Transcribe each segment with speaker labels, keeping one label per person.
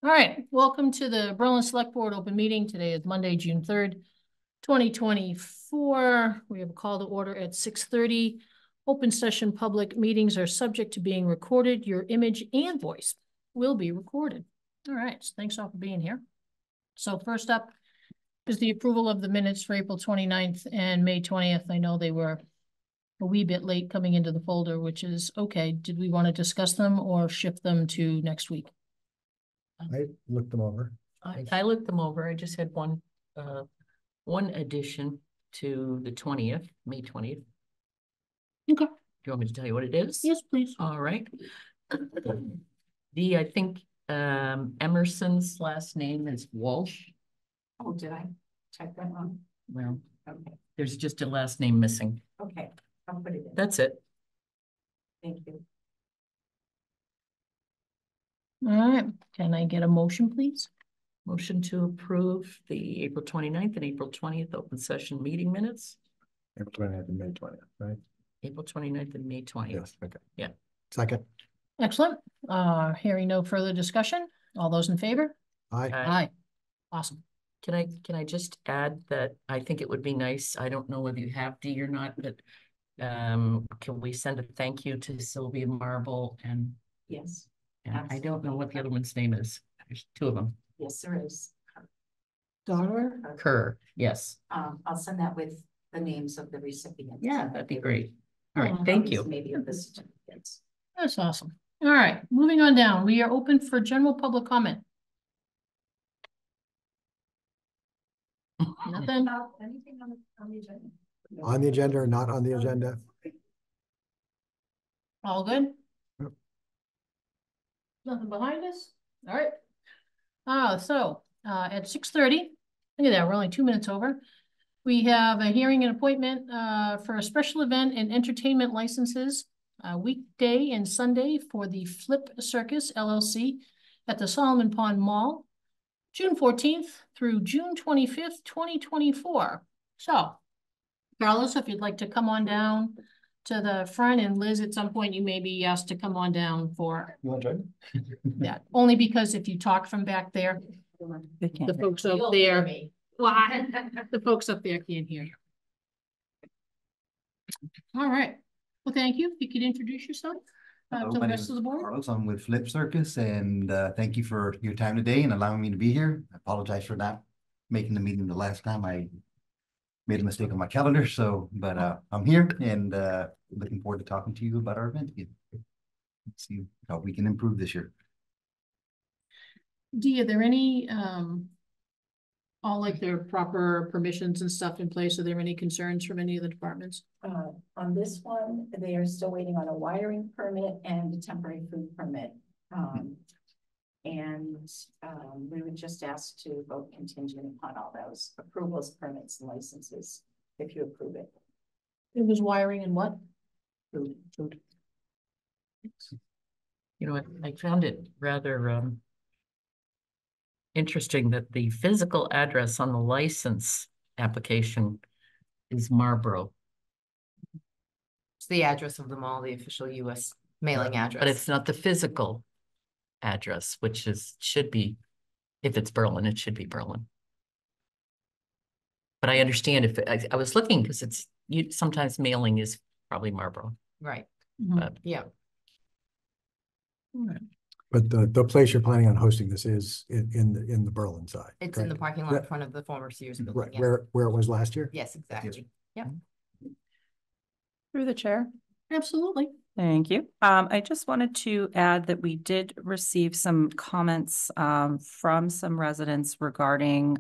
Speaker 1: All right, welcome to the Berlin Select Board open meeting. Today is Monday, June 3rd, 2024. We have a call to order at 6:30. Open session public meetings are subject to being recorded. Your image and voice will be recorded. All right, so thanks all for being here. So first up is the approval of the minutes for April 29th and May 20th. I know they were a wee bit late coming into the folder, which is okay. Did we want to discuss them or shift them to next week?
Speaker 2: I looked them over.
Speaker 3: I looked them over. I just had one addition to the 20th, May 20th.
Speaker 1: Okay.
Speaker 3: Do you want me to tell you what it is?
Speaker 1: Yes, please.
Speaker 3: All right. I think Emerson's last name is Walsh.
Speaker 4: Oh, did I check that one?
Speaker 3: Well,
Speaker 4: Okay,
Speaker 3: there's just a last name missing.
Speaker 4: okay, I'll put it in.
Speaker 3: That's it.
Speaker 4: Thank you.
Speaker 1: All right, can I get a motion, please?
Speaker 3: Motion to approve the April 29th and April 20th open session meeting minutes.
Speaker 2: April 29th and May 20th, right?
Speaker 3: April 29th and May 20th.
Speaker 2: Yes, okay.
Speaker 3: Yeah.
Speaker 2: Second.
Speaker 1: Excellent. Hearing no further discussion, all those in favor?
Speaker 2: Aye.
Speaker 1: Aye. Awesome.
Speaker 3: Can I just add that I think it would be nice, I don't know whether you have D or not, but can we send a thank you to Sylvia Marble and
Speaker 4: Yes,
Speaker 3: I don't know what the other one's name is. There's two of them.
Speaker 4: yes, there is.
Speaker 1: Daughter?
Speaker 3: Kerr, yes.
Speaker 4: I'll send that with the names of the recipients.
Speaker 3: Yeah, that'd be great. All right,
Speaker 1: Oh,
Speaker 3: thank you.
Speaker 4: Maybe of the certificates.
Speaker 1: That's awesome. All right, moving on down. We are open for general public comment. Nothing?
Speaker 4: About anything on the agenda?
Speaker 2: On the agenda or not on the agenda?
Speaker 1: All good?
Speaker 2: Yep.
Speaker 1: Nothing behind us? All right. So at 6:30, look at that, we're only 2 minutes over. We have a hearing and appointment for a special event and entertainment licenses, weekday and Sunday for the Flip Circus LLC at the Solomon Pond Mall, June 14th through June 25th, 2024. So, Carlos, if you'd like to come on down to the front, and Liz, at some point you may be asked to come on down for
Speaker 2: You want to join?
Speaker 1: that, only because if you talk from back there, the folks up there, the folks up there can't hear you. All right. Well, thank you. If you could introduce yourself
Speaker 5: Hello,
Speaker 1: to
Speaker 5: my
Speaker 1: the
Speaker 5: name
Speaker 1: rest
Speaker 5: is
Speaker 1: of the board.
Speaker 5: Carlos. I'm with Flip Circus, and thank you for your time today and allowing me to be here. I apologize for not making the meeting the last time. I made a mistake on my calendar, but I'm here and looking forward to talking to you about our event again. Let's see how we can improve this year.
Speaker 1: Dee, are there any all like their proper permissions and stuff in place? Are there any concerns from any of the departments?
Speaker 4: On this one, they are still waiting on a wiring permit and a temporary food permit. We would just ask to vote contingent upon all those approvals, permits, and licenses, if you approve it.
Speaker 1: It was wiring and what?
Speaker 4: Food.
Speaker 3: You know, I found it rather interesting that the physical address on the license application is Marlboro,
Speaker 6: It's the address of the mall, the official US mailing address.
Speaker 3: but it's not the physical address, which should be, if it's Berlin, it should be Berlin. But I understand if I was looking because sometimes mailing is probably Marlboro.
Speaker 6: Right.
Speaker 3: But
Speaker 6: Yeah.
Speaker 1: All right.
Speaker 2: But the place you're planning on hosting this is in the Berlin side.
Speaker 6: It's in the
Speaker 2: correct?
Speaker 6: parking lot in front of the former Sears building.
Speaker 2: Right,
Speaker 6: Yeah.
Speaker 2: where it was last year?
Speaker 6: Yes, exactly. Yeah.
Speaker 7: Through the chair.
Speaker 1: Absolutely.
Speaker 7: Thank you. I just wanted to add that we did receive some comments from some residents regarding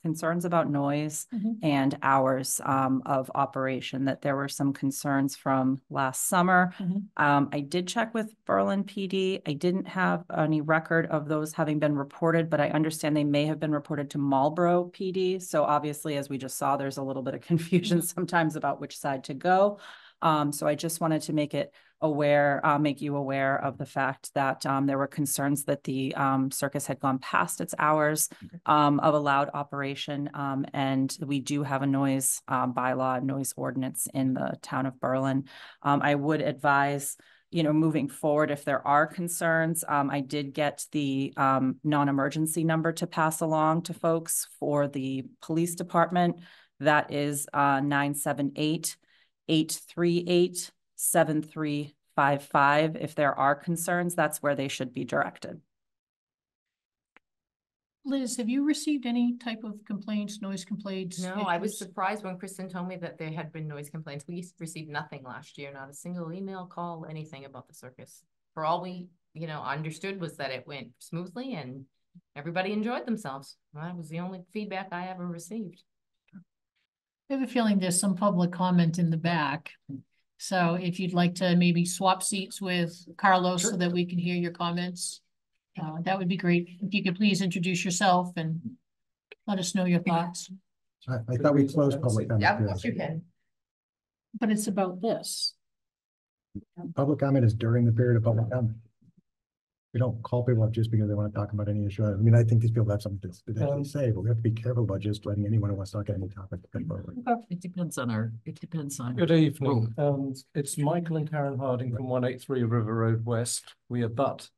Speaker 7: concerns about noise and hours of operation, that there were some concerns from last summer. I did check with Berlin PD. I didn't have any record of those having been reported, but I understand they may have been reported to Marlboro PD. So obviously, as we just saw, there's a little bit of confusion sometimes about which side to go. So I just wanted to make you aware of the fact that there were concerns that the circus had gone past its hours of allowed operation. And we do have a noise bylaw, noise ordinance in the town of Berlin. I would advise moving forward, if there are concerns, I did get the non-emergency number to pass along to folks for the police department. That is 978-838-7355. If there are concerns, that's where they should be directed.
Speaker 1: Liz, have you received any type of complaints, noise complaints?
Speaker 6: No, I was
Speaker 1: issues?
Speaker 6: surprised when Kristen told me that there had been noise complaints. We received nothing last year, not a single email, call, anything about the circus. For all we, understood was that it went smoothly and everybody enjoyed themselves. That was the only feedback I ever received.
Speaker 1: I have a feeling there's some public comment in the back. So if you'd like to maybe swap seats with Carlos so that we can hear your comments, that would be great. If you could please introduce yourself and let us know your thoughts.
Speaker 2: I thought we closed public comment.
Speaker 6: Yeah, of course you can.
Speaker 1: But it's about this.
Speaker 2: Public comment is during the period of public comment. We don't call people up just because they want to talk about any issue. I mean, I think these people have something to actually say, but we have to be careful about just letting anyone who wants to talk about any topic come forward.
Speaker 3: It depends on.
Speaker 8: Good evening. It's Michael and Karen Harding from 183 River Road West. We abut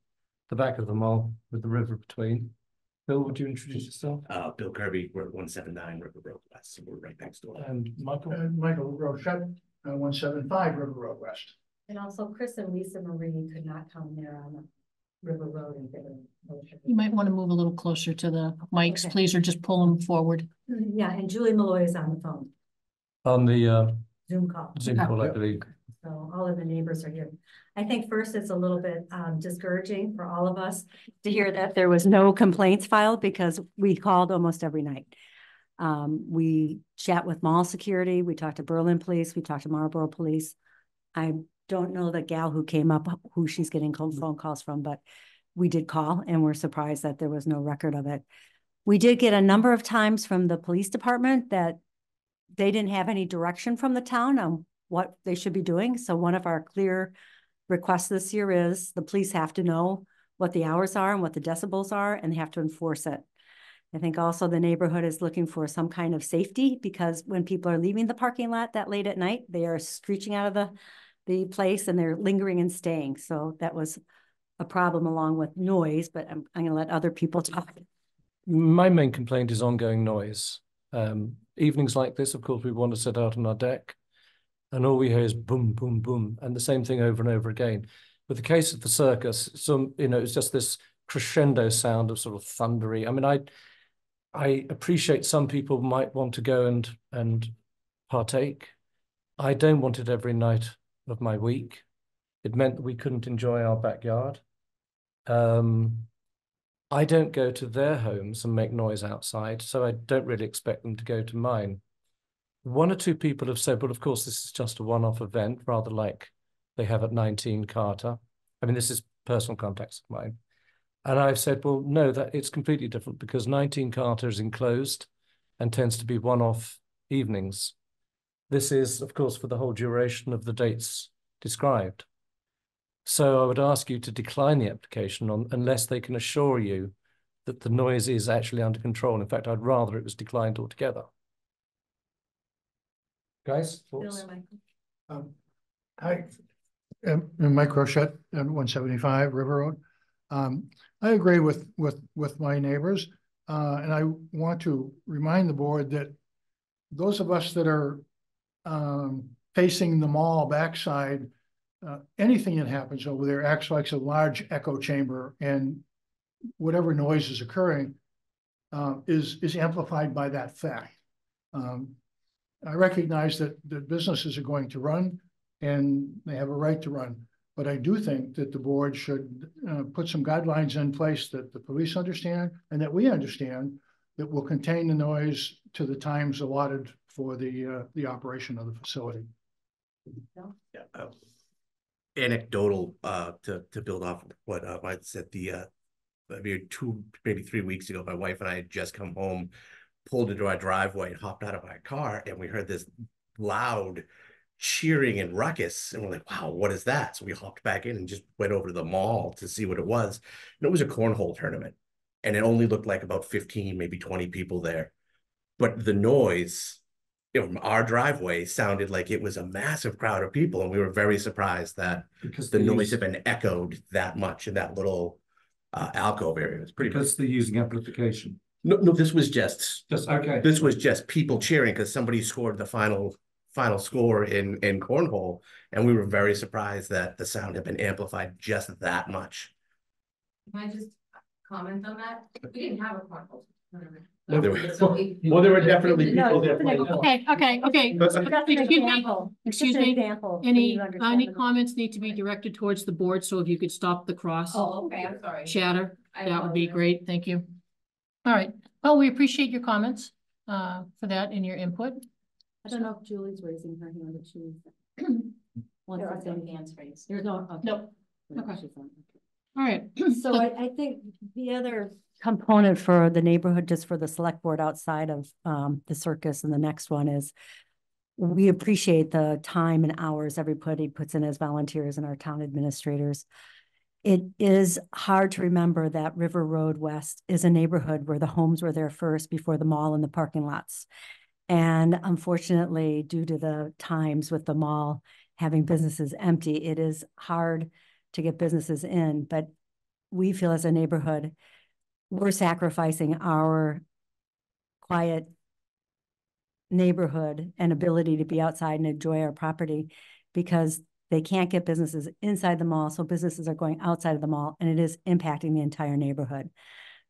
Speaker 8: the back of the mall with the river between. Bill, would you introduce yourself?
Speaker 9: Bill Kirby, we're at 179 River Road West, so we're right next door.
Speaker 8: And Michael?
Speaker 10: Michael Rochette, 175 River Road West.
Speaker 4: And also Chris and Lisa Marie could not come there on the River Road and give a motion.
Speaker 1: You might want to move a little closer to the mics,
Speaker 4: Okay.
Speaker 1: please, or just pull them forward.
Speaker 4: Yeah, and Julie Malloy is on the phone,
Speaker 8: On the
Speaker 4: Zoom call.
Speaker 8: Zoom call, I believe.
Speaker 4: So all of the neighbors are here. I think first it's a little bit discouraging for all of us to hear that there was no complaints filed because we called almost every night. We chat with mall security, we talked to Berlin Police, we talked to Marlboro Police. I don't know the gal who came up, who she's getting phone calls from, but we did call and we're surprised that there was no record of it. We did get a number of times from the police department that they didn't have any direction from the town on what they should be doing. So one of our clear requests this year is the police have to know what the hours are and what the decibels are, and they have to enforce it. I think also the neighborhood is looking for some kind of safety because when people are leaving the parking lot that late at night, they are screeching out of the place and they're lingering and staying. So that was a problem along with noise, but I'm going to let other people talk.
Speaker 8: My main complaint is ongoing noise. Evenings like this, of course, we want to sit out on our deck and all we hear is boom, boom, boom, and the same thing over and over again. With the case of the circus, it's just this crescendo sound of sort of thundery. I mean, I appreciate some people might want to go and partake. I don't want it every night of my week. It meant that we couldn't enjoy our backyard. I don't go to their homes and make noise outside, so I don't really expect them to go to mine. One or two people have said, well, of course, this is just a one-off event, rather like they have at 19 Carter. I mean, this is personal contacts of mine. And I've said, well, no, that it's completely different because 19 Carter is enclosed and tends to be one-off evenings. This is, of course, for the whole duration of the dates described. So I would ask you to decline the application unless they can assure you that the noise is actually under control. In fact, I'd rather it was declined altogether. Guys, thoughts?
Speaker 10: Hi, I'm Mike Rochette, 175 River Road. I agree with my neighbors, and I want to remind the board that those of us that are facing the mall backside, anything that happens over there acts like a large echo chamber, and whatever noise is occurring is amplified by that fact. I recognize that businesses are going to run and they have a right to run, but I do think that the board should put some guidelines in place that the police understand and that we understand that will contain the noise to the times allotted for the operation of the facility.
Speaker 9: Yeah, anecdotal to build off of what I said, maybe 3 weeks ago, my wife and I had just come home, pulled into our driveway and hopped out of our car, and we heard this loud cheering and ruckus, and we're like, wow, what is that? So we hopped back in and just went over to the mall to see what it was. And it was a cornhole tournament, and it only looked like about 15, maybe 20 people there, but the noise our driveway sounded like it was a massive crowd of people, and we were very surprised that
Speaker 8: Because
Speaker 9: the
Speaker 8: they
Speaker 9: noise
Speaker 8: use-
Speaker 9: had been echoed that much in that little alcove area. It's pretty.
Speaker 8: Because they're using amplification.
Speaker 9: No, this was just
Speaker 8: Okay.
Speaker 9: This was just people cheering because somebody scored the final score in cornhole, and we were very surprised that the sound had been amplified just that much.
Speaker 6: Can I just comment on that? We didn't have a cornhole tournament.
Speaker 9: No, there were-
Speaker 6: So we-
Speaker 9: Well, there were definitely
Speaker 4: No,
Speaker 9: people there
Speaker 4: it's an
Speaker 9: playing.
Speaker 1: Okay.
Speaker 4: Just an
Speaker 1: Excuse me,
Speaker 4: example. It's just
Speaker 1: excuse
Speaker 4: an
Speaker 1: me.
Speaker 4: example, so
Speaker 1: Any
Speaker 4: you understand the-
Speaker 1: comments need to be directed towards the board, so if you could stop the cross
Speaker 6: Oh, okay, I'm sorry.
Speaker 1: chatter,
Speaker 6: I
Speaker 1: that would be
Speaker 6: apologize.
Speaker 1: great, thank you. All right, well, we appreciate your comments for that and your input.
Speaker 4: I don't know if Julie's raising her hand, if she's.
Speaker 6: There are some hands raised.
Speaker 4: There's no. Okay.
Speaker 1: Nope.
Speaker 4: No,
Speaker 1: Okay.
Speaker 4: she's on.
Speaker 1: All right.
Speaker 4: So I think the other component for the neighborhood, just for the select board outside of the circus, and the next one is we appreciate the time and hours everybody puts in as volunteers and our town administrators. It is hard to remember that River Road West is a neighborhood where the homes were there first before the mall and the parking lots. And unfortunately, due to the times with the mall having businesses empty, it is hard to get businesses in. But we feel as a neighborhood, we're sacrificing our quiet neighborhood and ability to be outside and enjoy our property because they can't get businesses inside the mall. So businesses are going outside of the mall, and it is impacting the entire neighborhood.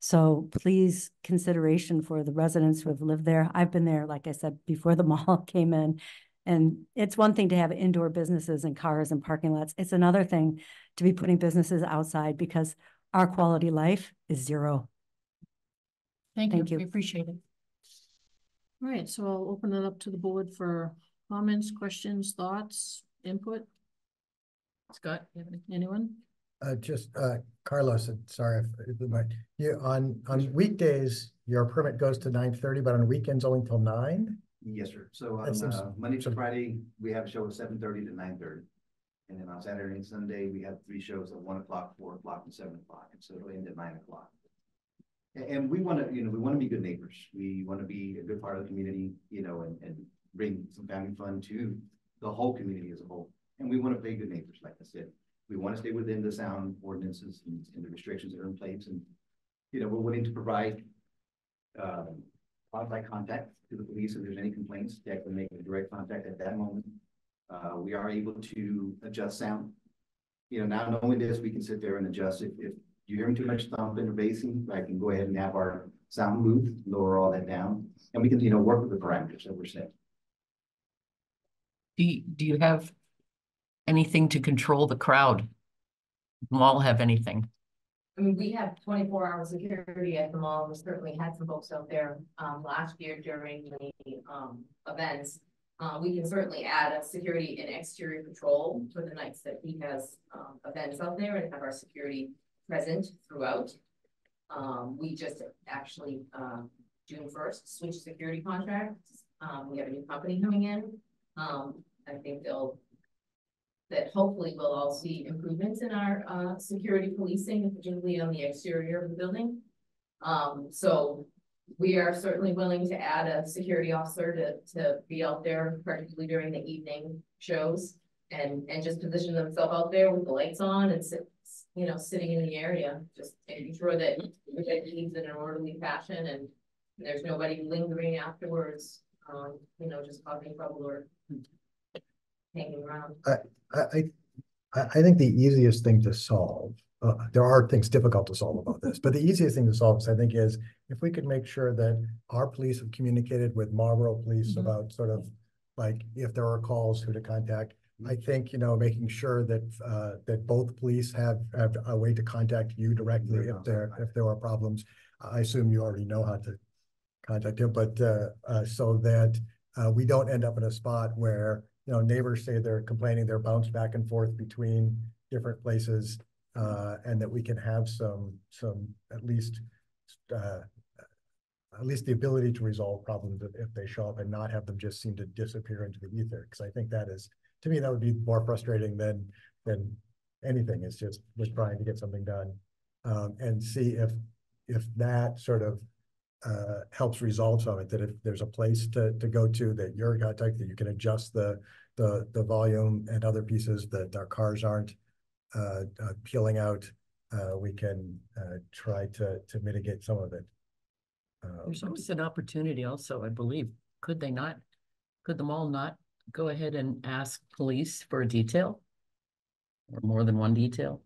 Speaker 4: So please, consideration for the residents who have lived there. I've been there, like I said, before the mall came in. And it's one thing to have indoor businesses and cars and parking lots. It's another thing to be putting businesses outside because our quality of life is zero.
Speaker 1: Thank
Speaker 4: Thank
Speaker 1: you,
Speaker 4: you.
Speaker 1: we appreciate it. All right, so I'll open it up to the board for comments, questions, thoughts, input. Scott, you have anyone?
Speaker 2: Carlos, sorry, on weekdays, your permit goes to 9:30, but on weekends only till 9?
Speaker 5: Yes, sir. So
Speaker 2: That seems-
Speaker 5: on Monday to Friday, we have a show at 7:30 to 9:30. And then on Saturday and Sunday, we have 3 shows at 1 o'clock, 4 o'clock, and 7 o'clock. And so it'll end at 9 o'clock. And we want to, we want to be good neighbors. We want to be a good part of the community, and bring some family fun to the whole community as a whole. And we want to be good neighbors, like I said. We want to stay within the sound ordinances and the restrictions that are in place. And, we're willing to provide outside contact to the police if there's any complaints. They can make a direct contact at that moment. We are able to adjust sound. Now knowing this, we can sit there and adjust. If you're hearing too much thumping or bassing, I can go ahead and have our sound booth, lower all that down, and we can, work with the parameters that we're set.
Speaker 3: Do you have anything to control the crowd? Mall have anything?
Speaker 6: I mean, we have 24-hour security at the mall. We certainly had some folks out there last year during the events. We can certainly add a security and exterior patrol for the nights that he has events out there and have our security present throughout. We just actually June 1st switched security contracts. We have a new company coming in. I think that hopefully we'll all see improvements in our security policing, particularly on the exterior of the building. So we are certainly willing to add a security officer to be out there, particularly during the evening shows, and just position themselves out there with the lights on and sitting in the area, just making sure that everybody leaves in an orderly fashion and there's nobody lingering afterwards, just causing trouble or hanging around.
Speaker 2: I think the easiest thing to solve, there are things difficult to solve about this, but the easiest thing to solve, I think, is if we could make sure that our police have communicated with Marlboro Police about sort of like if there are calls, who to contact. I think, making sure that that both police have a way to contact you directly if there are problems. I assume you already know how to contact him, but so that we don't end up in a spot where neighbors say they're complaining, they're bounced back and forth between different places, and that we can have some at least the ability to resolve problems if they show up and not have them just seem to disappear into the ether. Because I think that is, to me, that would be more frustrating than anything. It's just we're trying to get something done, and see if that sort of helps resolve some of it, that if there's a place to go to, that you're in contact, that you can adjust the volume and other pieces, that our cars aren't peeling out, we can try to mitigate some of it.
Speaker 3: There's always an opportunity also, I believe. Could the mall not go ahead and ask police for a detail? Or more than one detail?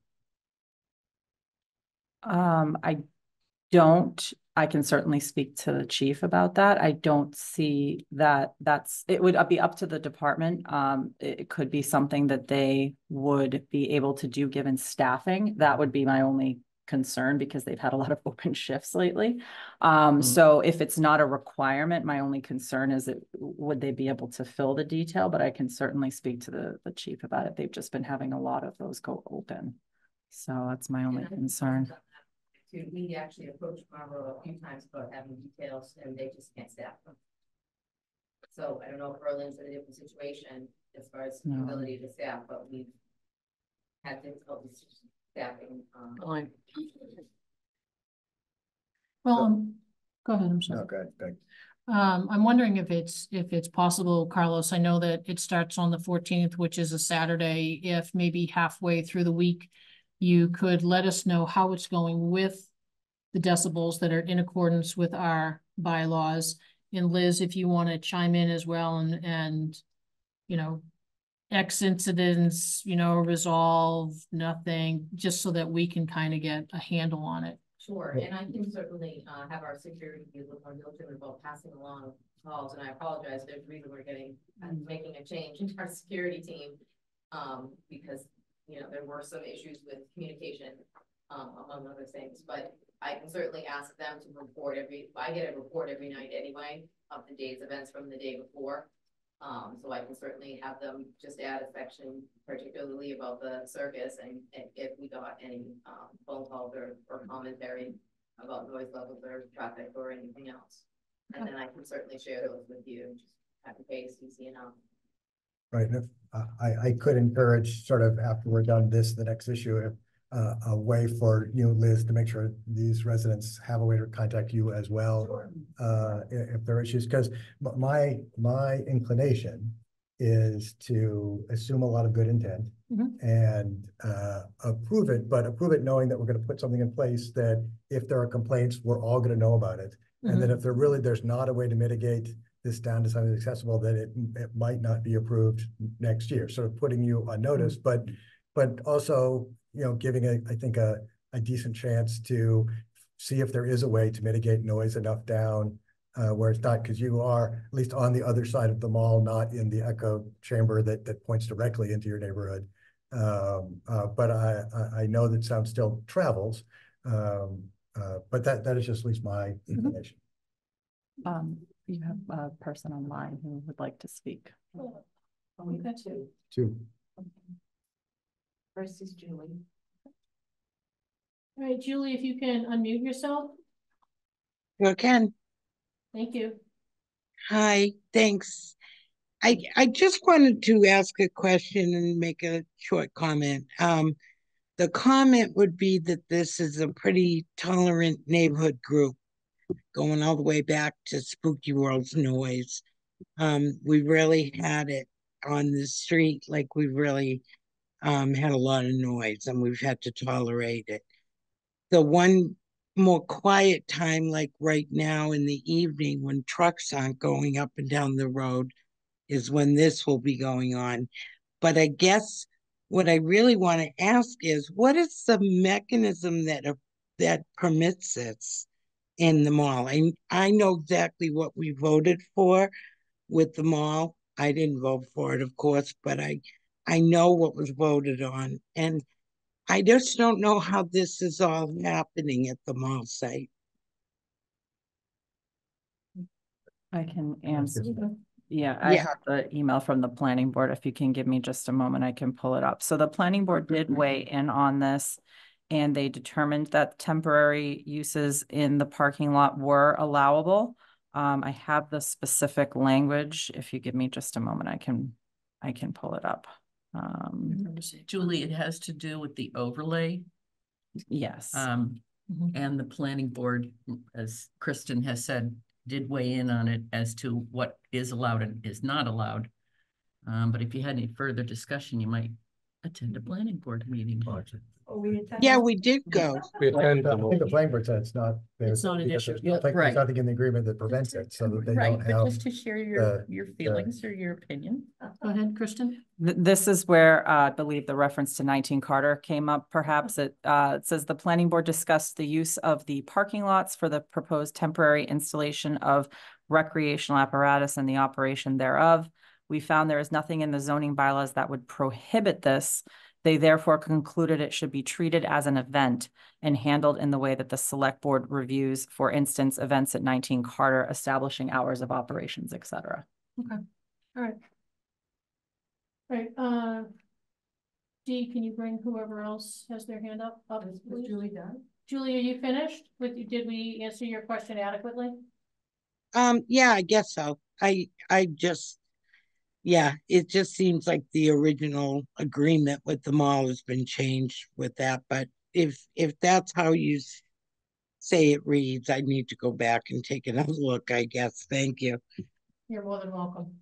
Speaker 7: I can certainly speak to the chief about that. I don't see that it would be up to the department. It could be something that they would be able to do given staffing. That would be my only concern because they've had a lot of open shifts lately. So if it's not a requirement, my only concern is would they be able to fill the detail, but I can certainly speak to the chief about it. They've just been having a lot of those go open. So that's my only concern.
Speaker 6: We actually approached Marlboro a few times about having details and they just can't staff them. So I don't know if Berlin's in a different situation as far as the ability to staff, but we've had difficulty staffing.
Speaker 1: Well, go ahead, I'm sorry.
Speaker 2: Okay, thanks.
Speaker 1: I'm wondering if it's possible, Carlos, I know that it starts on the 14th, which is a Saturday, if maybe halfway through the week, you could let us know how it's going with the decibels that are in accordance with our bylaws. And Liz, if you want to chime in as well and, you know, X incidents, you know, resolve, nothing, just so that we can kind of get a handle on it.
Speaker 6: Sure, and I can certainly have our security be a little more diligent about passing along calls, and I apologize, there's a reason we're making a change in our security team, because, you know, there were some issues with communication, among other things, but I can certainly ask them to report I get a report every night anyway of the day's events from the day before. So I can certainly have them just add a section particularly about the circus and if we got any phone calls or commentary about noise levels or traffic or anything else. And then I can certainly share those with you, just at the case CCNO.
Speaker 2: Right, and if I could encourage sort of after we're done the next issue, if a way for you, Liz, to make sure these residents have a way to contact you as well. Sure. If there are issues, because my inclination is to assume a lot of good intent and approve it, but approve it knowing that we're going to put something in place that if there are complaints, we're all going to know about it. And then if there's not a way to mitigate this down to something accessible, that it might not be approved next year. Sort of putting you on notice, but also, you know, giving I think a decent chance to see if there is a way to mitigate noise enough down where it's not, because you are at least on the other side of the mall, not in the echo chamber that points directly into your neighborhood. But I know that sound still travels, but that is just at least my information.
Speaker 7: You have a person online who would like to speak.
Speaker 6: Oh, we've got two.
Speaker 2: Two.
Speaker 6: First is Julie.
Speaker 1: All right, Julie, if you can unmute yourself.
Speaker 11: Sure can.
Speaker 1: Thank you.
Speaker 11: Hi, thanks. I just wanted to ask a question and make a short comment. The comment would be that this is a pretty tolerant neighborhood group going all the way back to Spooky World's noise. We really had it on the street, like we really had a lot of noise and we've had to tolerate it. The one more quiet time, like right now in the evening when trucks aren't going up and down the road, is when this will be going on. But I guess what I really want to ask is, what is the mechanism that permits this in the mall? I know exactly what we voted for with the mall. I didn't vote for it, of course, but I know what was voted on. And I just don't know how this is all happening at the mall site.
Speaker 7: I can answer. Yeah, I have the email from the planning board. If you can give me just a moment, I can pull it up. So the planning board did weigh in on this and they determined that temporary uses in the parking lot were allowable. I have the specific language. If you give me just a moment, I can pull it up.
Speaker 3: Julie, it has to do with the overlay.
Speaker 7: Yes.
Speaker 3: And the planning board, as Kristen has said, did weigh in on it as to what is allowed and is not allowed. But if you had any further discussion, you might attend a planning board meeting.
Speaker 11: Yeah, we did go.
Speaker 8: We attend
Speaker 2: I
Speaker 8: them all.
Speaker 2: think the planning board said it's not.
Speaker 1: It's not an
Speaker 2: because
Speaker 1: issue.
Speaker 2: there's
Speaker 3: Yeah,
Speaker 2: nothing-
Speaker 3: right.
Speaker 2: There's nothing in the agreement that prevents it, so that they
Speaker 3: Right,
Speaker 2: don't
Speaker 3: but
Speaker 2: have.
Speaker 3: just to share your feelings or your opinion.
Speaker 1: Go ahead, Kristen.
Speaker 7: This is where I believe the reference to 19 Carter came up. Perhaps it says the planning board discussed the use of the parking lots for the proposed temporary installation of recreational apparatus and the operation thereof. We found there is nothing in the zoning bylaws that would prohibit this. They therefore concluded it should be treated as an event and handled in the way that the select board reviews, for instance, events at 19 Carter, establishing hours of operations, et cetera.
Speaker 1: Okay, all right. All right, Dee, can you bring whoever else has their hand up? Is Julie done? Julie, are you finished? Did we answer your question adequately?
Speaker 11: Yeah, I guess so. I just, yeah, it just seems like the original agreement with the mall has been changed with that, but if that's how you say it reads, I need to go back and take another look, I guess. Thank you.
Speaker 1: You're more than welcome.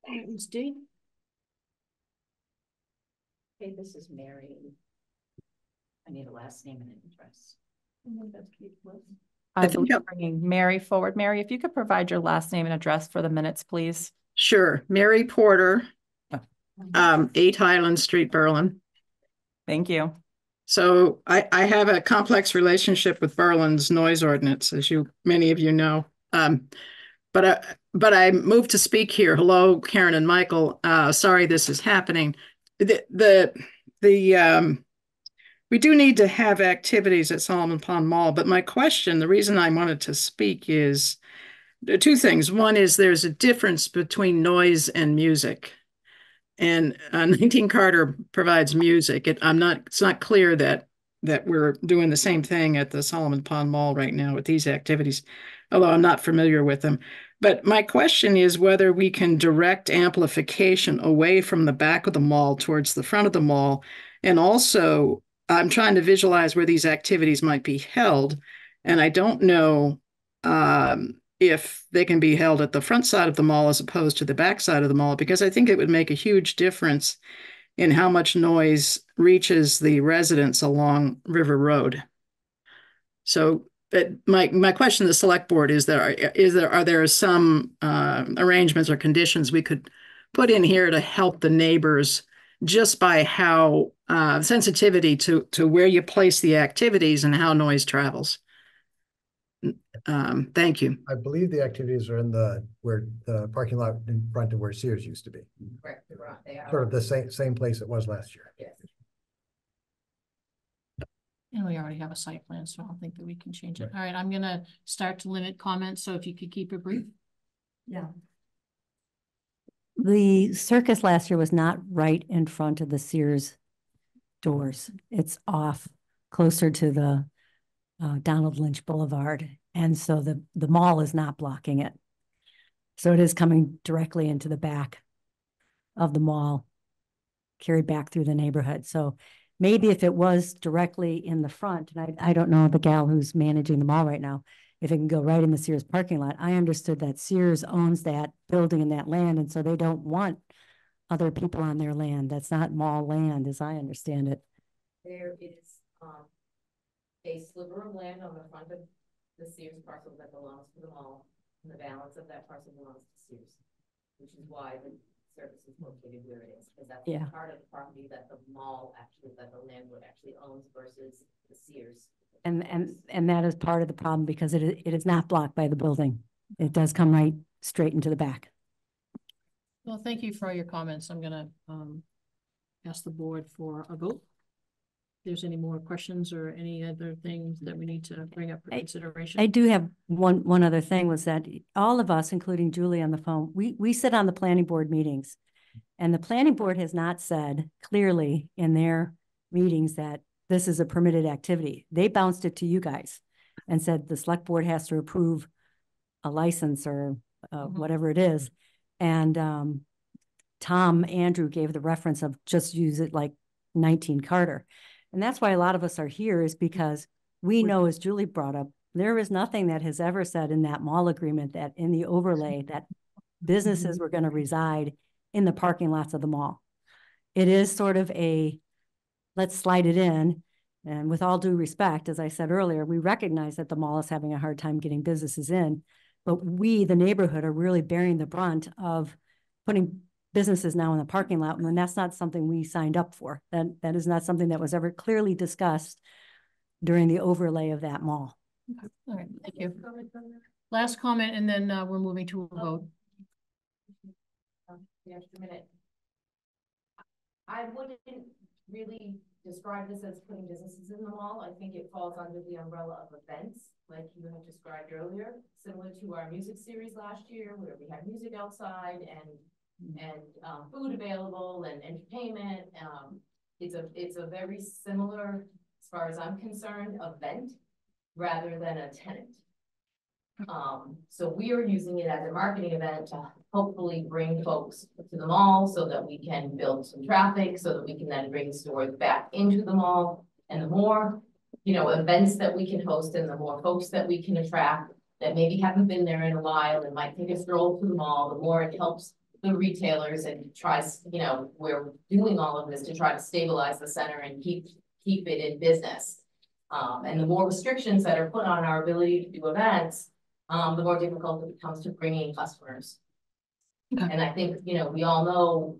Speaker 1: All right, Ms. Dee?
Speaker 7: Hey, this is Mary. I need a last name and an address. I believe bringing Mary forward. Mary, if you could provide your last name and address for the minutes, please.
Speaker 12: Sure. Mary Porter, 8 Highland Street, Berlin.
Speaker 7: Thank you.
Speaker 12: So I have a complex relationship with Berlin's noise ordinance, as many of you know. But I moved to speak here. Hello, Karen and Michael. Sorry this is happening. We do need to have activities at Solomon Pond Mall, but my question, the reason I wanted to speak is two things. One is there's a difference between noise and music. And 19 Carter provides music. It's not clear that we're doing the same thing at the Solomon Pond Mall right now with these activities, although I'm not familiar with them. But my question is whether we can direct amplification away from the back of the mall towards the front of the mall. And also, I'm trying to visualize where these activities might be held. And I don't know if they can be held at the front side of the mall as opposed to the back side of the mall, because I think it would make a huge difference in how much noise reaches the residents along River Road. So my question to the select board is are there some arrangements or conditions we could put in here to help the neighbors just by how sensitivity to where you place the activities and how noise travels? Thank you.
Speaker 2: I believe the activities are in where the parking lot in front of where Sears used to be.
Speaker 6: Correct, they are.
Speaker 2: Sort of the same place it was last year.
Speaker 6: Yes.
Speaker 1: And we already have a site plan, so I don't think that we can change it. All right, I'm gonna start to limit comments, so if you could keep it brief.
Speaker 4: Yeah. The circus last year was not right in front of the Sears doors. It's off closer to the Donald Lynch Boulevard. And so the mall is not blocking it. So it is coming directly into the back of the mall, carried back through the neighborhood. So maybe if it was directly in the front, and I don't know the gal who's managing the mall right now, if it can go right in the Sears parking lot. I understood that Sears owns that building and that land, and so they don't want other people on their land. That's not mall land, as I understand it.
Speaker 6: There is a sliver of land on the front of the Sears parcel that belongs to the mall, and the balance of that parcel belongs to Sears, which is why the service is located where it is, because that's part of the property that the mall that the landlord actually owns versus the Sears.
Speaker 4: And that is part of the problem, because it is not blocked by the building. It does come right straight into the back.
Speaker 1: Well, thank you for all your comments. I'm gonna ask the board for a vote. If there's any more questions or any other things that we need to bring up for consideration.
Speaker 4: I do have one other thing, was that all of us, including Julie on the phone, we sit on the planning board meetings, and the planning board has not said clearly in their meetings that this is a permitted activity. They bounced it to you guys and said the select board has to approve a license or whatever it is. And Andrew gave the reference of just use it like 19 Carter. And that's why a lot of us are here, is because we know, as Julie brought up, there is nothing that has ever said in that mall agreement that in the overlay that businesses were going to reside in the parking lots of the mall. It is sort of a, let's slide it in. And with all due respect, as I said earlier, we recognize that the mall is having a hard time getting businesses in, but we, the neighborhood, are really bearing the brunt of putting businesses now in the parking lot, and that's not something we signed up for. That is not something that was ever clearly discussed during the overlay of that mall.
Speaker 1: Okay. All right, thank you. Last comment, and then we're moving to a vote.
Speaker 6: The extra minute. I wouldn't really describe this as putting businesses in the mall. I think it falls under the umbrella of events, like you have described earlier, similar to our music series last year, where we had music outside and food available and entertainment. It's a very similar, as far as I'm concerned, event rather than a tenant. So we are using it as a marketing event to hopefully bring folks to the mall so that we can build some traffic, so that we can then bring stores back into the mall. And the more, events that we can host and the more folks that we can attract that maybe haven't been there in a while and might take a stroll through the mall, the more it helps the retailers and tries, we're doing all of this to try to stabilize the center and keep it in business. And the more restrictions that are put on our ability to do events, the more difficult it becomes to bring in customers. Okay. And I think, we all know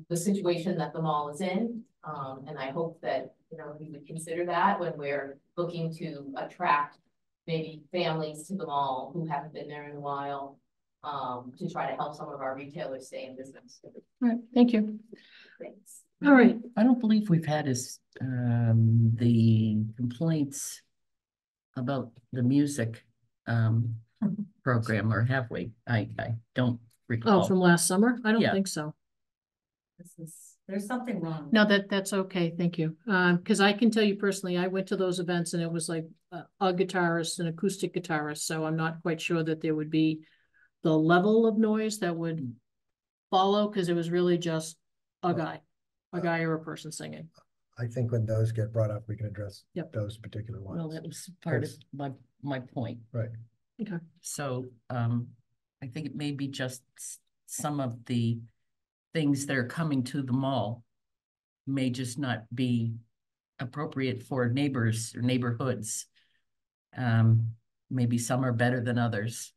Speaker 6: the situation that the mall is in. And I hope that, we would consider that when we're looking to attract maybe families to the mall who haven't been there in a while, to try to help some of our retailers stay in business.
Speaker 1: All right, thank you.
Speaker 6: Thanks.
Speaker 1: All right.
Speaker 3: I don't believe we've had the complaints about the music program, or have we? I don't recall.
Speaker 1: Oh, from last summer? I don't
Speaker 3: Yeah.
Speaker 1: think so.
Speaker 4: There's something wrong.
Speaker 1: No, that's okay. Thank you. Because I can tell you personally, I went to those events and it was like a guitarist, an acoustic guitarist. So I'm not quite sure that there would be the level of noise that would follow, because it was really just a guy or a person singing.
Speaker 2: I think when those get brought up, we can address
Speaker 1: Yep.
Speaker 2: those particular ones.
Speaker 3: Well, that was part of my point.
Speaker 2: Right.
Speaker 1: Okay.
Speaker 3: So I think it may be just some of the things that are coming to the mall may just not be appropriate for neighbors or neighborhoods. Maybe some are better than others.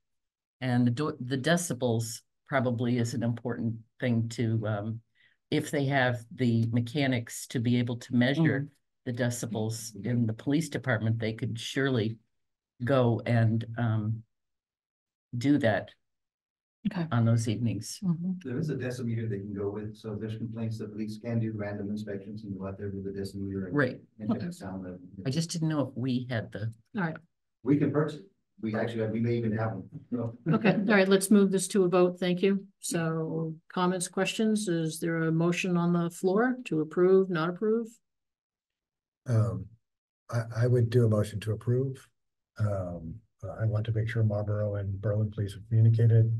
Speaker 3: And the decibels probably is an important thing to, if they have the mechanics to be able to measure the decibels in the police department, they could surely go and do that on those evenings.
Speaker 5: There is a decimeter they can go with, so if there's complaints, the police can do random inspections and go out there with the decimeter.
Speaker 3: Right.
Speaker 5: And check the sound level.
Speaker 3: I just didn't know if we had the.
Speaker 1: All right.
Speaker 5: We can purchase it. We may even have them. So.
Speaker 1: Okay. All right. Let's move this to a vote. Thank you. So comments, questions? Is there a motion on the floor to approve, not approve?
Speaker 2: I would do a motion to approve. I want to make sure Marlboro and Berlin police have communicated.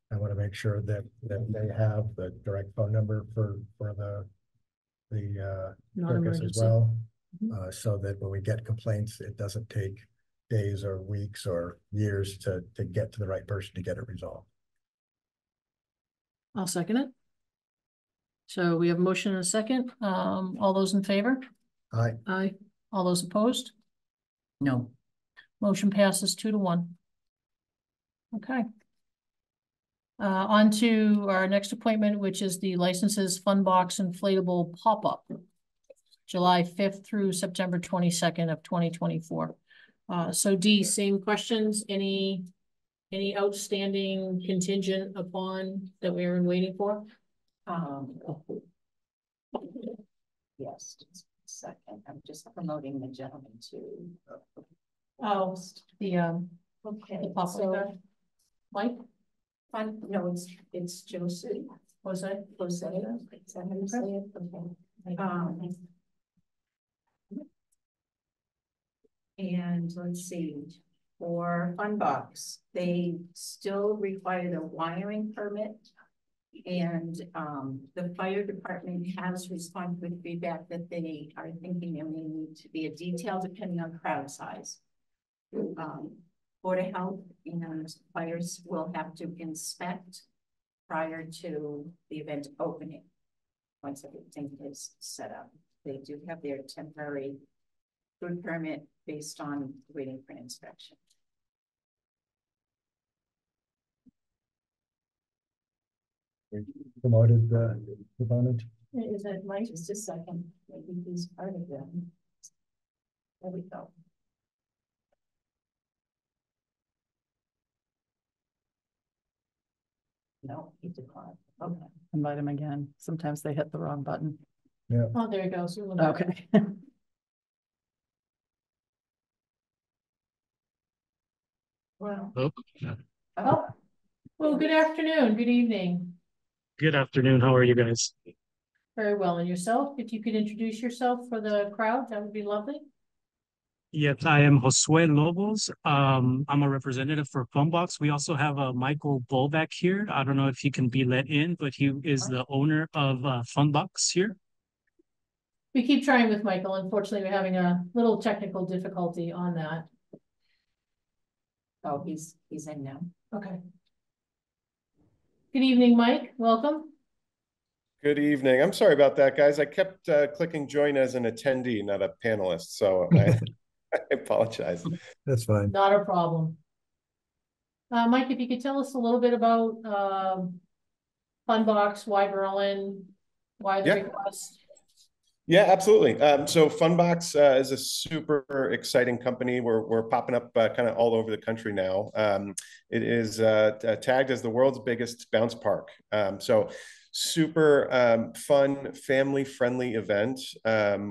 Speaker 2: I want to make sure that they have the direct phone number for the circus as well. So that when we get complaints, it doesn't take days or weeks or years to get to the right person to get it resolved.
Speaker 1: I'll second it. So we have a motion and a second. All those in favor?
Speaker 2: Aye.
Speaker 1: Aye. All those opposed?
Speaker 3: No.
Speaker 1: Motion passes 2-1. Okay. On to our next appointment, which is the licenses Fun Box Inflatable Pop-Up, July 5th through September 22nd of 2024. So Dee, same questions, any outstanding contingent upon that we're waiting for?
Speaker 7: Yes, just a second. I'm just promoting the gentleman to.
Speaker 1: Oh, the
Speaker 7: Okay,
Speaker 1: the pop-up guy? Mike?
Speaker 7: Fun, no, it's Josie.
Speaker 1: Jose?
Speaker 7: Jose, is that how you say it? Okay. And let's see, for Funbox, they still require the wiring permit.
Speaker 13: And the fire department has responded with feedback that they are thinking there may need to be a detail depending on crowd size. Board of Health and fires will have to inspect prior to the event opening. Once everything is set up, they do have their temporary food permit based on waiting for inspection.
Speaker 2: Promoted component.
Speaker 13: Is that Mike? Just a second. Maybe he's part of them. There we go. No, he declined. Okay.
Speaker 7: Invite him again. Sometimes they hit the wrong button.
Speaker 2: Yeah.
Speaker 1: Oh, there he goes.
Speaker 7: Okay.
Speaker 13: Well.
Speaker 1: Oh, well, good afternoon, good evening.
Speaker 14: Good afternoon. How are you guys?
Speaker 1: Very well. And yourself? If you could introduce yourself for the crowd, that would be lovely.
Speaker 14: Yes, I am Josue Lobos. I'm a representative for Funbox. We also have a Michael Bolback here. I don't know if he can be let in, but he is the owner of Funbox here.
Speaker 1: We keep trying with Michael. Unfortunately, we're having a little technical difficulty on that.
Speaker 13: Oh, he's in now.
Speaker 1: Okay. Good evening, Mike. Welcome.
Speaker 15: Good evening. I'm sorry about that, guys. I kept clicking join as an attendee, not a panelist. So I apologize.
Speaker 2: That's fine.
Speaker 1: Not a problem. Mike, if you could tell us a little bit about Funbox, why Berlin, why the request?
Speaker 15: Yeah, absolutely. So Funbox is a super exciting company. We're popping up kind of all over the country now. It is tagged as the world's biggest bounce park. So super fun, family-friendly event.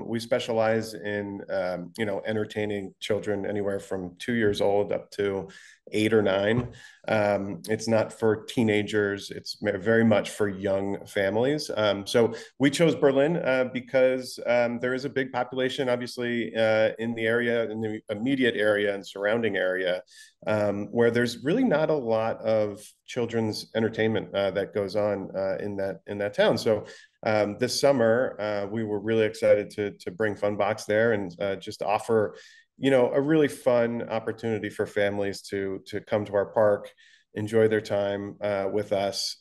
Speaker 15: We specialize in entertaining children anywhere from 2 years old up to 8 or 9. It's not for teenagers. It's very much for young families. So we chose Berlin because there is a big population, obviously, in the area, in the immediate area and surrounding area, where there's really not a lot of children's entertainment that goes on in that town. So this summer, we were really excited to bring Funbox there and just offer a really fun opportunity for families to come to our park, enjoy their time with us,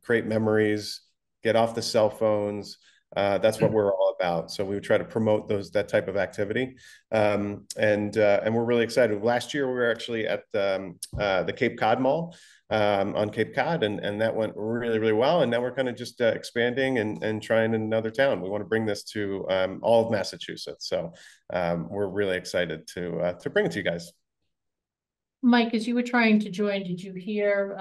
Speaker 15: create memories, get off the cell phones. That's what we're all about. So we try to promote that type of activity, and we're really excited. Last year we were actually at the Cape Cod Mall on Cape Cod, and that went really, really well. And now we're kind of just expanding and trying in another town. We want to bring this to all of Massachusetts. So we're really excited to bring it to you guys.
Speaker 1: Mike, as you were trying to join, did you hear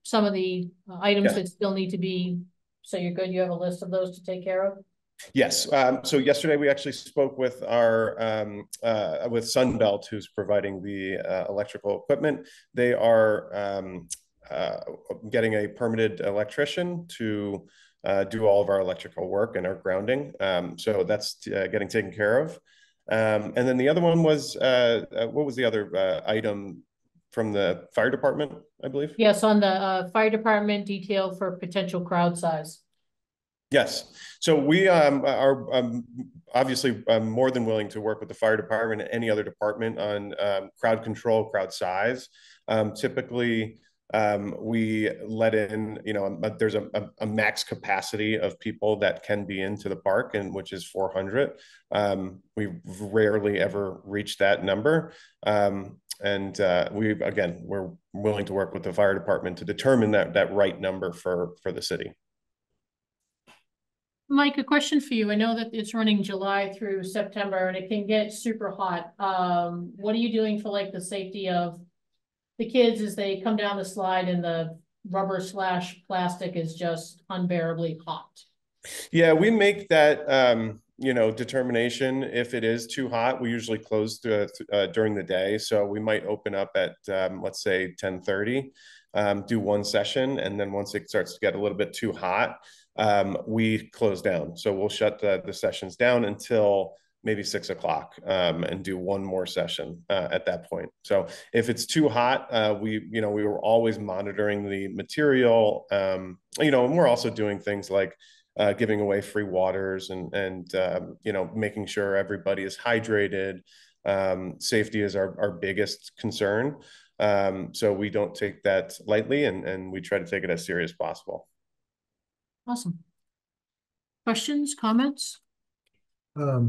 Speaker 1: some of the items that still need to be, so you're good, you have a list of those to take care of?
Speaker 15: Yes. So yesterday we actually spoke with with Sunbelt, who's providing the electrical equipment. They are getting a permitted electrician to do all of our electrical work and our grounding. So that's getting taken care of. And then the other one was, what was the other item from the fire department, I believe?
Speaker 1: Yes, on the fire department detail for potential crowd size.
Speaker 15: Yes. So we are obviously more than willing to work with the fire department and any other department on crowd control, crowd size. Typically, we let in, there's a max capacity of people that can be into the park, and which is 400. We rarely ever reach that number. We're willing to work with the fire department to determine that right number for the city.
Speaker 1: Mike, a question for you. I know that it's running July through September and it can get super hot. What are you doing for like the safety of the kids as they come down the slide and the rubber/plastic is just unbearably hot?
Speaker 15: Yeah, we make that determination. If it is too hot, we usually close during the day. So we might open up at let's say 10:30, do one session, and then once it starts to get a little bit too hot, we close down. So we'll shut the sessions down until maybe 6 o'clock, and do one more session at that point. So if it's too hot, we were always monitoring the material, and we're also doing things like giving away free waters and making sure everybody is hydrated. Safety is our biggest concern. So we don't take that lightly, and we try to take it as serious as possible.
Speaker 1: Awesome. Questions, comments?
Speaker 2: I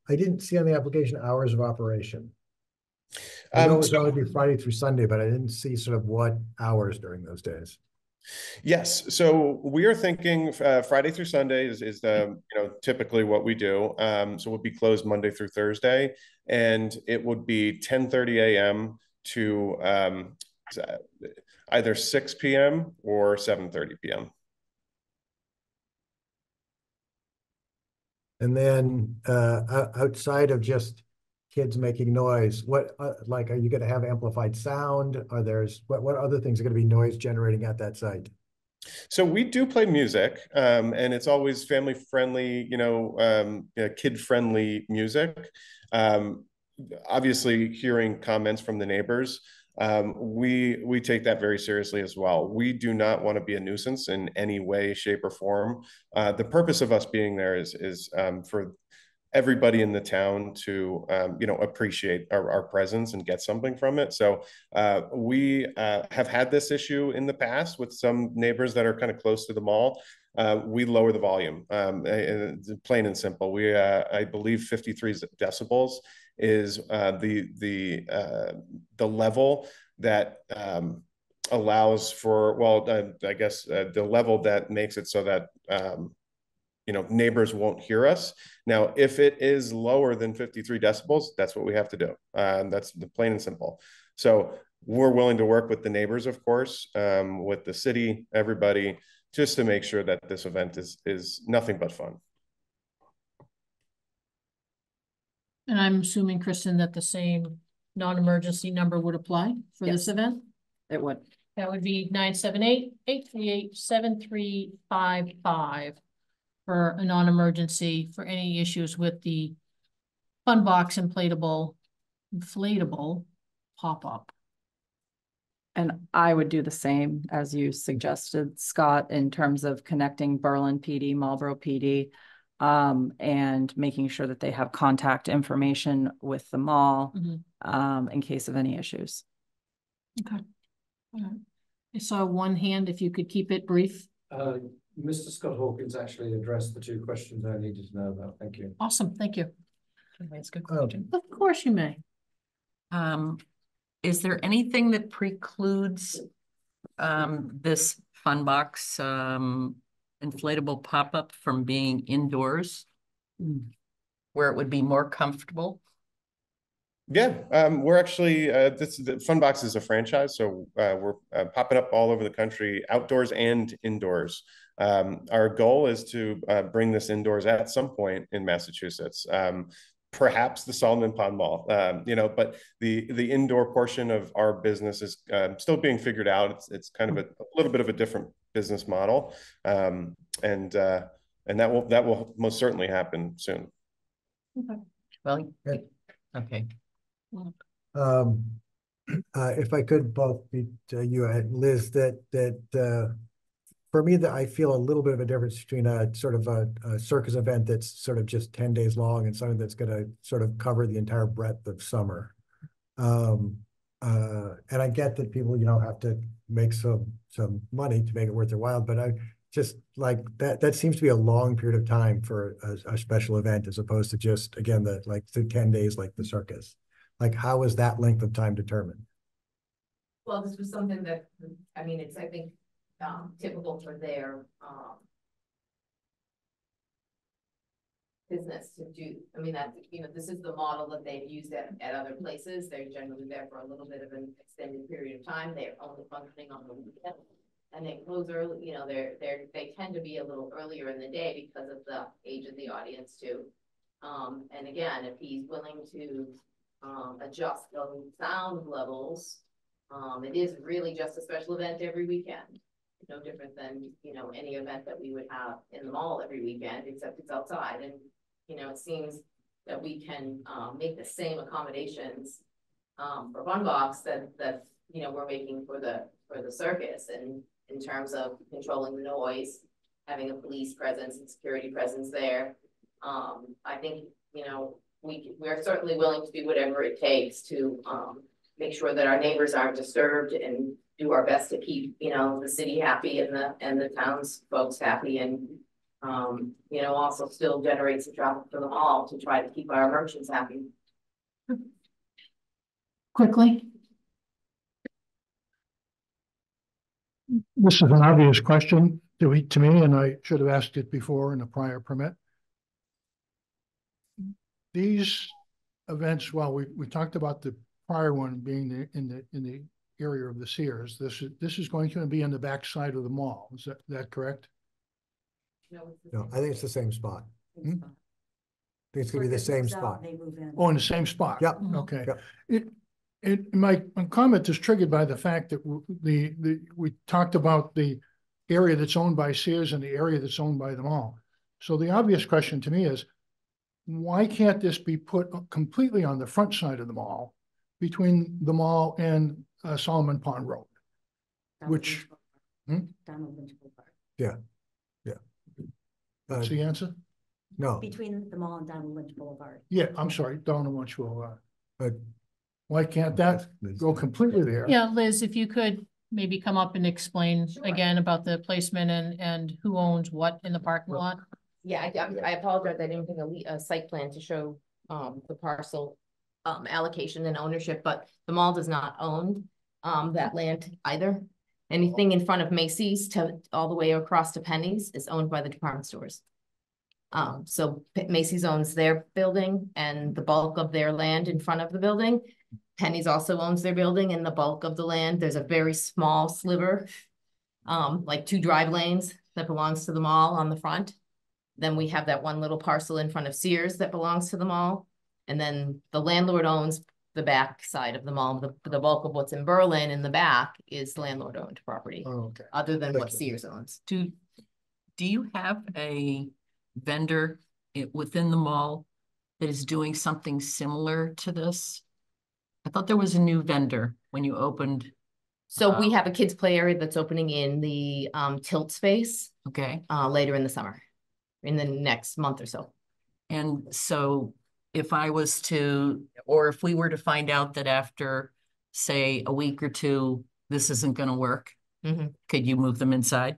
Speaker 2: didn't see on the application hours of operation. I know it was only be Friday through Sunday, but I didn't see sort of what hours during those days.
Speaker 15: Yes, so we are thinking Friday through Sunday is typically what we do. So we'll be closed Monday through Thursday, and it would be 10:30 a.m. to either 6 p.m. or 7:30 p.m.
Speaker 2: And then outside of just kids making noise, what like are you going to have amplified sound? What other things are going to be noise generating at that site?
Speaker 15: So we do play music, and it's always family friendly, kid friendly music. Obviously, hearing comments from the neighbors, we take that very seriously as well. We do not want to be a nuisance in any way, shape, or form. The purpose of us being there is for everybody in the town to appreciate our presence and get something from it. So we have had this issue in the past with some neighbors that are kind of close to the mall. We lower the volume, plain and simple. We I believe 53 decibels is the level that allows for, I guess the level that makes it so that neighbors won't hear us. Now, if it is lower than 53 decibels, that's what we have to do. That's the plain and simple. So we're willing to work with the neighbors, of course, with the city, everybody, just to make sure that this event is nothing but fun.
Speaker 1: And I'm assuming, Kristen, that the same non-emergency number would apply for this event?
Speaker 7: It would.
Speaker 1: That would be 978-838-7355 for a non-emergency for any issues with the Funbox inflatable pop-up.
Speaker 7: And I would do the same as you suggested, Scott, in terms of connecting Berlin PD, Marlboro PD, and making sure that they have contact information with the mall, in case of any issues.
Speaker 1: Okay. All right. I saw one hand, if you could keep it brief.
Speaker 8: Mr. Scott Hawkins actually addressed the two questions I needed to know about. Thank you.
Speaker 1: Awesome. Thank you.
Speaker 3: That's a good question.
Speaker 1: Of course you may.
Speaker 3: Is there anything that precludes this Funbox inflatable pop-up from being indoors where it would be more comfortable?
Speaker 15: Yeah, we're actually the Funbox is a franchise, so we're popping up all over the country, outdoors and indoors. Our goal is to bring this indoors at some point in Massachusetts. Perhaps the Solomon Pond Mall, but the indoor portion of our business is still being figured out. It's kind of a little bit of a different business model, and that will most certainly happen soon.
Speaker 1: Okay.
Speaker 3: Well, okay.
Speaker 2: If I could both be you and Liz, that for me, that I feel a little bit of a difference between a sort of a circus event that's sort of just 10 days long and something that's going to sort of cover the entire breadth of summer. And I get that people, have to make some money to make it worth their while, but I just like that seems to be a long period of time for a special event as opposed to just, again, the 10 days like the circus. Like, how is that length of time determined?
Speaker 6: Well, this was something that, it's, I think, typical for their, business to do. This is the model that they've used at other places. They're generally there for a little bit of an extended period of time. They're only functioning on the weekend. And they close early, they tend to be a little earlier in the day because of the age of the audience too. And again, if he's willing to adjust the sound levels, it is really just a special event every weekend. No different than, any event that we would have in the mall every weekend, except it's outside and you know, it seems that we can, make the same accommodations, for Funbox that, you know, we're making for the circus, and in terms of controlling the noise, having a police presence and security presence there. I think, you know, we're certainly willing to do whatever it takes to, make sure that our neighbors aren't disturbed and do our best to keep, you know, the city happy and the town's folks happy, and, you know, also still generate some traffic for the mall to try to keep our merchants happy.
Speaker 1: Quickly.
Speaker 10: This is an obvious question to me, and I should have asked it before in a prior permit. These events, well, we talked about the prior one being in the area of the Sears. This is going to be on the back side of the mall. Is that correct?
Speaker 2: No, I think it's the same spot. I think it's gonna be the same spot.
Speaker 4: They move in.
Speaker 10: Oh, in the same spot?
Speaker 2: Yep.
Speaker 10: Okay.
Speaker 2: Yep.
Speaker 10: My comment is triggered by the fact that we talked about the area that's owned by Sears and the area that's owned by the mall. So the obvious question to me is, why can't this be put completely on the front side of the mall, between the mall and Solomon Pond Road? Which,
Speaker 2: Yeah.
Speaker 10: That's the answer?
Speaker 2: No,
Speaker 4: Between the mall and Donald Lynch Boulevard.
Speaker 10: Yeah, I'm sorry, Donald Lynch Boulevard. Why can't that go completely there?
Speaker 1: Yeah, Liz, if you could maybe come up and explain again about the placement and who owns what in the parking lot.
Speaker 6: Yeah, I apologize. I didn't bring a site plan to show, the parcel, allocation and ownership, but the mall does not own, that land either. Anything in front of Macy's to all the way across to Penny's is owned by the department stores. So Macy's owns their building and the bulk of their land in front of the building. Penny's also owns their building and the bulk of the land. There's a very small sliver, like 2 drive lanes that belongs to the mall on the front. Then we have that one little parcel in front of Sears that belongs to the mall. And then the landlord owns the back side of the mall. The bulk of what's in Berlin in the back is landlord owned property.
Speaker 10: Oh, okay.
Speaker 6: Other than what Sears owns.
Speaker 3: Do you have a vendor within the mall that is doing something similar to this? I thought there was a new vendor when you opened.
Speaker 6: So we have a kids play area that's opening in the tilt space.
Speaker 3: Okay.
Speaker 6: Later in the summer, in the next month or so.
Speaker 3: And so if I was to, or if we were to find out that after, say, a week or two, this isn't going to work, could you move them inside?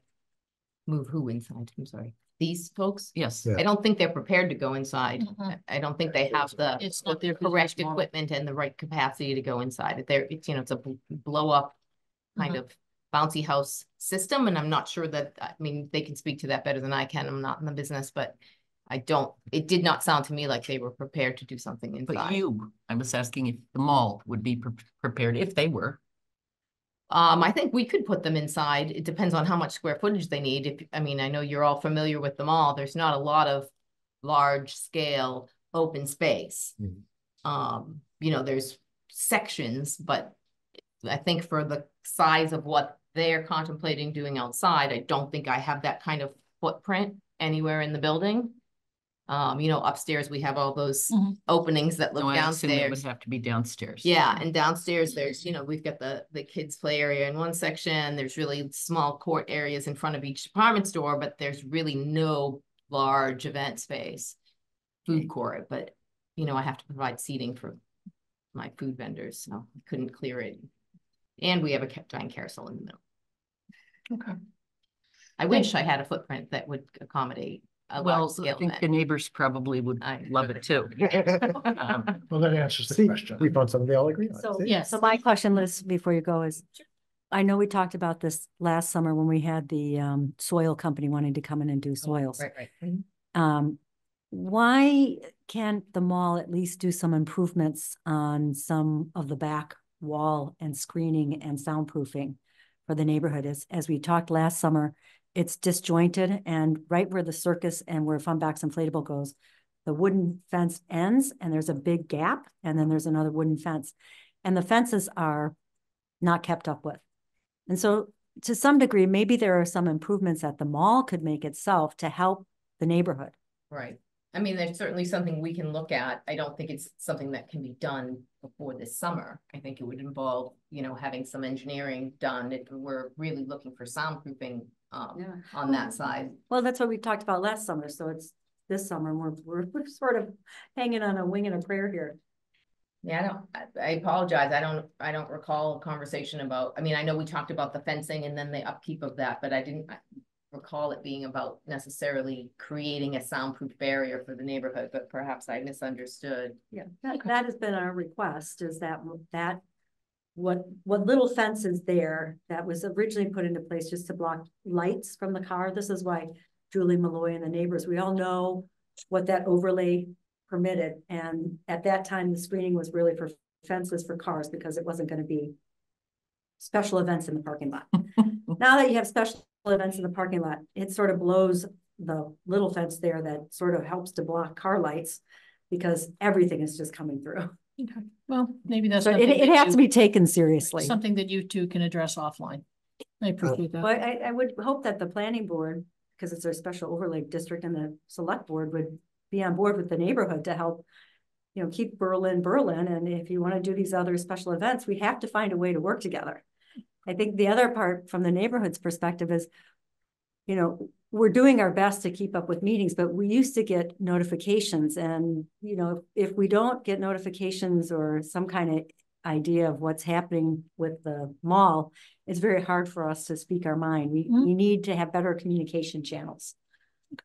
Speaker 6: Move who inside? I'm sorry. These folks?
Speaker 3: Yes.
Speaker 2: Yeah.
Speaker 6: I don't think they're prepared to go inside. I don't think they have the
Speaker 1: It's not their
Speaker 6: correct
Speaker 1: business model.
Speaker 6: equipment and the right capacity to go inside. It's, you know, it's a blow up kind of bouncy house system. And I'm not sure that, I mean, they can speak to that better than I can. I'm not in the business, but it did not sound to me like they were prepared to do something inside.
Speaker 3: But I was asking if the mall would be prepared if they were.
Speaker 6: I think we could put them inside. It depends on how much square footage they need. I mean, I know you're all familiar with the mall. There's not a lot of large scale open space. You know, there's sections, but I think for the size of what they're contemplating doing outside, I don't think I have that kind of footprint anywhere in the building. You know, upstairs, we have all those openings that look
Speaker 3: No, I assume it
Speaker 6: downstairs.
Speaker 3: would have to be downstairs.
Speaker 6: Yeah, and downstairs, there's, you know, we've got the kids play area in one section. There's really small court areas in front of each department store, but there's really no large event space, food court, but, you know, I have to provide seating for my food vendors, so I couldn't clear it. And we have a giant carousel in the middle.
Speaker 1: Okay.
Speaker 6: I wish I had a footprint that would accommodate a large
Speaker 3: Well,
Speaker 6: scale
Speaker 3: I think
Speaker 6: event.
Speaker 3: the neighbors probably would love it too.
Speaker 10: Well, that answers the
Speaker 2: See,
Speaker 10: question.
Speaker 2: we found something they all agree on.
Speaker 4: So,
Speaker 2: See?
Speaker 1: Yes.
Speaker 4: so my question, Liz, before you go is, I know we talked about this last summer when we had the soil company wanting to come in and do soils.
Speaker 6: Right.
Speaker 4: Why can't the mall at least do some improvements on some of the back wall and screening and soundproofing for the neighborhood? As we talked last summer, it's disjointed, and right where the circus and where Funbox Inflatable goes, the wooden fence ends and there's a big gap, and then there's another wooden fence, and the fences are not kept up with. And so to some degree, maybe there are some improvements that the mall could make itself to help the neighborhood.
Speaker 6: Right. I mean, there's certainly something we can look at. I don't think it's something that can be done before this summer. I think it would involve, you know, having some engineering done if we're really looking for soundproofing on that side.
Speaker 4: Well, that's what we talked about last summer, so it's this summer, and we're sort of hanging on a wing and a prayer here.
Speaker 6: Yeah, I apologize. I don't recall a conversation about, I mean, I know we talked about the fencing and then the upkeep of that, but I didn't recall it being about necessarily creating a soundproof barrier for the neighborhood, but perhaps I misunderstood.
Speaker 4: Yeah, that has been our request, is that what little fence is there that was originally put into place just to block lights from the car. This is why Julie Malloy and the neighbors, we all know what that overlay permitted. And at that time, the screening was really for fences for cars because it wasn't going to be special events in the parking lot. Now that you have special events in the parking lot, it sort of blows the little fence there that sort of helps to block car lights because everything is just coming through.
Speaker 1: Okay. Well, maybe that's
Speaker 4: so it has to be taken seriously.
Speaker 1: Something that you two can address offline. I appreciate that.
Speaker 4: Well, I would hope that the planning board, because it's our special overlay district, and the select board would be on board with the neighborhood to help, you know, keep Berlin. And if you want to do these other special events, we have to find a way to work together. I think the other part from the neighborhood's perspective is, you know, we're doing our best to keep up with meetings, but we used to get notifications, and, you know, if we don't get notifications or some kind of idea of what's happening with the mall, it's very hard for us to speak our mind. We need to have better communication channels.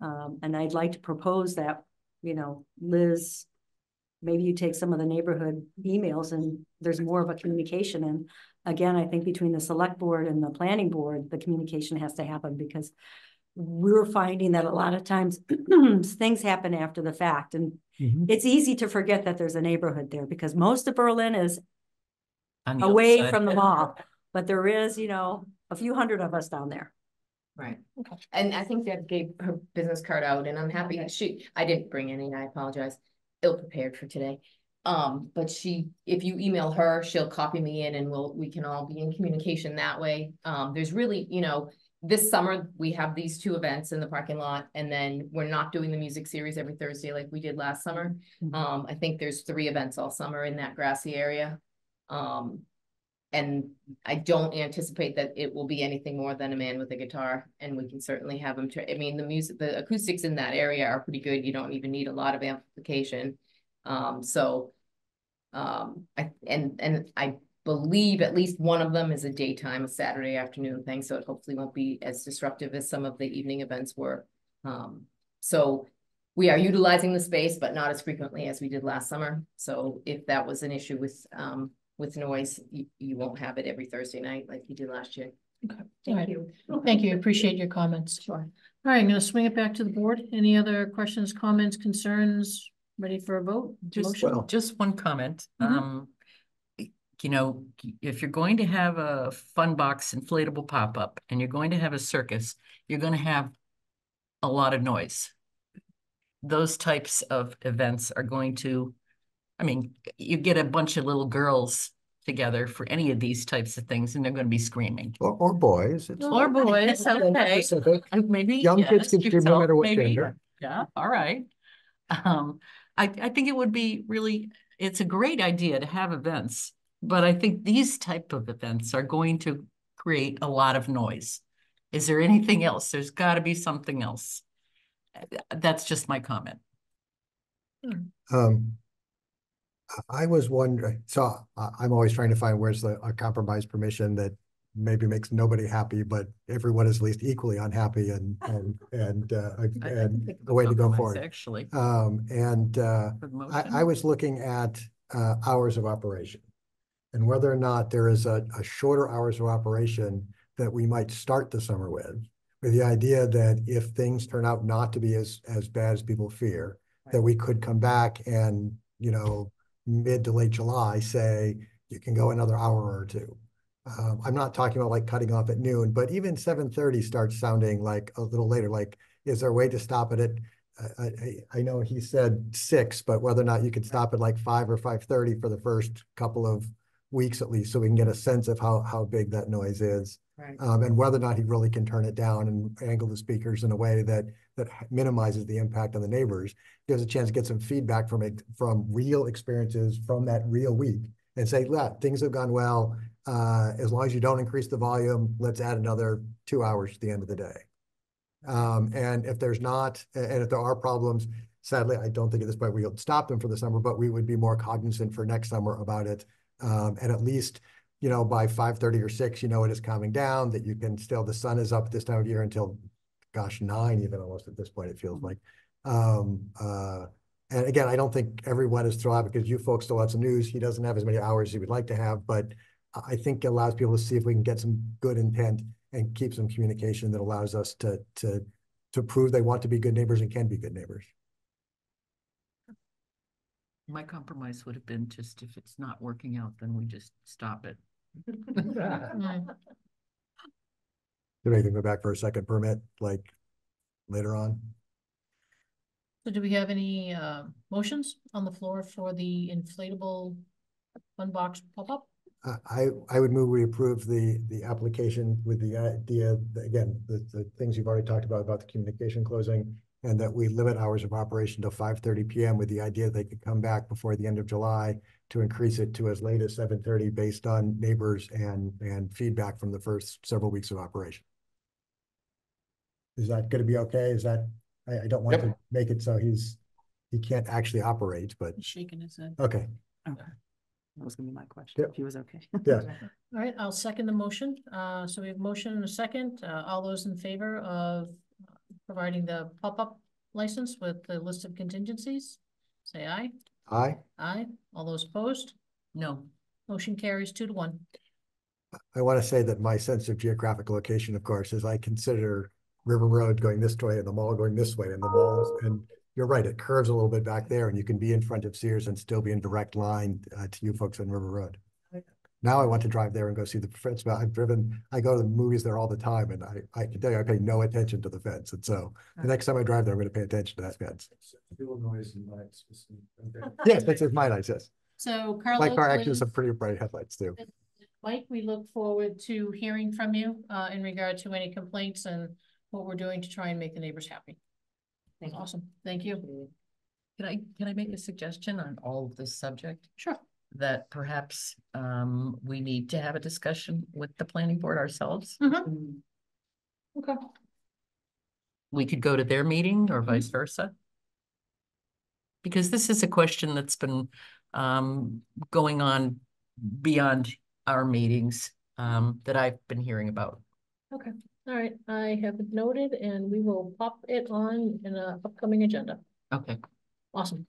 Speaker 4: And I'd like to propose that, you know, Liz, maybe you take some of the neighborhood emails and there's more of a communication. And again, I think between the select board and the planning board, the communication has to happen, because we're finding that a lot of times things happen after the fact. And it's easy to forget that there's a neighborhood there, because most of Berlin is away from the mall, but there is, you know, a few hundred of us down there.
Speaker 6: Right. Okay. And I think Deb gave her business card out, and I'm happy I didn't bring any, and I apologize. Ill prepared for today. But if you email her, she'll copy me in, and we can all be in communication that way. There's really, you know, this summer we have these 2 events in the parking lot, and then we're not doing the music series every Thursday like we did last summer. I think there's 3 events all summer in that grassy area. And I don't anticipate that it will be anything more than a man with a guitar, and we can certainly have him. I mean, the acoustics in that area are pretty good. You don't even need a lot of amplification. I believe at least one of them is a daytime, a Saturday afternoon thing, so it hopefully won't be as disruptive as some of the evening events were. So we are utilizing the space, but not as frequently as we did last summer. So if that was an issue with noise, you won't have it every Thursday night like you did last year.
Speaker 1: Okay. Thank you. Thank you. Appreciate your comments. Sure. All right, I'm going to swing it back to the board. Any other questions, comments, concerns? Ready for a vote?
Speaker 3: Just one comment. You know, if you're going to have a Fun Box inflatable pop-up and you're going to have a circus, you're going to have a lot of noise. Those types of events are going to, I mean, you get a bunch of little girls together for any of these types of things, and they're going to be screaming.
Speaker 2: Or boys.
Speaker 3: Or boys, okay. Maybe
Speaker 2: young kids can scream no matter what gender.
Speaker 3: Yeah, all right. I think it would be really, it's a great idea to have events, but I think these type of events are going to create a lot of noise. Is there anything else? There's got to be something else. That's just my comment.
Speaker 2: I was wondering, so I'm always trying to find where's a compromise permission that maybe makes nobody happy, but everyone is at least equally unhappy and the way to go forward.
Speaker 3: Actually,
Speaker 2: I was looking at hours of operation and whether or not there is a shorter hours of operation that we might start the summer with the idea that if things turn out not to be as bad as people fear, that we could come back and, you know, mid to late July say you can go another hour or 2. I'm not talking about like cutting off at noon, but even 7:30 starts sounding like a little later. Like, is there a way to stop it at? I know he said 6, but whether or not you could stop at like 5 or 5:30 for the first couple of weeks at least, so we can get a sense of how big that noise is.
Speaker 6: Right.
Speaker 2: And whether or not he really can turn it down and angle the speakers in a way that minimizes the impact on the neighbors, gives a chance to get some feedback from real experiences from that real week and say, yeah, things have gone well. As long as you don't increase the volume, let's add another 2 hours at the end of the day. And if there's not, and if there are problems, sadly, I don't think at this point we'll stop them for the summer, but we would be more cognizant for next summer about it. And at least, you know, by 5:30 or 6, you know, it is calming down, that you can still, the sun is up this time of year until, gosh, 9 even almost at this point, it feels like. And again, I don't think everyone is thrilled because you folks still have some news. He doesn't have as many hours as he would like to have, but I think it allows people to see if we can get some good intent and keep some communication that allows us to prove they want to be good neighbors and can be good neighbors.
Speaker 3: My compromise would have been just if it's not working out, then we just stop it.
Speaker 2: Do they go back for a second permit, like later on?
Speaker 1: So do we have any motions on the floor for the inflatable fun box pop-up?
Speaker 2: I would move we approve the application with the idea, again, the things you've already talked about the communication closing, and that we limit hours of operation to 5:30 p.m. with the idea they could come back before the end of July to increase it to as late as 7:30 based on neighbors and feedback from the first several weeks of operation. Is that going to be okay? Is that, I don't want to make it so he can't actually operate, but.
Speaker 7: He's shaking his head.
Speaker 2: Okay.
Speaker 7: Okay. That was gonna be my question. If he was okay.
Speaker 2: Yeah.
Speaker 1: All right, I'll second the motion. So we have a motion and a second. All those in favor of providing the pop-up license with the list of contingencies, say aye.
Speaker 2: Aye.
Speaker 1: Aye. All those opposed?
Speaker 3: No.
Speaker 1: Motion carries 2-1.
Speaker 2: I want to say that my sense of geographic location, of course, is I consider River Road going this way and the mall going this way, and the malls, and you're right, it curves a little bit back there, and you can be in front of Sears and still be in direct line to you folks on River Road. Now I want to drive there and go see the fence. I go to the movies there all the time, and I can tell you I pay no attention to the fence. And so the next time I drive there, I'm going to pay attention to that fence.
Speaker 8: Noise and lights.
Speaker 2: Yes, that's my lights, yes.
Speaker 1: So Carlos,
Speaker 2: My car actually has some pretty bright headlights too.
Speaker 1: Mike, we look forward to hearing from you in regard to any complaints and what we're doing to try and make the neighbors happy. Awesome. Thank you.
Speaker 3: Can I make a suggestion on all of this subject?
Speaker 1: Sure.
Speaker 3: That perhaps we need to have a discussion with the planning board ourselves.
Speaker 1: Okay.
Speaker 3: We could go to their meeting or vice versa. Because this is a question that's been going on beyond our meetings that I've been hearing about.
Speaker 1: Okay. All right. I have it noted and we will pop it on in an upcoming agenda.
Speaker 3: Okay.
Speaker 1: Awesome.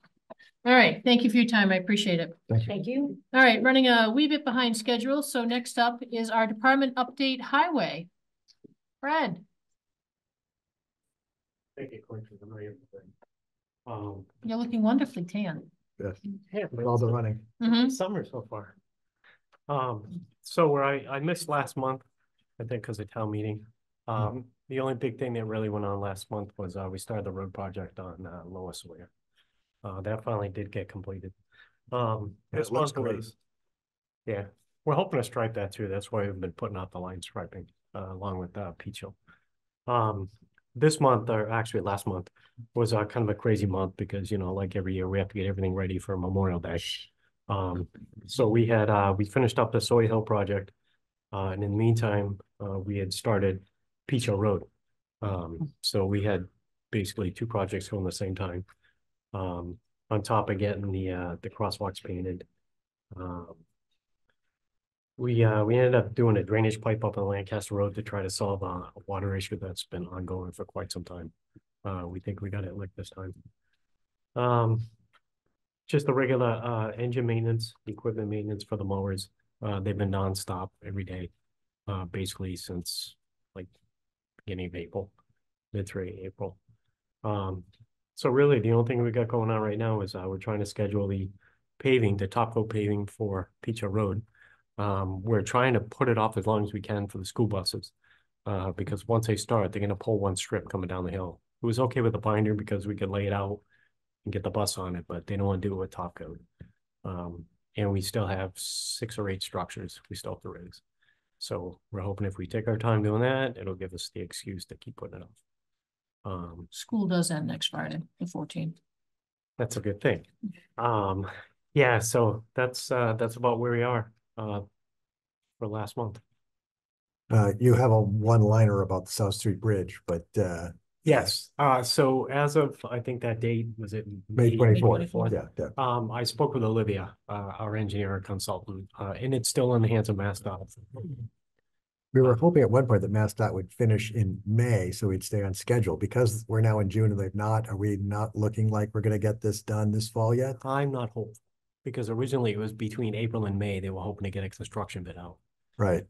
Speaker 1: All right. Thank you for your time. I appreciate it.
Speaker 4: Thank you.
Speaker 1: All right. Running a wee bit behind schedule. So next up is our department update highway. Brad.
Speaker 14: Thank you, Quentin.
Speaker 1: You're looking wonderfully tan.
Speaker 2: Yes.
Speaker 14: Yeah,
Speaker 2: With all the running.
Speaker 14: Summer so far. So where I missed last month, I think because of town meeting. The only big thing that really went on last month was we started the road project on Lois Sawyer. That finally did get completed. This month was, yeah, we're hoping to stripe that too. That's why we've been putting out the line striping along with Peach Hill. This month, or actually last month, was kind of a crazy month because, you know, like every year we have to get everything ready for Memorial Day. So we had we finished up the Sawyer Hill project, and in the meantime, we had started Peach Hill Road. So we had basically two projects going at the same time. On top of getting the crosswalks painted. We ended up doing a drainage pipe up on Lancaster Road to try to solve a water issue that's been ongoing for quite some time. We think we got it licked this time. Just the regular engine maintenance, equipment maintenance for the mowers. They've been nonstop every day, basically since like beginning of April, mid-3 April. So really the only thing we got going on right now is we're trying to schedule the paving, the top coat paving for Peach Hill Road. We're trying to put it off as long as we can for the school buses, because once they start, they're going to pull one strip coming down the hill. It was okay with the binder because we could lay it out and get the bus on it, but they don't want to do it with top coat. And we still have 6 or 8 structures we still have to raise.
Speaker 16: So we're hoping if we take our time doing that, it'll give us the excuse to keep putting it off.
Speaker 1: School does end next Friday, the 14th.
Speaker 16: That's a good thing. Yeah, so that's about where we are for last month.
Speaker 2: You have a one-liner about the South Street Bridge, but
Speaker 16: Yes, so as of, I think that date, was it
Speaker 2: May 24th? Yeah.
Speaker 16: I spoke with Olivia, our engineer consultant, and it's still in the hands of MassDOT.
Speaker 2: We were hoping at one point that MassDOT would finish in May, so we'd stay on schedule. Because we're now in June and they've not, are we not looking like we're gonna get this done this fall yet?
Speaker 16: I'm not hopeful, because originally it was between April and May, they were hoping to get a construction bid out.
Speaker 2: Right.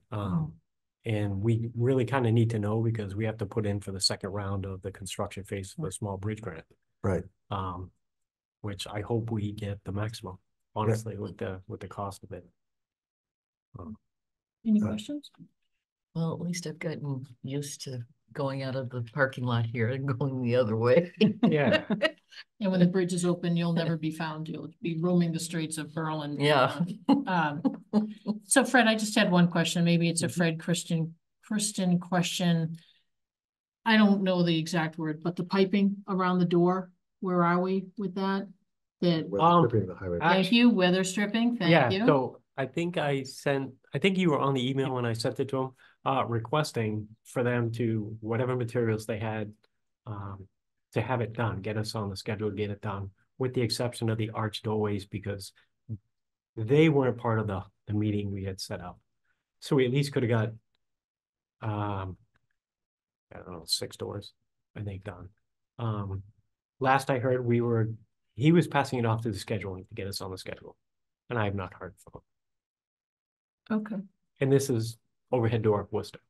Speaker 16: And we really kind of need to know, because we have to put in for the second round of the construction phase of the small bridge grant.
Speaker 2: Right.
Speaker 16: Which I hope we get the maximum, honestly, with the cost of it.
Speaker 1: Any questions?
Speaker 3: Well, at least I've gotten used to going out of the parking lot here and going the other way.
Speaker 16: Yeah.
Speaker 1: And when the bridge is open, you'll never be found. You'll be roaming the streets of Berlin.
Speaker 3: Yeah.
Speaker 1: So Fred, I just had one question. Maybe it's a Fred Kristen question. I don't know the exact word, but the piping around the door, where are we with that? Thank you, weather stripping, thank you.
Speaker 16: So I think you were on the email when I sent it to them, requesting for them to, whatever materials they had, to have it done, get us on the schedule, get it done, with the exception of the arch doorways, because they weren't part of the meeting we had set up. So we at least could have got, I don't know, 6 doors, I think, done. Last I heard, he was passing it off to the scheduling to get us on the schedule, and I have not heard from him.
Speaker 1: Okay.
Speaker 16: And this is overhead door of Worcester.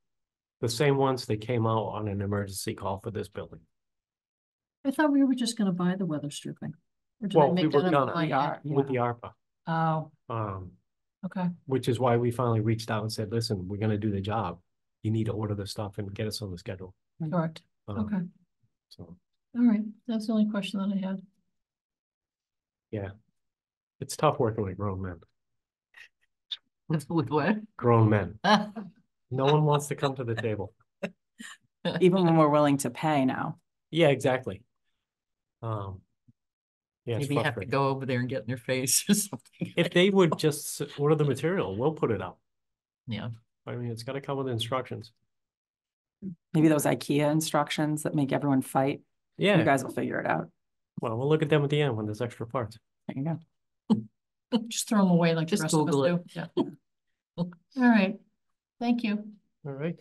Speaker 16: The same ones that came out on an emergency call for this building.
Speaker 1: I thought we were just gonna buy the weather stripping. Or did I
Speaker 16: Well, we
Speaker 1: make
Speaker 16: were
Speaker 1: that up?
Speaker 16: gonna, with the ARPA.
Speaker 1: Oh, okay.
Speaker 16: Which is why we finally reached out and said, listen, we're gonna do the job. You need to order the stuff and get us on the schedule.
Speaker 1: Correct. Okay.
Speaker 16: So,
Speaker 1: All right. That's the only question that I had.
Speaker 16: yeah. It's tough working with grown men.
Speaker 3: With what?
Speaker 16: Grown men. No one wants to come to the table.
Speaker 7: Even when we're willing to pay now.
Speaker 16: Yeah, exactly. Yeah,
Speaker 3: Maybe you have to go over there and get in their face or something.
Speaker 16: If they would just order the material, we'll put it up.
Speaker 3: Yeah.
Speaker 16: I mean, it's got to come with instructions.
Speaker 7: Maybe those IKEA instructions that make everyone fight.
Speaker 16: Yeah.
Speaker 7: You guys will figure it out.
Speaker 16: Well, we'll look at them at the end when there's extra parts.
Speaker 7: There you go.
Speaker 1: Just throw them away like the
Speaker 3: Just
Speaker 1: rest of us
Speaker 3: Google
Speaker 1: do. Yeah. All right. Thank you.
Speaker 16: All right.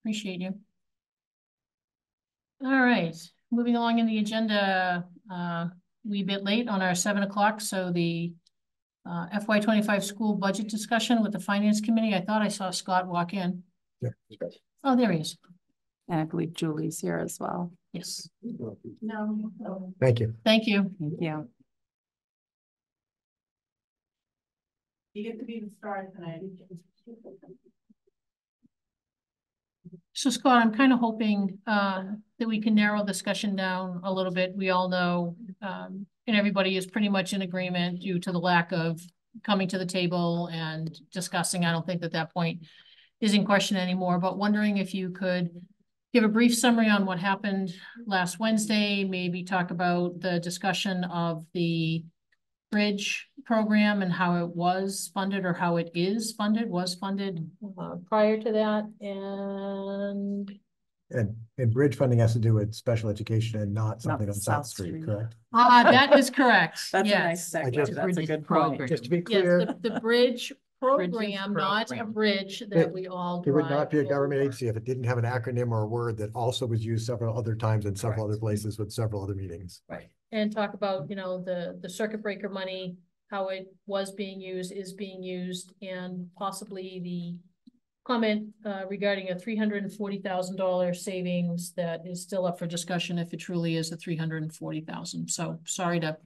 Speaker 1: Appreciate you. All right, moving along in the agenda, we bit late on our 7 o'clock. So the FY25 school budget discussion with the finance committee. I thought I saw Scott walk in.
Speaker 2: Yeah.
Speaker 1: Oh, there he is.
Speaker 7: And I believe Julie's here as well.
Speaker 1: Yes.
Speaker 13: No.
Speaker 2: Thank you.
Speaker 1: Thank you.
Speaker 7: Thank you.
Speaker 13: You get to be the star tonight.
Speaker 1: So Scott, I'm kind of hoping that we can narrow discussion down a little bit. We all know, and everybody is pretty much in agreement due to the lack of coming to the table and discussing. I don't think that point is in question anymore, but wondering if you could give a brief summary on what happened last Wednesday, maybe talk about the discussion of the bridge program and how it was funded, or how it is funded, was funded prior to that.
Speaker 2: And bridge funding has to do with special education and not something on South Street, correct?
Speaker 1: That is correct.
Speaker 7: That's
Speaker 1: Yes.
Speaker 7: a nice segue.
Speaker 2: just-
Speaker 7: That's a good point.
Speaker 2: Just to be
Speaker 1: Yes,
Speaker 2: clear,
Speaker 1: the bridge program, not a
Speaker 3: program.
Speaker 1: bridge that we all.
Speaker 2: it would not be a
Speaker 1: drive
Speaker 2: government
Speaker 1: over.
Speaker 2: agency if it didn't have an acronym or a word that also was used several other times in several other places with several other meetings.
Speaker 1: Right, and talk about, the circuit breaker money, how it was being used, is being used, and possibly the comment regarding a $340,000 savings that is still up for discussion if it truly is a $340,000. So sorry to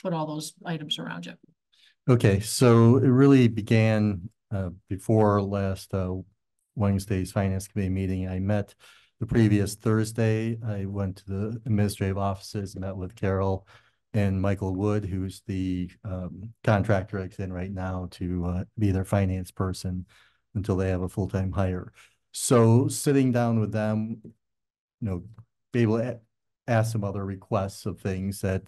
Speaker 1: put all those items around you.
Speaker 17: Okay, so it really began before last Wednesday's Finance Committee meeting. I met the previous Thursday. I went to the administrative offices, met with Carol and Michael Wood, who's the contractor that's in right now to be their finance person. until they have a full-time hire. So sitting down with them, be able to ask some other requests of things that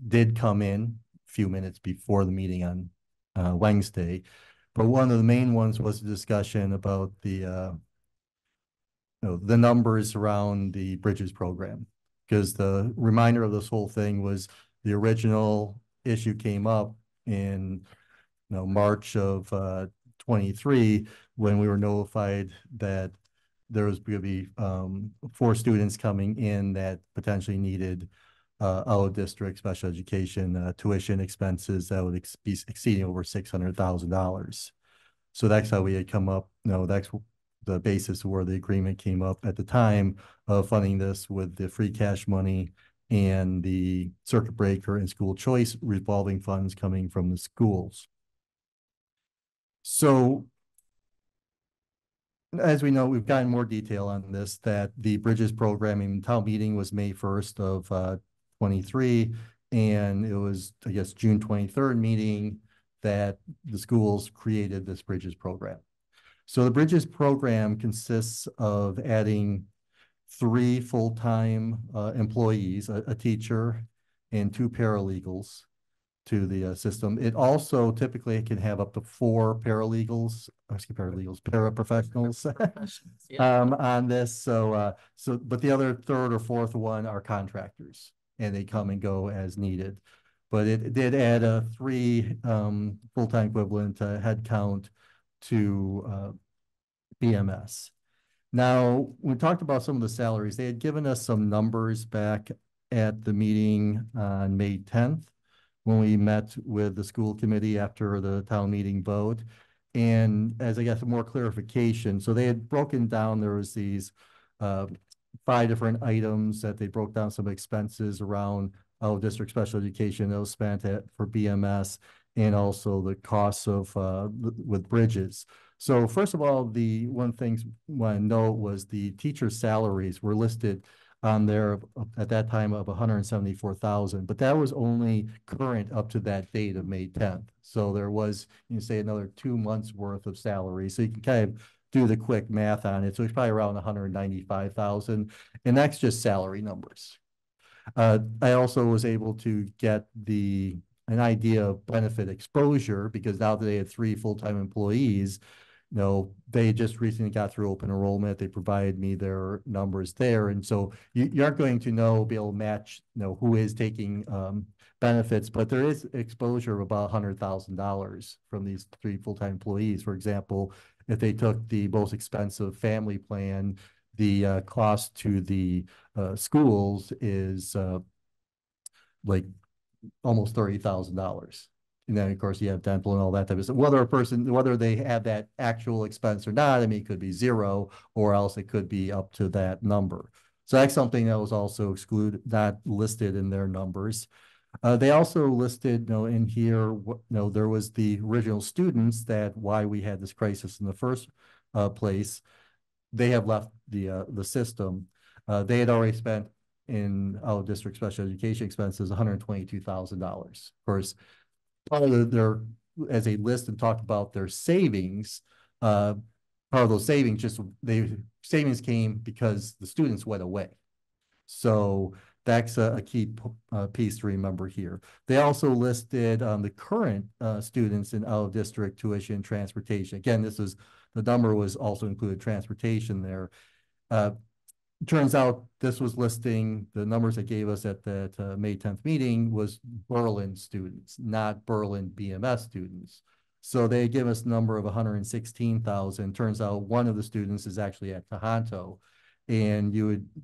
Speaker 17: did come in a few minutes before the meeting on Wednesday. But one of the main ones was a discussion about the numbers around the Bridges program, because the reminder of this whole thing was the original issue came up in March of 23, when we were notified that there was going to be 4 students coming in that potentially needed out of district special education tuition expenses that would be exceeding over $600,000. So that's how we had come up. That's the basis of where the agreement came up at the time of funding this with the free cash money and the circuit breaker and school choice revolving funds coming from the schools. So as we know, we've gotten more detail on this, that the Bridges programming town meeting was May 1st of 23, and it was, I guess, June 23rd meeting that the schools created this Bridges program. So the Bridges program consists of adding 3 full-time employees, a teacher and 2 paralegals to the system. It also typically can have up to 4 paraprofessionals on this. So, but the other 3rd or 4th one are contractors, and they come and go as needed. But it did add a 3 full-time equivalent head count to BMS. Now, we talked about some of the salaries. They had given us some numbers back at the meeting on May 10th when we met with the school committee after the town meeting vote. And as I got some more clarification, so they had broken down, there was these 5 different items that they broke down some expenses around district special education that was spent for BMS, and also the costs of with Bridges. So first of all, the one thing I want to note was the teacher salaries were listed on there at that time of 174,000, but that was only current up to that date of May 10th. So there was, say, another 2 months worth of salary. So you can kind of do the quick math on it. So it's probably around 195,000, and that's just salary numbers. I also was able to get an idea of benefit exposure, because now that they had 3 full-time employees, they just recently got through open enrollment. They provided me their numbers there. And so you aren't going to be able to match, who is taking benefits, but there is exposure of about $100,000 from these 3 full-time employees. For example, if they took the most expensive family plan, the cost to the schools is like almost $30,000. And then, of course, you have dental and all that type of stuff. Whether they have that actual expense or not, I mean, it could be 0, or else it could be up to that number. So that's something that was also not listed in their numbers. They also listed, in here, there was the original students why we had this crisis in the first place. They have left the system. They had already spent in out of district special education expenses $122,000. Of course, part of as they list and talk about their savings, part of those savings savings came because the students went away. So that's a key piece to remember here. They also listed the current students in out of district tuition and transportation. Again, the number was also included transportation there. Turns out this was listing the numbers they gave us at that May 10th meeting was Berlin students, not Berlin BMS students. So they give us a number of 116,000. Turns out one of the students is actually at Tohoto. And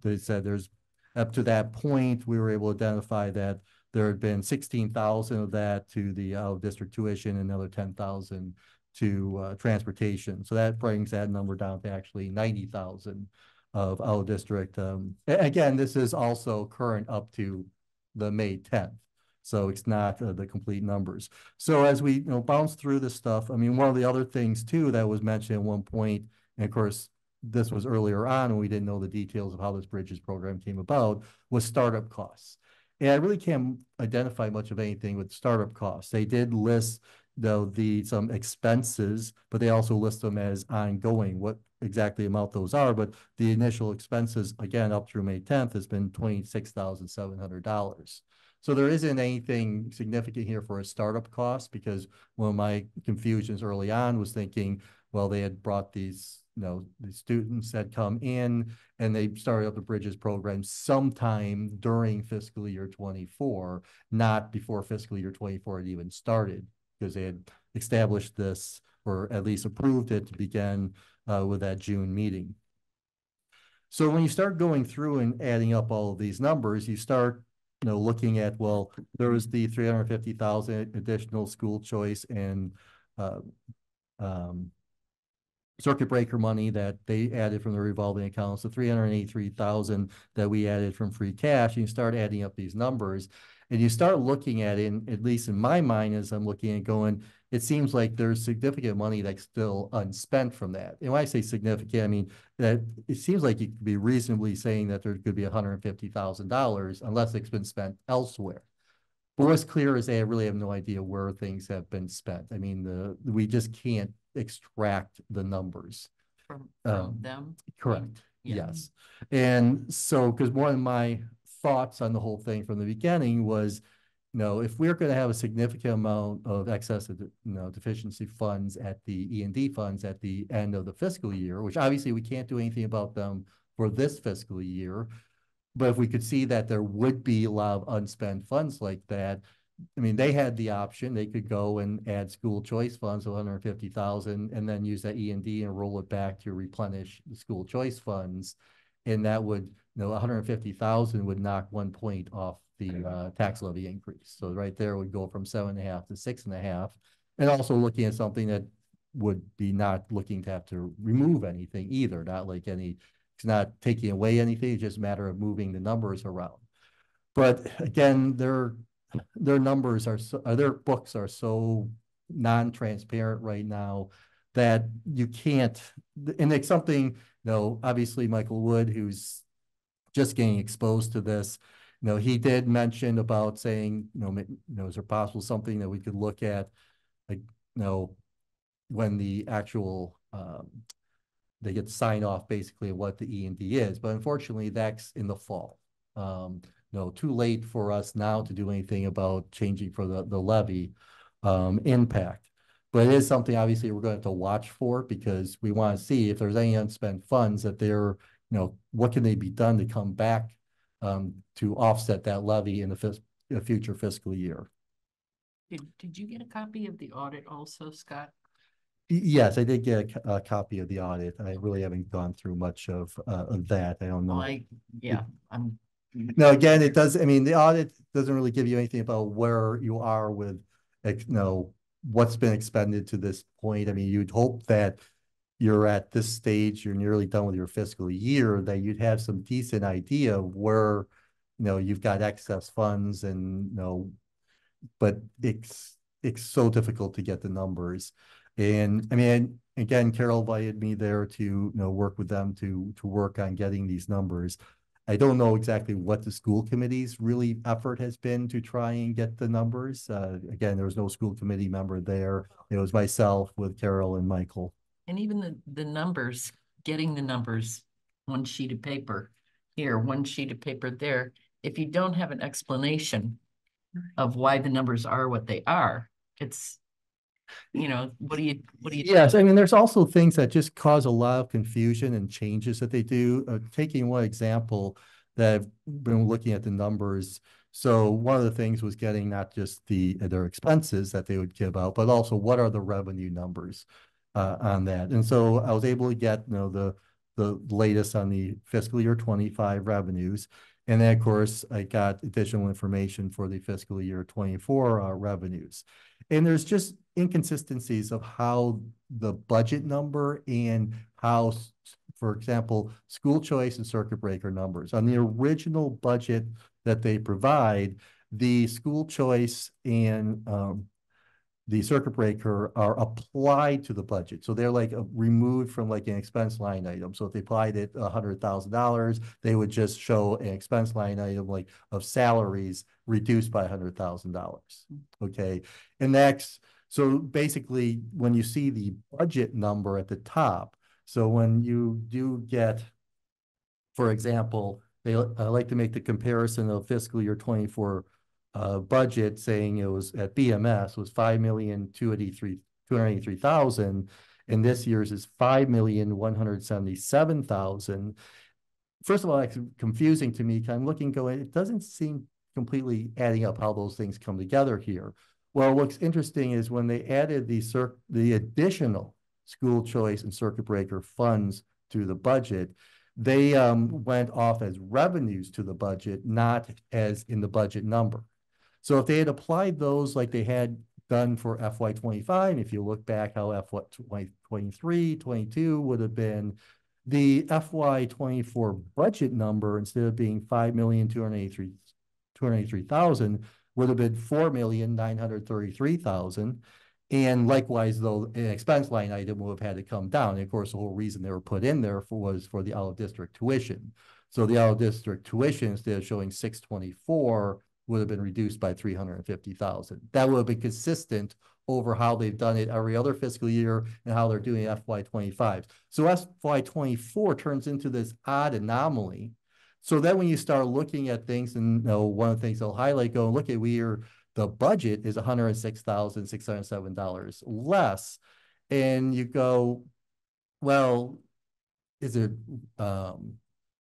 Speaker 17: they said there's up to that point, we were able to identify that there had been 16,000 of that to the out-of-district tuition and another 10,000 to transportation. So that brings that number down to actually 90,000 of out-of-district. Again, this is also current up to the May 10th. So it's not the complete numbers. So as we bounce through this stuff, I mean, one of the other things too that was mentioned at one point, and of course, this was earlier on and we didn't know the details of how this Bridges program came about, was startup costs. And I really can't identify much of anything with startup costs. They did list, some expenses, but they also list them as ongoing, what exactly amount those are, but the initial expenses, again, up through May 10th has been $26,700. So there isn't anything significant here for a startup cost, because one of my confusions early on was thinking, well, they had brought these, the students had come in and they started up the Bridges program sometime during fiscal year 24, not before fiscal year 24 had even started, because they had established this, or at least approved it to begin with that June meeting. So when you start going through and adding up all of these numbers, you start looking at, well, there was the 350,000 additional school choice and circuit breaker money that they added from the revolving accounts, the 383,000 that we added from free cash, and you start adding up these numbers, and you start looking at it, at least in my mind, as I'm looking at going, it seems like there's significant money that's still unspent from that. And when I say significant, I mean that it seems like you could be reasonably saying that there could be $150,000 unless it's been spent elsewhere. But what's clear is they really have no idea where things have been spent. I mean, we just can't extract the numbers
Speaker 3: from them.
Speaker 17: Correct. Yes. And so, because one of my thoughts on the whole thing from the beginning was, if we're going to have a significant amount of excess of, deficiency funds at the E&D funds at the end of the fiscal year, which obviously we can't do anything about them for this fiscal year, but if we could see that there would be a lot of unspent funds like that, I mean, they had the option, they could go and add school choice funds of 150,000 and then use that E&D and roll it back to replenish the school choice funds. And that would, 150,000 would knock 1 point off the tax levy increase. So right there would go from 7.5 to 6.5. And also looking at something that would be not looking to have to remove anything either, not like it's not taking away anything, it's just a matter of moving the numbers around. But again, their numbers are their books are so non-transparent right now that you can't, and it's something, obviously Michael Wood, who's just getting exposed to this, he did mention about saying, is there possible something that we could look at, like, when the actual, they get sign off basically what the E&D is, but unfortunately that's in the fall. Too late for us now to do anything about changing for the levy impact. But it is something obviously we're going to have to watch for, because we want to see if there's any unspent funds that they're, what can they be done to come back to offset that levy in the future fiscal year.
Speaker 3: Did you get a copy of the audit also, Scott?
Speaker 17: Yes, I did get a copy of the audit. I really haven't gone through much of that. I don't know. No, again, it does. I mean, the audit doesn't really give you anything about where you are with, what's been expended to this point. I mean, you'd hope that you're at this stage, you're nearly done with your fiscal year, that you'd have some decent idea of where, you've got excess funds and, but it's so difficult to get the numbers. And I mean, again, Carol invited me there to, work with them to work on getting these numbers. I don't know exactly what the school committee's really effort has been to try and get the numbers. Again, there was no school committee member there. It was myself with Carol and Michael.
Speaker 3: And even the numbers, getting the numbers, one sheet of paper here, one sheet of paper there. If you don't have an explanation of why the numbers are what they are, it's, what do you?
Speaker 17: Yes, I mean, there's also things that just cause a lot of confusion and changes that they do. Taking one example that I've been looking at the numbers. So one of the things was getting not just their expenses that they would give out, but also what are the revenue numbers on that. And so I was able to get, the latest on the fiscal year 25 revenues. And then, of course, I got additional information for the fiscal year 24 revenues. And there's just inconsistencies of how the budget number and how, for example, school choice and circuit breaker numbers. On the original budget that they provide, the school choice and the circuit breaker are applied to the budget. So they're like removed from like an expense line item. So if they applied it $100,000, they would just show an expense line item like of salaries reduced by $100,000. Okay. And next, So basically, when you see the budget number at the top, so when you do get, for example, I like to make the comparison of fiscal year 24 budget, saying it was at BMS was 5,283,000, and this year's is 5,177,000. First of all, it's confusing to me. I'm looking, going, it doesn't seem completely adding up how those things come together here. Well, what's interesting is when they added the additional school choice and circuit breaker funds to the budget, they went off as revenues to the budget, not as in the budget number. So if they had applied those like they had done for FY25, if you look back how FY23, 22 would have been, the FY24 budget number, instead of being 5,283,000, would have been 4,933,000. And likewise, though, an expense line item would have had to come down. And of course, the whole reason they were put in there was for the out-of-district tuition. So the out-of-district tuition, instead of showing 624, would have been reduced by 350,000. That would have been consistent over how they've done it every other fiscal year and how they're doing FY25. So FY24 turns into this odd anomaly. So then when you start looking at things, and one of the things they'll highlight, go look at the budget is $106,607 less. And you go, well, is it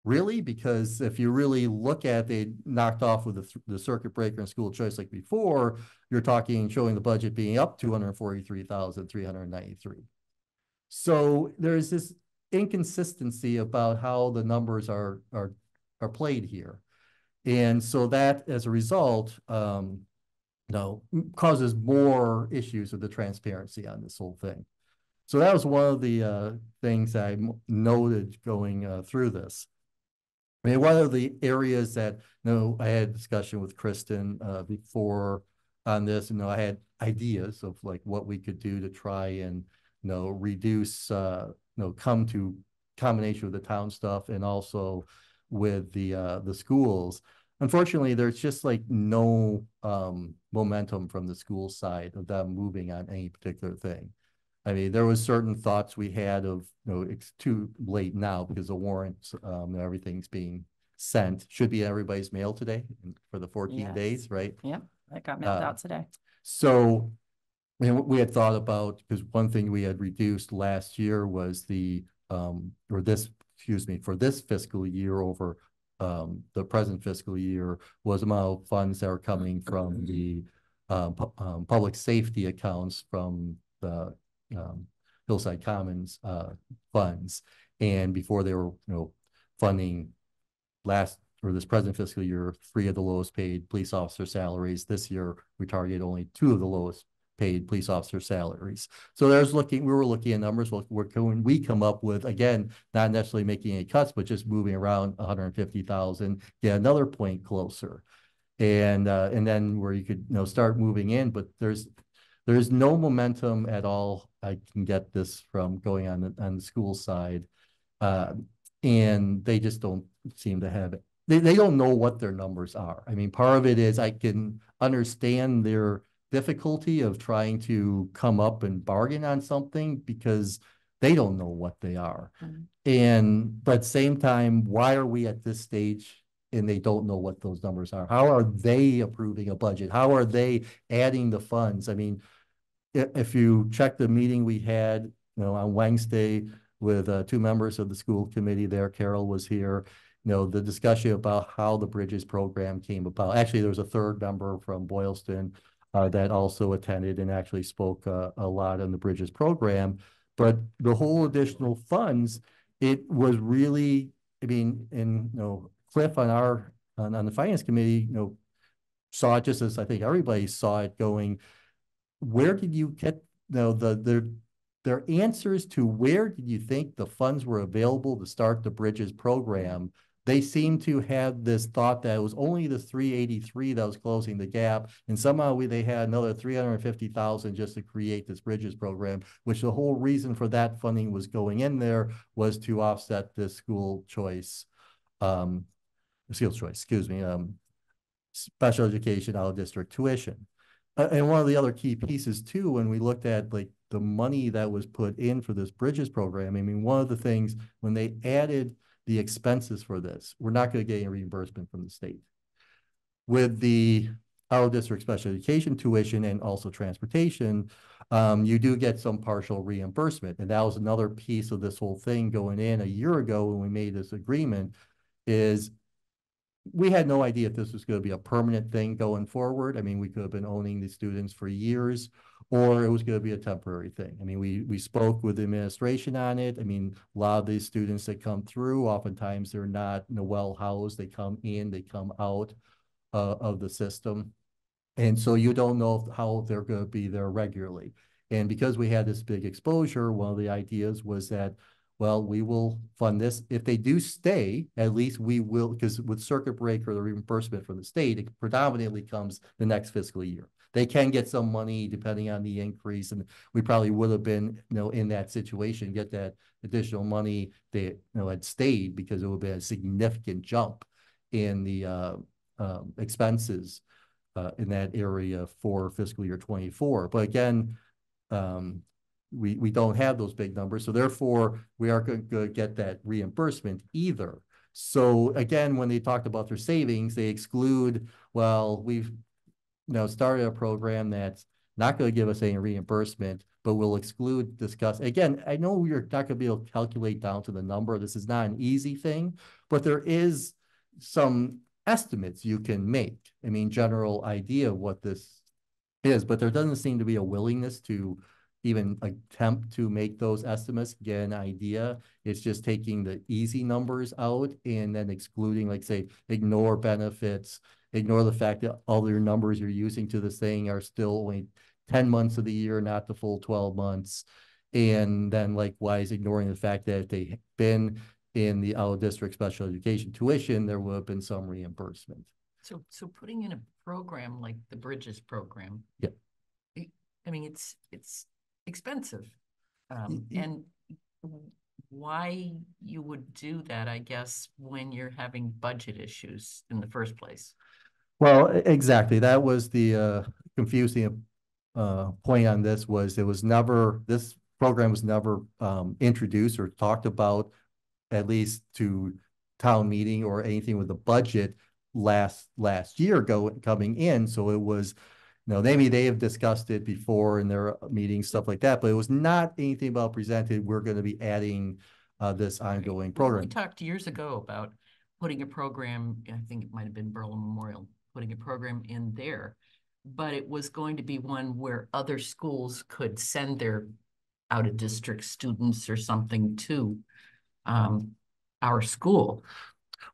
Speaker 17: really? Because if you really look at, they knocked off with the circuit breaker and school choice like before, you're talking showing the budget being up 243,393. So there's this inconsistency about how the numbers are played here. And so that, as a result, causes more issues with the transparency on this whole thing. So that was one of the things I noted going through this. I mean, one of the areas that, I had a discussion with Kristen before on this, I had ideas of like what we could do to try and, reduce, come to combination with the town stuff and also with the schools. Unfortunately, there's just like no momentum from the school side of them moving on any particular thing. I mean, there was certain thoughts we had of, it's too late now because the warrants, everything's being sent, should be in everybody's mail today for the 14 days, right?
Speaker 7: Yeah, that got mailed out today.
Speaker 17: So we had thought about, because one thing we had reduced last year was for this fiscal year over the present fiscal year, was the amount of funds that are coming from the public safety accounts from the Hillside Commons funds. And before they were, funding this present fiscal year, 3 of the lowest paid police officer salaries. This year, we target only 2 of the lowest paid police officer salaries. So we were looking at numbers. When we come up with, again, not necessarily making any cuts, but just moving around 150,000, get another point closer. And then where you could, start moving in, but there's no momentum at all. I can get this from going on the school side. And they just don't seem to have it. They don't know what their numbers are. I mean, part of it is I can understand their difficulty of trying to come up and bargain on something because they don't know what they are. But at the same time, why are we at this stage and they don't know what those numbers are? How are they approving a budget? How are they adding the funds? I mean, if you check the meeting we had, on Wednesday with 2 members of the school committee there, Carol was here, the discussion about how the Bridges program came about. Actually, there was a 3rd member from Boylston that also attended and actually spoke a lot on the Bridges program. But the whole additional funds, it was really, I mean, and Cliff on the finance committee, saw it just as I think everybody saw it, going, where did you get their answers to where did you think the funds were available to start the Bridges program? They seem to have this thought that it was only the 383 that was closing the gap, and somehow they had another 350,000 just to create this Bridges program, which the whole reason for that funding was going in there was to offset this school choice, special education out of district tuition. And one of the other key pieces too, when we looked at like the money that was put in for this Bridges program, I mean, one of the things when they added the expenses for this, we're not going to get any reimbursement from the state. With the out of district special education tuition and also transportation, you do get some partial reimbursement. And that was another piece of this whole thing going in a year ago when we made this agreement is we had no idea if this was going to be a permanent thing going forward. I mean, we could have been owning the students for years, or it was going to be a temporary thing. I mean, we spoke with the administration on it. I mean, a lot of these students that come through, oftentimes they're not well housed. They come in, they come out of the system. And so you don't know how they're going to be there regularly. And because we had this big exposure, one of the ideas was that, well, we will fund this. If they do stay, at least we will, because with circuit breaker, the reimbursement from the state, it predominantly comes the next fiscal year. They can get some money depending on the increase. And we probably would have been, in that situation, get that additional money they, had stayed, because it would be a significant jump in the expenses in that area for fiscal year 24. But again, we don't have those big numbers. So therefore, we aren't going to get that reimbursement either. So again, when they talked about their savings, they exclude, well, we've started a program that's not going to give us any reimbursement, but we'll discuss. Again, I know you're not going to be able to calculate down to the number. This is not an easy thing, but there is some estimates you can make. I mean, general idea of what this is, but there doesn't seem to be a willingness to even attempt to make those estimates, get an idea. It's just taking the easy numbers out and then excluding, like say, ignore benefits, ignore the fact that all your numbers you're using to this thing are still only 10 months of the year, not the full 12 months. And then likewise, ignoring the fact that if they've been in the out of district special education tuition, there would have been some reimbursement.
Speaker 3: So putting in a program like the Bridges program,
Speaker 17: yeah,
Speaker 3: I mean, it's expensive. And why you would do that, I guess, when you're having budget issues in the first place.
Speaker 17: Well, exactly. That was the confusing point on this. Was it was never, this program was never introduced or talked about, at least to town meeting or anything with the budget last year coming in. So it was, maybe they have discussed it before in their meetings, stuff like that, but it was not anything about presented. We're going to be adding this ongoing program.
Speaker 3: We talked years ago about putting a program, I think it might have been Berlin Memorial, putting a program in there, but it was going to be one where other schools could send their out of district students or something to our school.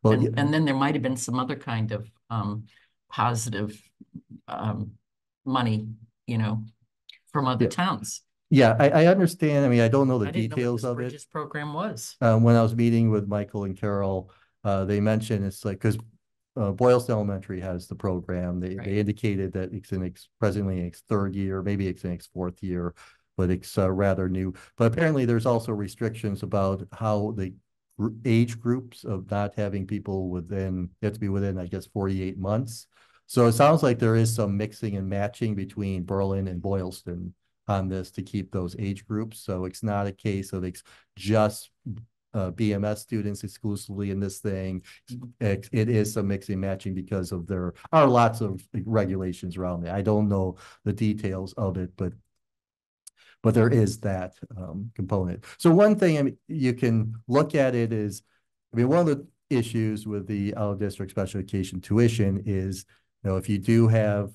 Speaker 3: Well, and then there might have been some other kind of positive money, from other towns.
Speaker 17: Yeah, I understand. I mean, I don't know the details of it.
Speaker 3: This program was.
Speaker 17: When I was meeting with Michael and Carol, they mentioned it's like, because Boylston Elementary has the program. They indicated that it's presently in its third year, maybe it's in its fourth year, but it's rather new. But apparently there's also restrictions about how the age groups of not having people within, you have to be within, I guess, 48 months. So it sounds like there is some mixing and matching between Berlin and Boylston on this to keep those age groups. So it's not a case of it's just BMS students exclusively in this thing. It is some mixing and matching because of there are lots of regulations around it. I don't know the details of it, but there is that component. So one thing you can look at it is, one of the issues with the out of district special education tuition is, if you do have,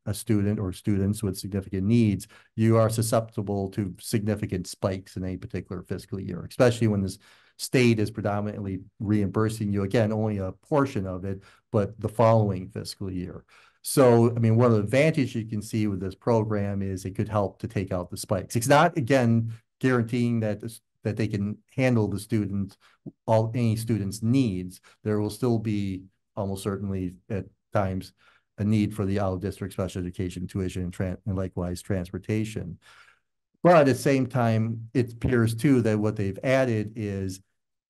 Speaker 17: a student or students with significant needs, you are susceptible to significant spikes in any particular fiscal year, especially when this state is predominantly reimbursing you, again, only a portion of it, but the following fiscal year. So, one of the advantages you can see with this program is it could help to take out the spikes. It's not, again, guaranteeing that that they can handle the students, any student's needs. There will still be almost certainly at times a need for the out of district special education tuition and likewise transportation. But at the same time, it appears too that what they've added is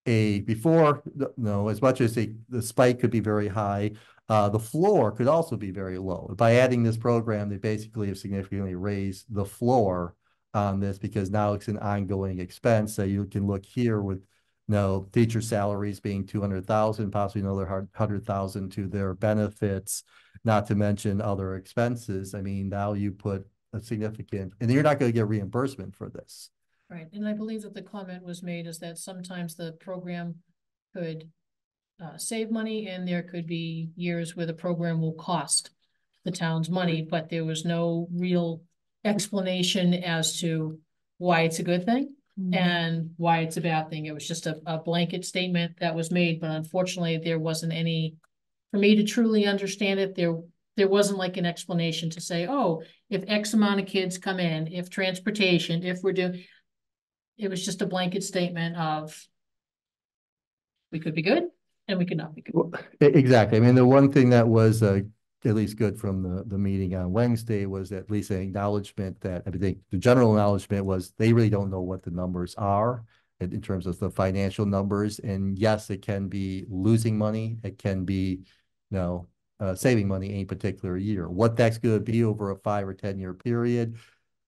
Speaker 17: as much as the spike could be very high, the floor could also be very low. By adding this program, they basically have significantly raised the floor on this because now it's an ongoing expense. So you can look here with teacher salaries being 200,000, possibly another 100,000 to their benefits, not to mention other expenses. I mean, now you put a significant, and you're not going to get reimbursement for this.
Speaker 1: Right, and I believe that the comment was made is that sometimes the program could save money, and there could be years where the program will cost the town's money, but there was no real explanation as to why it's a good thing and why it's a bad thing. It was just a blanket statement that was made, but unfortunately there wasn't any, for me to truly understand it, there wasn't like an explanation to say, oh, if X amount of kids come in, if transportation, if we're doing, it was just a blanket statement of we could be good and we could not be good.
Speaker 17: Well, exactly. I mean, the one thing that was at least good from the meeting on Wednesday was at least an acknowledgement that, I think the general acknowledgement was they really don't know what the numbers are in terms of the financial numbers. And yes, it can be losing money. It can be, saving money any particular year. What that's going to be over a 5 or 10 year period.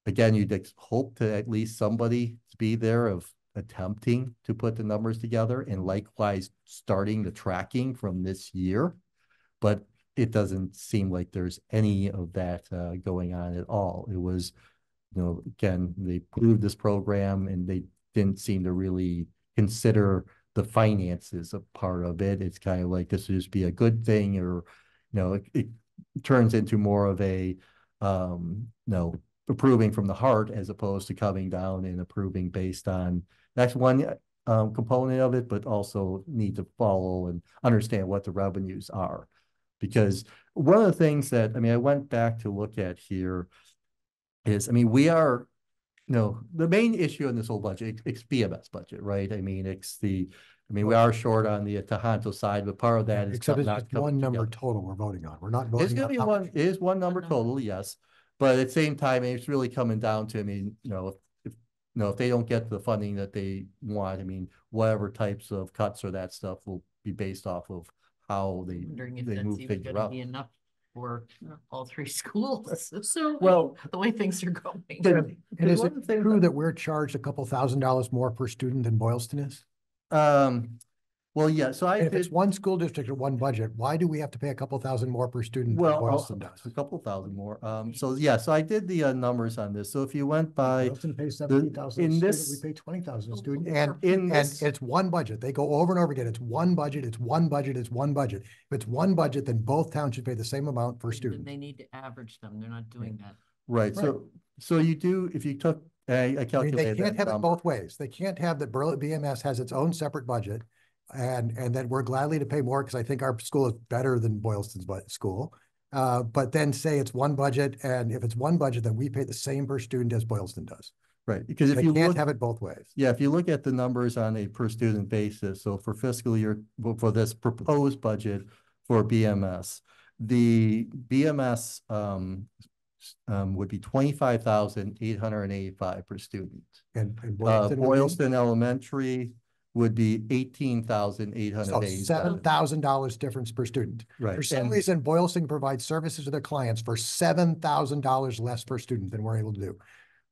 Speaker 17: Again, you'd hope to at least somebody to be there of attempting to put the numbers together and likewise starting the tracking from this year. But it doesn't seem like there's any of that going on at all. It was, again, they approved this program and they didn't seem to really consider the finances a part of it. It's kind of like this would just be a good thing, or, it turns into more of a, approving from the heart as opposed to coming down and approving based on, that's one component of it, but also need to follow and understand what the revenues are. Because one of the things that, I went back to look at here is, we are, the main issue in this whole budget, it's BMS budget, right? We are short on the Tohoto side, but part of that is
Speaker 2: except
Speaker 17: not
Speaker 2: it's one number total we're voting on. We're not
Speaker 17: It's
Speaker 2: voting
Speaker 17: going to be
Speaker 2: on.
Speaker 17: it is one number total, yes. But at the same time, it's really coming down to, if they don't get the funding that they want, whatever types of cuts or that stuff will be based off of how they move things around.
Speaker 3: Be enough for all 3 schools. So
Speaker 17: well,
Speaker 3: the way things are going.
Speaker 2: And is it true that we're charged a couple $1,000s more per student than Boylston is?
Speaker 17: Well, yeah. So
Speaker 2: if it's one school district or one budget, why do we have to pay a couple thousand more per student than Boylston does?
Speaker 17: A couple thousand more. So I did the numbers on this. So if you went by
Speaker 2: Boylston pays 17,000 in this, we pay 20,000 a student, and it's one budget. They go over and over again. It's one budget. It's one budget. It's one budget. If it's one budget, then both towns should pay the same amount per student.
Speaker 3: They need to average them. They're not doing that.
Speaker 17: Right. So you do, if you took, I calculated
Speaker 2: they can't have it both ways. They can't have that BMS has its own separate budget, and then we're gladly to pay more because I think our school is better than Boylston's school. But then say it's one budget, and if it's one budget, then we pay the same per student as Boylston does.
Speaker 17: Right, because if
Speaker 2: they
Speaker 17: you
Speaker 2: can't have it both ways.
Speaker 17: Yeah, if you look at the numbers on a per student basis, so for fiscal year, for this proposed budget for BMS, the BMS would be 25,885 per student.
Speaker 2: And
Speaker 17: Boylston Elementary would be 18,880.
Speaker 2: So $7,000 difference per student.
Speaker 17: Right.
Speaker 2: For some reason, Boylston provides services to their clients for $7,000 less per student than we're able to do.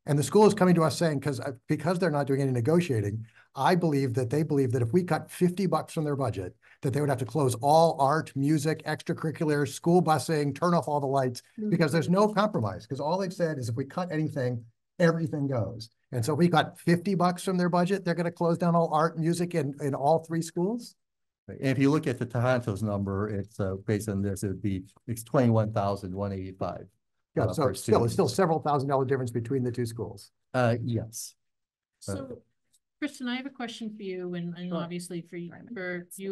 Speaker 2: And the school is coming to us saying, because they're not doing any negotiating, I believe that they believe that if we cut $50 from their budget, that they would have to close all art, music, extracurriculars, school busing, turn off all the lights, because there's no compromise. Because all they've said is if we cut anything, everything goes. And so we got $50 from their budget, they're going to close down all art, music in all 3 schools.
Speaker 17: Right. And if you look at the Tohonto's number, it's based on this, it's 21,185.
Speaker 2: Yeah, so it's still several $1,000s difference between the 2 schools.
Speaker 17: Yes.
Speaker 1: So, Kristen, I have a question for you, and obviously for you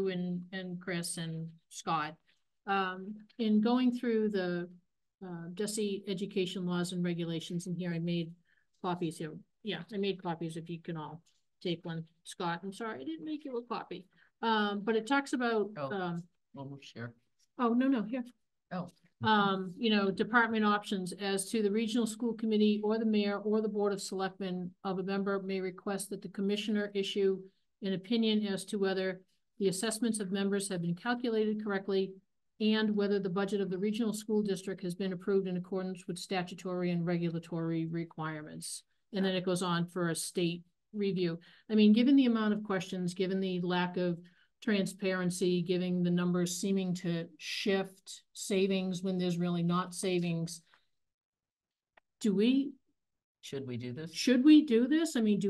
Speaker 1: and Chris and Scott. In going through the DESE education laws and regulations, and here I made copies here. Yeah, I made copies if you can all take one. Scott, I'm sorry, I didn't make you a copy. But it talks about
Speaker 3: We'll share.
Speaker 1: Oh, no, here. Department options as to the regional school committee or the mayor or the board of selectmen of a member may request that the commissioner issue an opinion as to whether the assessments of members have been calculated correctly and whether the budget of the regional school district has been approved in accordance with statutory and regulatory requirements. And then it goes on for a state review. I mean, given the amount of questions, given the lack of transparency, given the numbers seeming to shift, savings when there's really not savings, should we do this? Should we do this? I mean,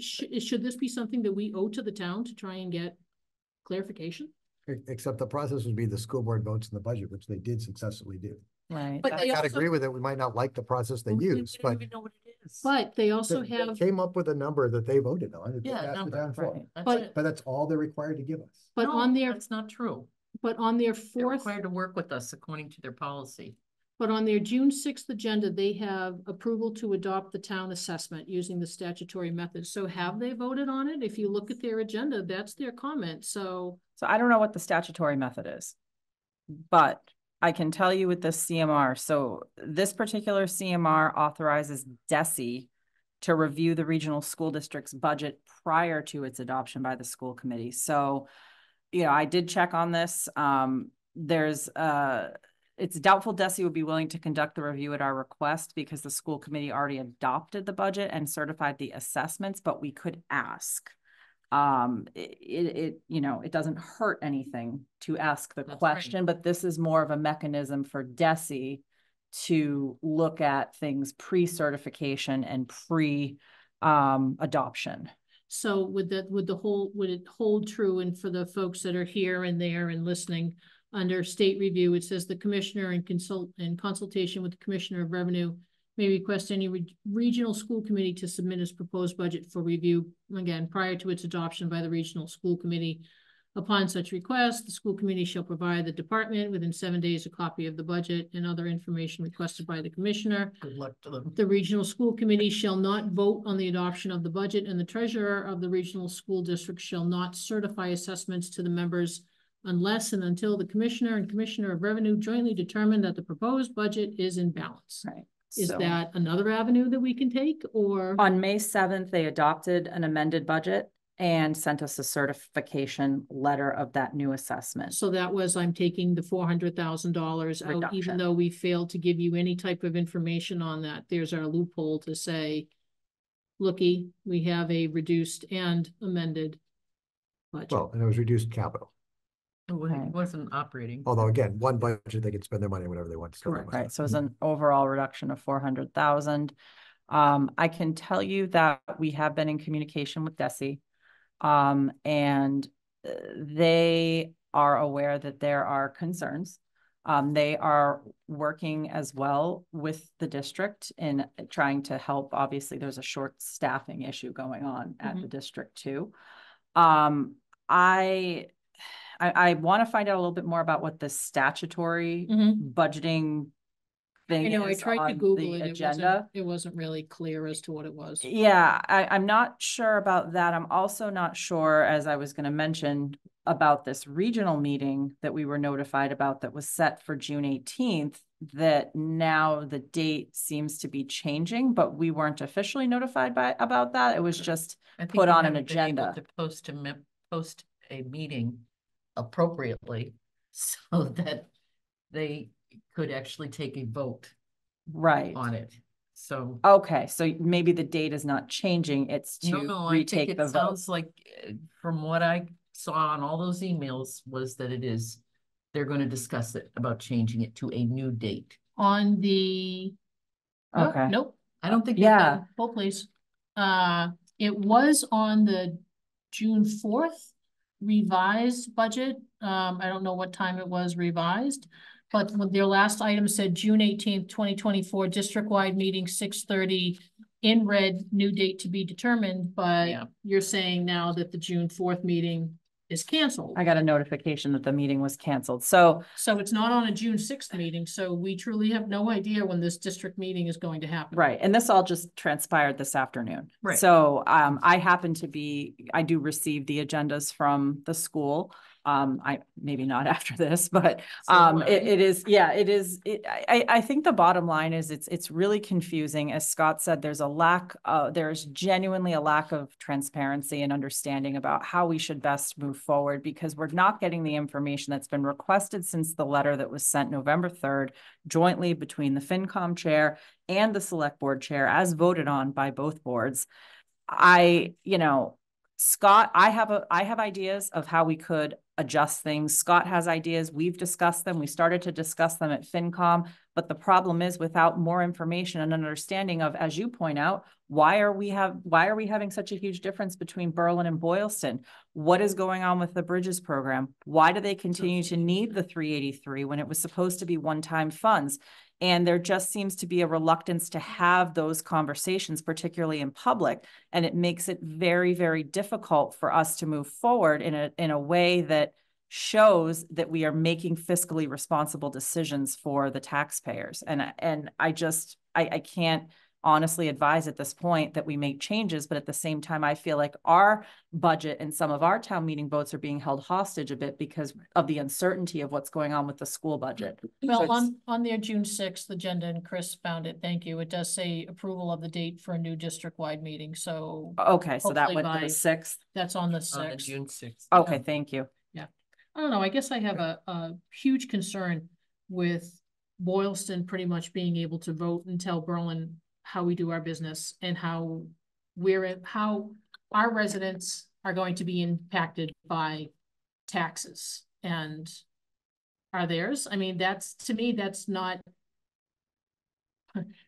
Speaker 1: should this be something that we owe to the town to try and get clarification?
Speaker 2: Except the process would be the school board votes in the budget, which they did successfully do.
Speaker 7: Right.
Speaker 1: But
Speaker 2: I gotta agree with it. We might not like the process they use, but
Speaker 1: they also
Speaker 2: they
Speaker 1: have,
Speaker 2: came up with a number that they voted on. that they
Speaker 3: Yeah,
Speaker 2: asked the
Speaker 3: number,
Speaker 2: town for.
Speaker 3: right. That's
Speaker 1: But-
Speaker 3: it.
Speaker 2: But that's all they're required to give us.
Speaker 1: but
Speaker 3: No,
Speaker 1: on their,
Speaker 3: that's not true.
Speaker 1: but on their
Speaker 3: They're
Speaker 1: fourth,
Speaker 3: required to work with us according to their policy.
Speaker 1: but on their June 6th agenda, they have approval to adopt the town assessment using the statutory method. So have they voted on it? If you look at their agenda, that's their comment. So
Speaker 7: I don't know what the statutory method is, but I can tell you with this CMR. So this particular CMR authorizes DESE to review the regional school district's budget prior to its adoption by the school committee. So, I did check on this. It's doubtful DESE would be willing to conduct the review at our request because the school committee already adopted the budget and certified the assessments, but we could ask. It doesn't hurt anything to ask the question, but this is more of a mechanism for DESE to look at things pre-certification and adoption.
Speaker 1: So would it hold true? And for the folks that are here and there and listening, under state review, it says the commissioner in consultation with the commissioner of revenue may request any regional school committee to submit its proposed budget for review, again, prior to its adoption by the regional school committee. Upon such request, the school committee shall provide the department within 7 days a copy of the budget and other information requested by the commissioner.
Speaker 3: Good luck to them.
Speaker 1: The regional school committee shall not vote on the adoption of the budget, and the treasurer of the regional school district shall not certify assessments to the members unless and until the commissioner and commissioner of revenue jointly determine that the proposed budget is in balance.
Speaker 7: Right.
Speaker 1: Is
Speaker 7: So-
Speaker 1: that another avenue that we can take, or?
Speaker 7: On May 7th, they adopted an amended budget and sent us a certification letter of that new assessment.
Speaker 1: So that was, I'm taking the $400,000 out, even
Speaker 7: Reduction.
Speaker 1: though we failed to give you any type of information on that. There's our loophole to say, looky, we have a reduced and amended budget.
Speaker 2: Well, and it was reduced capital.
Speaker 3: It wasn't operating.
Speaker 2: Although again, one budget, they can spend their money whatever they want to spend. their money.
Speaker 7: Right, so it's an overall reduction of 400,000. I can tell you that we have been in communication with DESE. And they are aware that there are concerns. They are working as well with the district in trying to help. Obviously, there's a short staffing issue going on at the district too. I want to find out a little bit more about what the statutory budgeting thing
Speaker 1: I know, I
Speaker 7: is
Speaker 1: tried to
Speaker 7: on
Speaker 1: Google
Speaker 7: the
Speaker 1: it.
Speaker 7: agenda.
Speaker 1: It wasn't really clear as to what it was.
Speaker 7: Yeah, I'm not sure about that. I'm also not sure, as I was going to mention, about this regional meeting that we were notified about that was set for June 18th, that now the date seems to be changing, but we weren't officially notified about that. It was just put on an agenda.
Speaker 3: To post a meeting appropriately so that they could actually take a vote on it. So.
Speaker 7: Okay, so maybe the date is not changing, it's to
Speaker 3: No, I think
Speaker 7: retake
Speaker 3: it
Speaker 7: the vote.
Speaker 3: sounds like, from what I saw on all those emails, was that they're going to discuss it about changing it to a new date.
Speaker 1: On the. Oh,
Speaker 7: Okay.
Speaker 1: nope.
Speaker 3: I don't think.
Speaker 7: Yeah.
Speaker 1: Hold please. It was on the June 4th revised budget. I don't know what time it was revised, but their last item said June 18th, 2024, district-wide meeting, 6:30, in red, new date to be determined, but you're saying now that the June 4th meeting is canceled.
Speaker 7: I got a notification that the meeting was canceled, so.
Speaker 1: So it's not on a June 6th meeting, so we truly have no idea when this district meeting is going to happen.
Speaker 7: Right, and this all just transpired this afternoon.
Speaker 1: Right.
Speaker 7: So I do receive the agendas from the school. maybe not after this, but
Speaker 6: So
Speaker 7: it is, yeah, it is. I think the bottom line is it's really confusing. As Scott said, there's genuinely a lack of transparency and understanding about how we should best move forward, because we're not getting the information that's been requested since the letter that was sent November 3rd, jointly between the FinCom chair and the select board chair, as voted on by both boards. Scott, I have ideas of how we could adjust things. Scott has ideas. We've discussed them. We started to discuss them at FinCom, but the problem is, without more information and understanding of, as you point out, why are we having such a huge difference between Berlin and Boylston? What is going on with the Bridges program? Why do they continue to need the 383 when it was supposed to be one-time funds? And there just seems to be a reluctance to have those conversations, particularly in public. And it makes it very, very difficult for us to move forward in a way that shows that we are making fiscally responsible decisions for the taxpayers. And I can't honestly advise at this point that we make changes, but at the same time, I feel like our budget and some of our town meeting votes are being held hostage a bit because of the uncertainty of what's going on with the school budget.
Speaker 1: Well, on their June 6th agenda, and Chris found it, thank you, it does say approval of the date for a new district-wide meeting, so.
Speaker 7: Okay, so that
Speaker 1: hopefully
Speaker 7: went to the 6th?
Speaker 1: That's on the
Speaker 3: On the
Speaker 1: 6th.
Speaker 3: June 6th.
Speaker 7: Okay, thank you.
Speaker 1: Yeah. I don't know, I guess I have a huge concern with Boylston pretty much being able to vote and tell Berlin how we do our business and how our residents are going to be impacted by taxes and are theirs. I mean, to me, that's not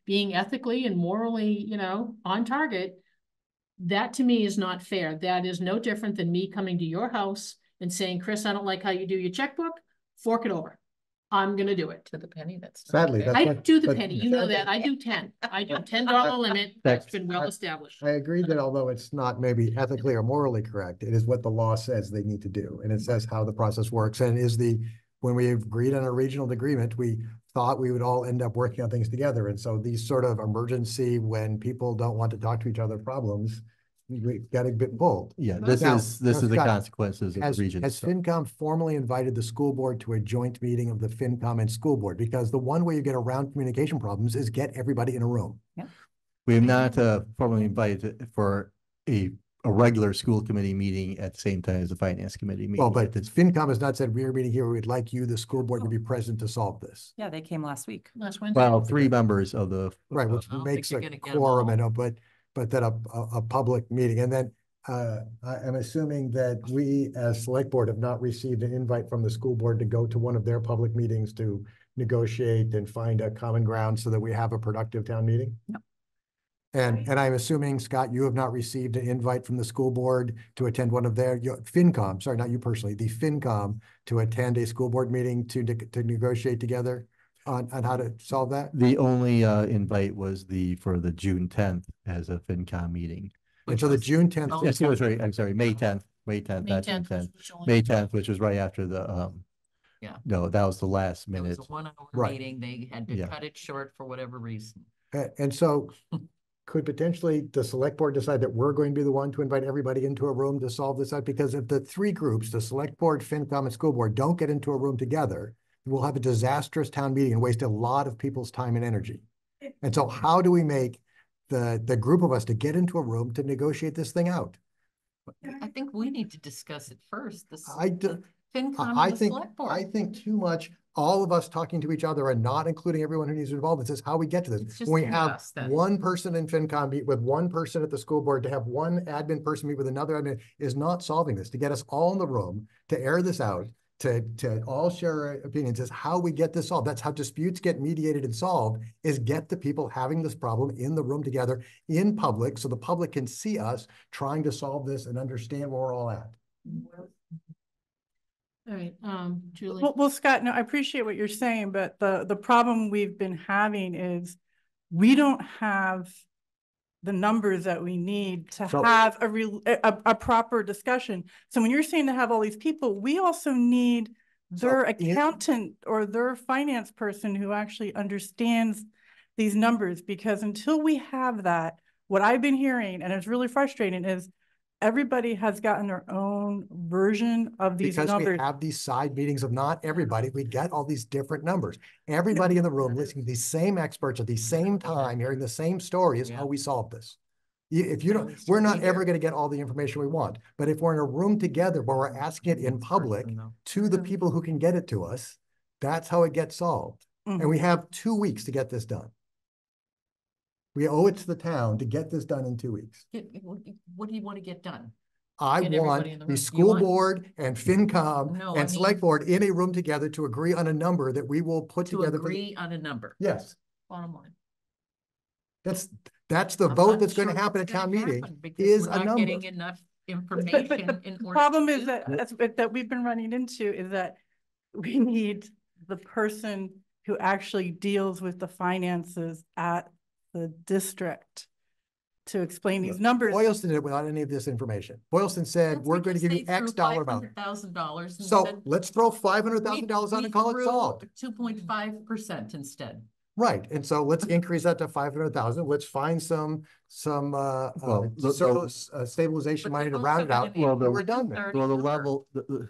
Speaker 1: being ethically and morally, on target. That to me is not fair. That is no different than me coming to your house and saying, Chris, I don't like how you do your checkbook, fork it over. I'm gonna do it.
Speaker 3: To the penny, that's.
Speaker 2: Sadly, that's
Speaker 1: I
Speaker 2: what-
Speaker 1: do the
Speaker 2: but-
Speaker 1: penny, you know that, I do 10. I do $10 limit, that's been well established.
Speaker 2: I agree that although it's not maybe ethically or morally correct, it is what the law says they need to do. And it says how the process works. And when we agreed on a regional agreement, we thought we would all end up working on things together. And so these sort of emergency, when people don't want to talk to each other problems, we got a bit bold.
Speaker 17: Yeah, this is the
Speaker 2: Scott,
Speaker 17: consequences of the region.
Speaker 2: Has FinCom formally invited the school board to a joint meeting of the FinCom and school board? Because the one way you get around communication problems is get everybody in a room.
Speaker 7: Yeah.
Speaker 17: We have not formally invited for a regular school committee meeting at the same time as the finance committee meeting.
Speaker 2: Well, but FinCom has not said we're meeting here. We'd like you, the school board, to be present to solve this.
Speaker 7: Yeah, they came last week.
Speaker 1: Last Wednesday.
Speaker 17: Well, 3 members of the.
Speaker 2: Right, which
Speaker 3: I don't
Speaker 2: makes
Speaker 3: think
Speaker 2: a
Speaker 3: you're gonna get 'em
Speaker 2: quorum,
Speaker 3: all.
Speaker 2: I know, but then a public meeting. And then I'm assuming that we as select board have not received an invite from the school board to go to one of their public meetings to negotiate and find a common ground so that we have a productive town meeting?
Speaker 7: No.
Speaker 2: And I'm assuming, Scott, you have not received an invite from the school board to attend one of your FinCom, sorry, not you personally, the FinCom to attend a school board meeting to negotiate together on how to solve that?
Speaker 17: The only invite was for the June 10th as a FinCom meeting.
Speaker 2: And so the June 10th.
Speaker 17: Yes, it was right. I'm sorry, May 10th,
Speaker 1: May
Speaker 17: not June
Speaker 1: 10th,
Speaker 17: 10th.
Speaker 1: which was only-
Speaker 17: May 10th, which was right after the,
Speaker 3: Yeah.
Speaker 17: no, that was the last
Speaker 3: It
Speaker 17: minute.
Speaker 3: was a 1 hour
Speaker 2: Right.
Speaker 3: meeting. They had to
Speaker 17: Yeah.
Speaker 3: cut it short for whatever reason.
Speaker 2: And so could potentially the select board decide that we're going to be the one to invite everybody into a room to solve this out? Because if the 3 groups, the select board, FinCom, and school board, don't get into a room together, we'll have a disastrous town meeting and waste a lot of people's time and energy. And so how do we make the group of us to get into a room to negotiate this thing out?
Speaker 3: I think we need to discuss it first. The FinCom
Speaker 2: I
Speaker 3: and the
Speaker 2: think,
Speaker 3: select board.
Speaker 2: I think too much, all of us talking to each other and not including everyone who needs to be involved. This is how we get to
Speaker 3: It's
Speaker 2: this.
Speaker 3: just
Speaker 2: We
Speaker 3: too
Speaker 2: have
Speaker 3: us then.
Speaker 2: one person in FinCom meet with one person at the school board, to have one admin person meet with another admin is not solving this. To get us all in the room, to air this out, to all share our opinions is how we get this solved. That's how disputes get mediated and solved, is get the people having this problem in the room together in public, so the public can see us trying to solve this and understand where we're all at.
Speaker 1: All right, Julie.
Speaker 18: Well, Scott, no, I appreciate what you're saying, but the problem we've been having is we don't have the numbers that we need to have a proper discussion. So when you're saying to have all these people, we also need their accountant or their finance person who actually understands these numbers, because until we have that, what I've been hearing, and it's really frustrating, is everybody has gotten their own version of these
Speaker 2: Because we
Speaker 18: numbers.
Speaker 2: have these side meetings of not everybody, we get all these different numbers. Everybody in the room listening to these same experts at the same time, hearing the same story is how we solve this. If you don't, we're not ever going to get all the information we want. But if we're in a room together where we're asking it in public to the people who can get it to us, that's how it gets solved. And we have 2 weeks to get this done. We owe it to the town to get this done in 2 weeks.
Speaker 3: What do you want to get done?
Speaker 2: I
Speaker 3: Get
Speaker 2: want
Speaker 3: everybody in the
Speaker 2: the
Speaker 3: room. You
Speaker 2: school
Speaker 3: want-
Speaker 2: board and FinCom
Speaker 3: No, I
Speaker 2: and select
Speaker 3: mean-
Speaker 2: board in a room together to agree on a number that we will put
Speaker 3: To
Speaker 2: together. for the-
Speaker 3: agree on a number.
Speaker 2: Yes,
Speaker 1: Bottom line.
Speaker 2: that's the
Speaker 3: I'm
Speaker 2: vote
Speaker 3: not
Speaker 2: that's going to
Speaker 3: sure
Speaker 2: happen at
Speaker 3: what's gonna
Speaker 2: town meeting
Speaker 3: happen because
Speaker 2: is
Speaker 3: we're
Speaker 2: a
Speaker 3: not
Speaker 2: number.
Speaker 3: Getting enough information
Speaker 18: But
Speaker 3: in
Speaker 18: the
Speaker 3: order.
Speaker 18: problem
Speaker 3: to
Speaker 18: is
Speaker 3: do
Speaker 18: that we've been running into is that we need the person who actually deals with the finances at the district to explain these numbers.
Speaker 2: Boylston did it without any of this information. Boylston said, we're going to give you X dollar amount.
Speaker 3: $500,000.
Speaker 2: So let's throw $500,000 on and call it solved.
Speaker 3: 2.5% instead.
Speaker 2: Right, and so let's increase that to 500,000. Let's find some stabilization money to round it out.
Speaker 17: Well,
Speaker 2: We're done there.
Speaker 17: Well,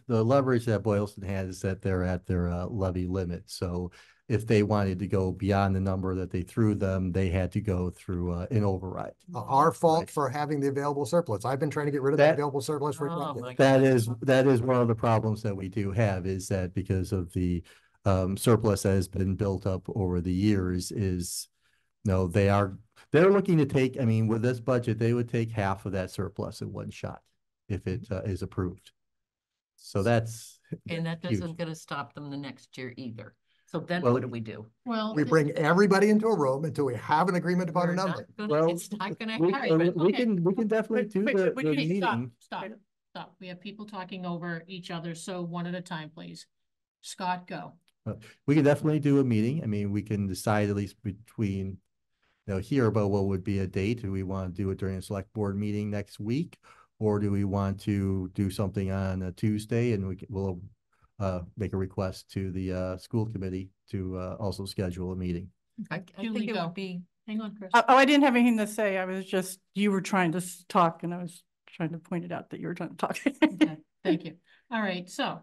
Speaker 17: the leverage that Boylston has is that they're at their levy limit. So if they wanted to go beyond the number that they threw them, they had to go through an override.
Speaker 2: Our fault for having the available surplus. I've been trying to get rid of that available surplus for
Speaker 3: Oh,
Speaker 2: a decade.
Speaker 17: That is one of the problems that we do have, is that because of the surplus that has been built up over the years is, no, they're looking to take, I mean, with this budget, they would take half of that surplus in one shot if it is approved. So that's.
Speaker 3: And that
Speaker 17: huge.
Speaker 3: isn't going to stop them the next year either. So then
Speaker 17: Well,
Speaker 3: what do we do?
Speaker 1: Well,
Speaker 2: We bring everybody into a room until we have an agreement upon a
Speaker 3: We're not
Speaker 2: number.
Speaker 3: gonna-
Speaker 17: Well,
Speaker 3: It's not gonna
Speaker 17: We
Speaker 3: happen.
Speaker 17: can definitely do the meeting.
Speaker 1: Stop. We have people talking over each other, so one at a time, please. Scott, go.
Speaker 17: We can definitely do a meeting. I mean, we can decide at least between, here about what would be a date. Do we want to do it during a select board meeting next week? Or do we want to do something on a Tuesday and we'll make a request to the school committee to also schedule a meeting?
Speaker 3: I
Speaker 1: Julie,
Speaker 3: think it
Speaker 1: go.
Speaker 3: would be,
Speaker 1: Hang on, Chris.
Speaker 18: Oh, I didn't have anything to say. I was just, you were trying to talk and I was trying to point it out that you were trying to talk.
Speaker 1: Okay, thank you. All right, so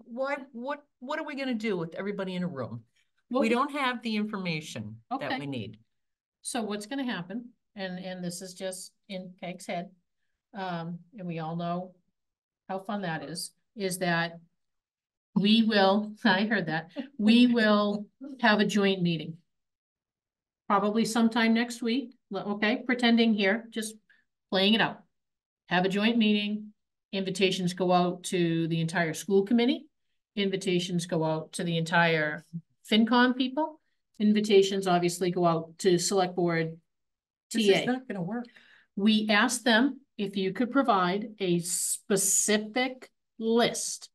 Speaker 3: what are we gonna do with everybody in a room?
Speaker 1: Well,
Speaker 3: We don't have the information
Speaker 1: Okay.
Speaker 3: that we need.
Speaker 1: So what's gonna happen, and this is just in Peg's head, and we all know how fun that is that we will, I heard that, we will have a joint meeting. Probably sometime next week, okay, pretending here, just playing it out. Have a joint meeting, invitations go out to the entire school committee, invitations go out to the entire FinCom people, invitations obviously go out to select board
Speaker 3: This
Speaker 1: TA.
Speaker 3: is not gonna work.
Speaker 1: We asked them if you could provide a specific list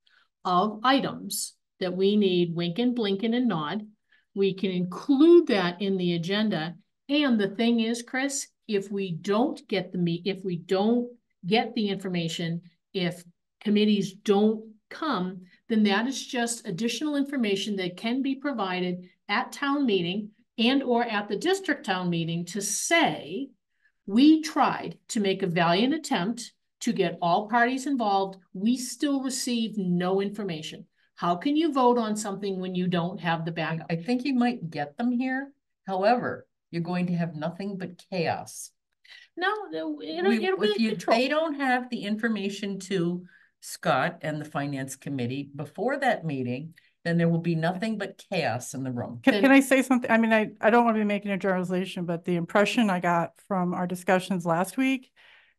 Speaker 1: of items that we need, wink and blink and nod. We can include that in the agenda. And the thing is, Chris, if we don't get the information, if committees don't come, then that is just additional information that can be provided at town meeting and or at the district town meeting to say, we tried to make a valiant attempt to get all parties involved. We still received no information. How can you vote on something when you don't have the backup?
Speaker 3: I think you might get them here. However, you're going to have nothing but chaos.
Speaker 1: No, it'll be
Speaker 3: If they don't have the information to Scott and the finance committee before that meeting, then there will be nothing but chaos in the room.
Speaker 18: Can I say something? I mean, I don't want to be making a generalization, but the impression I got from our discussions last week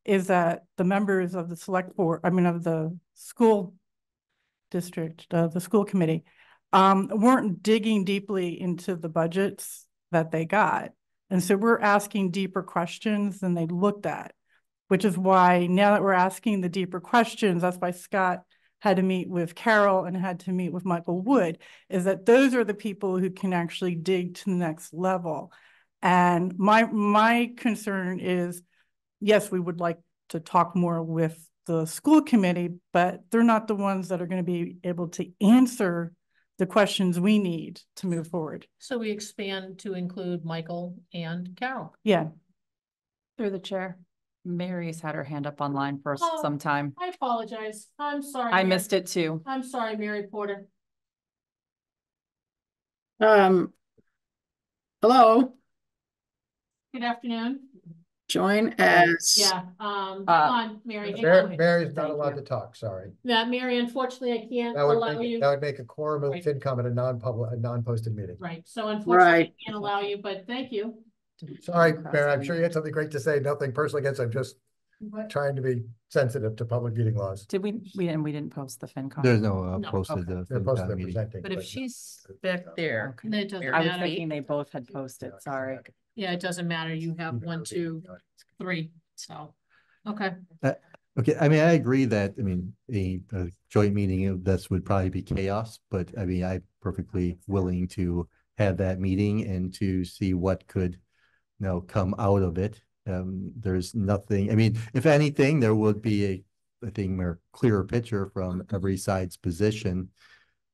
Speaker 18: is that the members of the select board, of the school district, the school committee, weren't digging deeply into the budgets that they got. And so we're asking deeper questions than they looked at, which is why now that we're asking the deeper questions, that's why Scott had to meet with Carol and had to meet with Michael Wood, is that those are the people who can actually dig to the next level. And my concern is, yes, we would like to talk more with the school committee, but they're not the ones that are going to be able to answer the questions we need to move forward.
Speaker 1: So we expand to include Michael and Carol.
Speaker 18: Yeah.
Speaker 7: Through the chair. Mary's had her hand up online for
Speaker 1: Oh,
Speaker 7: some time.
Speaker 1: I apologize. I'm sorry.
Speaker 7: I
Speaker 1: Mary.
Speaker 7: missed it too.
Speaker 1: I'm sorry, Mary Porter.
Speaker 12: Hello,
Speaker 1: Good afternoon.
Speaker 12: join as.
Speaker 1: Yeah, hang on, Mary. hang on.
Speaker 2: Mary's not
Speaker 7: Thank
Speaker 2: allowed
Speaker 7: you.
Speaker 2: to talk, sorry.
Speaker 1: Yeah, Mary, unfortunately, I can't
Speaker 2: That would
Speaker 1: allow
Speaker 2: make,
Speaker 1: you.
Speaker 2: that would make a quorum of
Speaker 1: Right.
Speaker 2: FinCom at a non-public, a non-posted meeting.
Speaker 1: Right, so unfortunately, I
Speaker 12: Right.
Speaker 1: can't allow you, but thank you.
Speaker 2: Sorry, Mary, I'm sure you had something great to say, nothing personal against, I'm just trying to be sensitive to public meeting laws.
Speaker 7: Did we didn't post the FinCom?
Speaker 17: There's no
Speaker 1: No.
Speaker 17: posted.
Speaker 2: They're posted, they're
Speaker 17: meeting.
Speaker 2: presenting.
Speaker 3: But if she's back there.
Speaker 7: Okay.
Speaker 1: It doesn't
Speaker 3: Mary,
Speaker 7: I was
Speaker 1: matter.
Speaker 7: thinking they both had posted, sorry.
Speaker 1: Yeah, it doesn't matter. You have 1, 2, 3, so, okay.
Speaker 17: Okay, I mean, I agree that, I mean, a joint meeting of this would probably be chaos, but I mean, I'm perfectly willing to have that meeting and to see what could, come out of it. There's nothing, I mean, if anything, there would be I think, more clearer picture from every side's position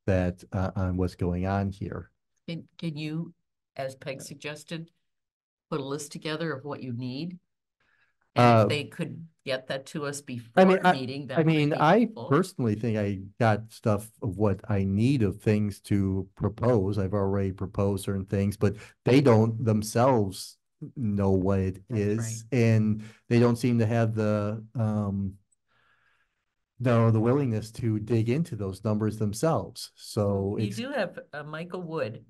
Speaker 17: that, on what's going on here.
Speaker 3: Can you, as Peg suggested, put a list together of what you need? And if they could get that to us before the meeting, that would be
Speaker 17: I
Speaker 3: helpful.
Speaker 17: personally think I got stuff of what I need of things to propose. I've already proposed certain things, but they don't themselves know what it is, and they don't seem to have the willingness to dig into those numbers themselves. So
Speaker 3: You do have Michael Wood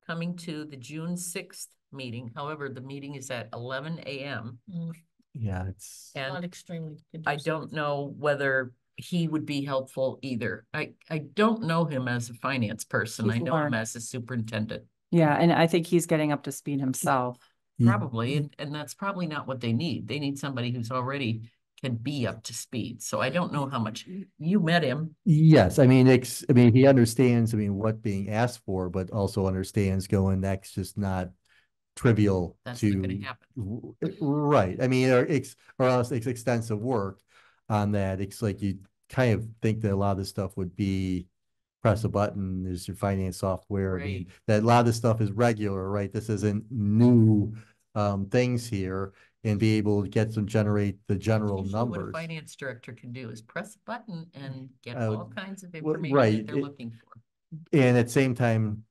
Speaker 3: coming to the June 6th meeting. However, the meeting is at 11 a.m.
Speaker 17: Yeah, it's
Speaker 3: And
Speaker 1: Not extremely.
Speaker 3: I don't know whether he would be helpful either. I don't know him as a finance person.
Speaker 7: He's
Speaker 3: I know him
Speaker 7: learned.
Speaker 3: as a superintendent.
Speaker 7: Yeah, and I think he's getting up to speed himself.
Speaker 3: Probably, and that's probably not what they need. They need somebody who's already can be up to speed. So I don't know how much you met him.
Speaker 17: Yes, I mean, he understands, what being asked for, but also understands going next, just not trivial
Speaker 3: That's
Speaker 17: to.
Speaker 3: not gonna happen.
Speaker 17: Right, I mean, or else it's extensive work on that. It's like you kind of think that a lot of this stuff would be press a button, there's your finance software. I mean, that a lot of this stuff is regular, right? This isn't new things here, and be able to generate the general
Speaker 3: Usually
Speaker 17: numbers.
Speaker 3: What a finance director can do is press a button and get
Speaker 17: Uh,
Speaker 3: all kinds of
Speaker 17: well,
Speaker 3: information
Speaker 17: right,
Speaker 3: that they're looking for.
Speaker 17: And at the same time,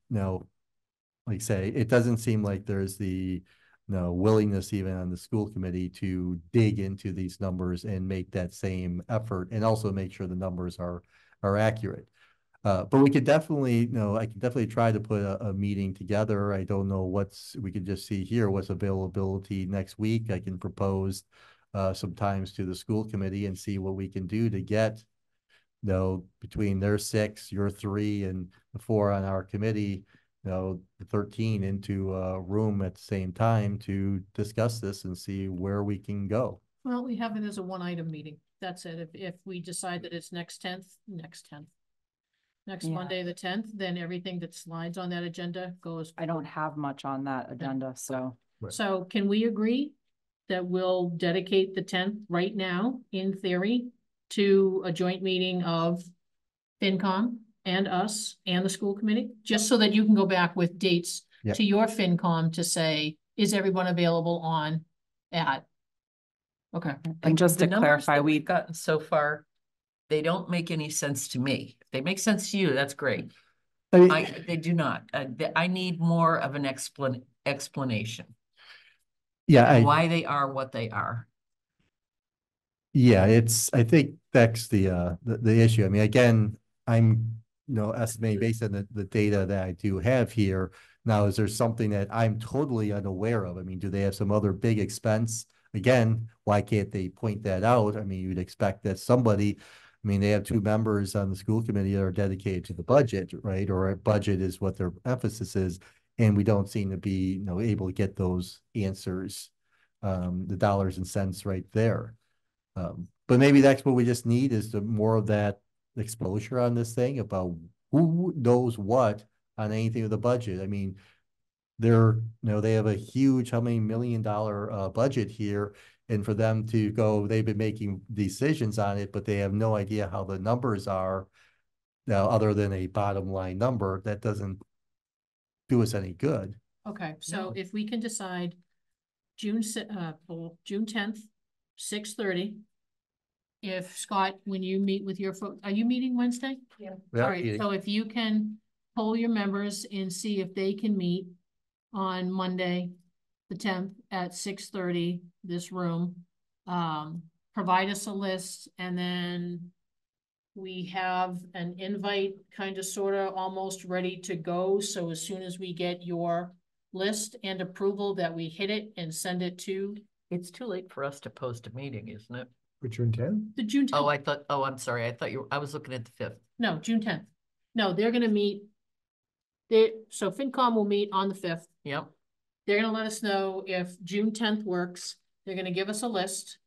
Speaker 17: like say, it doesn't seem like there's the willingness even on the school committee to dig into these numbers and make that same effort, and also make sure the numbers are accurate. But we could definitely, I could definitely try to put a meeting together. I don't know we could just see here what's availability next week. I can propose some times to the school committee and see what we can do to get, between their 6, your 3, and the 4 on our committee, the 13 into a room at the same time to discuss this and see where we can go.
Speaker 1: Well, we have it as a 1-item meeting. That's it. If we decide that it's next
Speaker 7: Yeah.
Speaker 1: Monday, the 10th, then everything that slides on that agenda goes.
Speaker 7: I don't have much on that agenda, so.
Speaker 1: So can we agree that we'll dedicate the 10th right now, in theory, to a joint meeting of FinCom and us and the school committee? Just so that you can go back with dates
Speaker 17: Yep.
Speaker 1: to your FinCom to say, is everyone available on at? Okay.
Speaker 7: And just
Speaker 3: The
Speaker 7: to
Speaker 3: numbers
Speaker 7: clarify,
Speaker 3: that we've gotten so far, they don't make any sense to me. If they make sense to you, that's great. They do not. I need more of an explanation.
Speaker 17: Yeah,
Speaker 3: and why they are what they are.
Speaker 17: Yeah, I think that's the issue. I mean, again, I'm, estimating based on the data that I do have here. Now, is there something that I'm totally unaware of? I mean, do they have some other big expense? Again, why can't they point that out? I mean, you'd expect that somebody, they have 2 members on the school committee that are dedicated to the budget, right? Or a budget is what their emphasis is. And we don't seem to be, able to get those answers, the dollars and cents right there. But maybe that's what we just need, is more of that exposure on this thing about who knows what on anything with the budget. I mean, they have a huge, how many $1 million budget here, and for them to go, they've been making decisions on it, but they have no idea how the numbers are now, other than a bottom line number. That doesn't do us any good.
Speaker 1: Okay, so if we can decide June 10th, 6:30. If Scott, when you meet with your folks, are you meeting Wednesday?
Speaker 13: Yeah.
Speaker 17: Yeah,
Speaker 1: All right,
Speaker 17: meeting.
Speaker 1: so if you can poll your members and see if they can meet on Monday, the 10th at 6:30, this room. Provide us a list, and then we have an invite kind of sort of almost ready to go. So as soon as we get your list and approval that we hit it and send it to
Speaker 3: It's too late for us to post a meeting, isn't it?
Speaker 2: For June 10th?
Speaker 1: the June 10th.
Speaker 3: I'm sorry. I thought I was looking at the 5th.
Speaker 1: No, June 10th. No, they're gonna meet. So FinCom will meet on the 5th.
Speaker 3: Yep.
Speaker 1: They're gonna let us know if June 10th works. They're gonna give us a list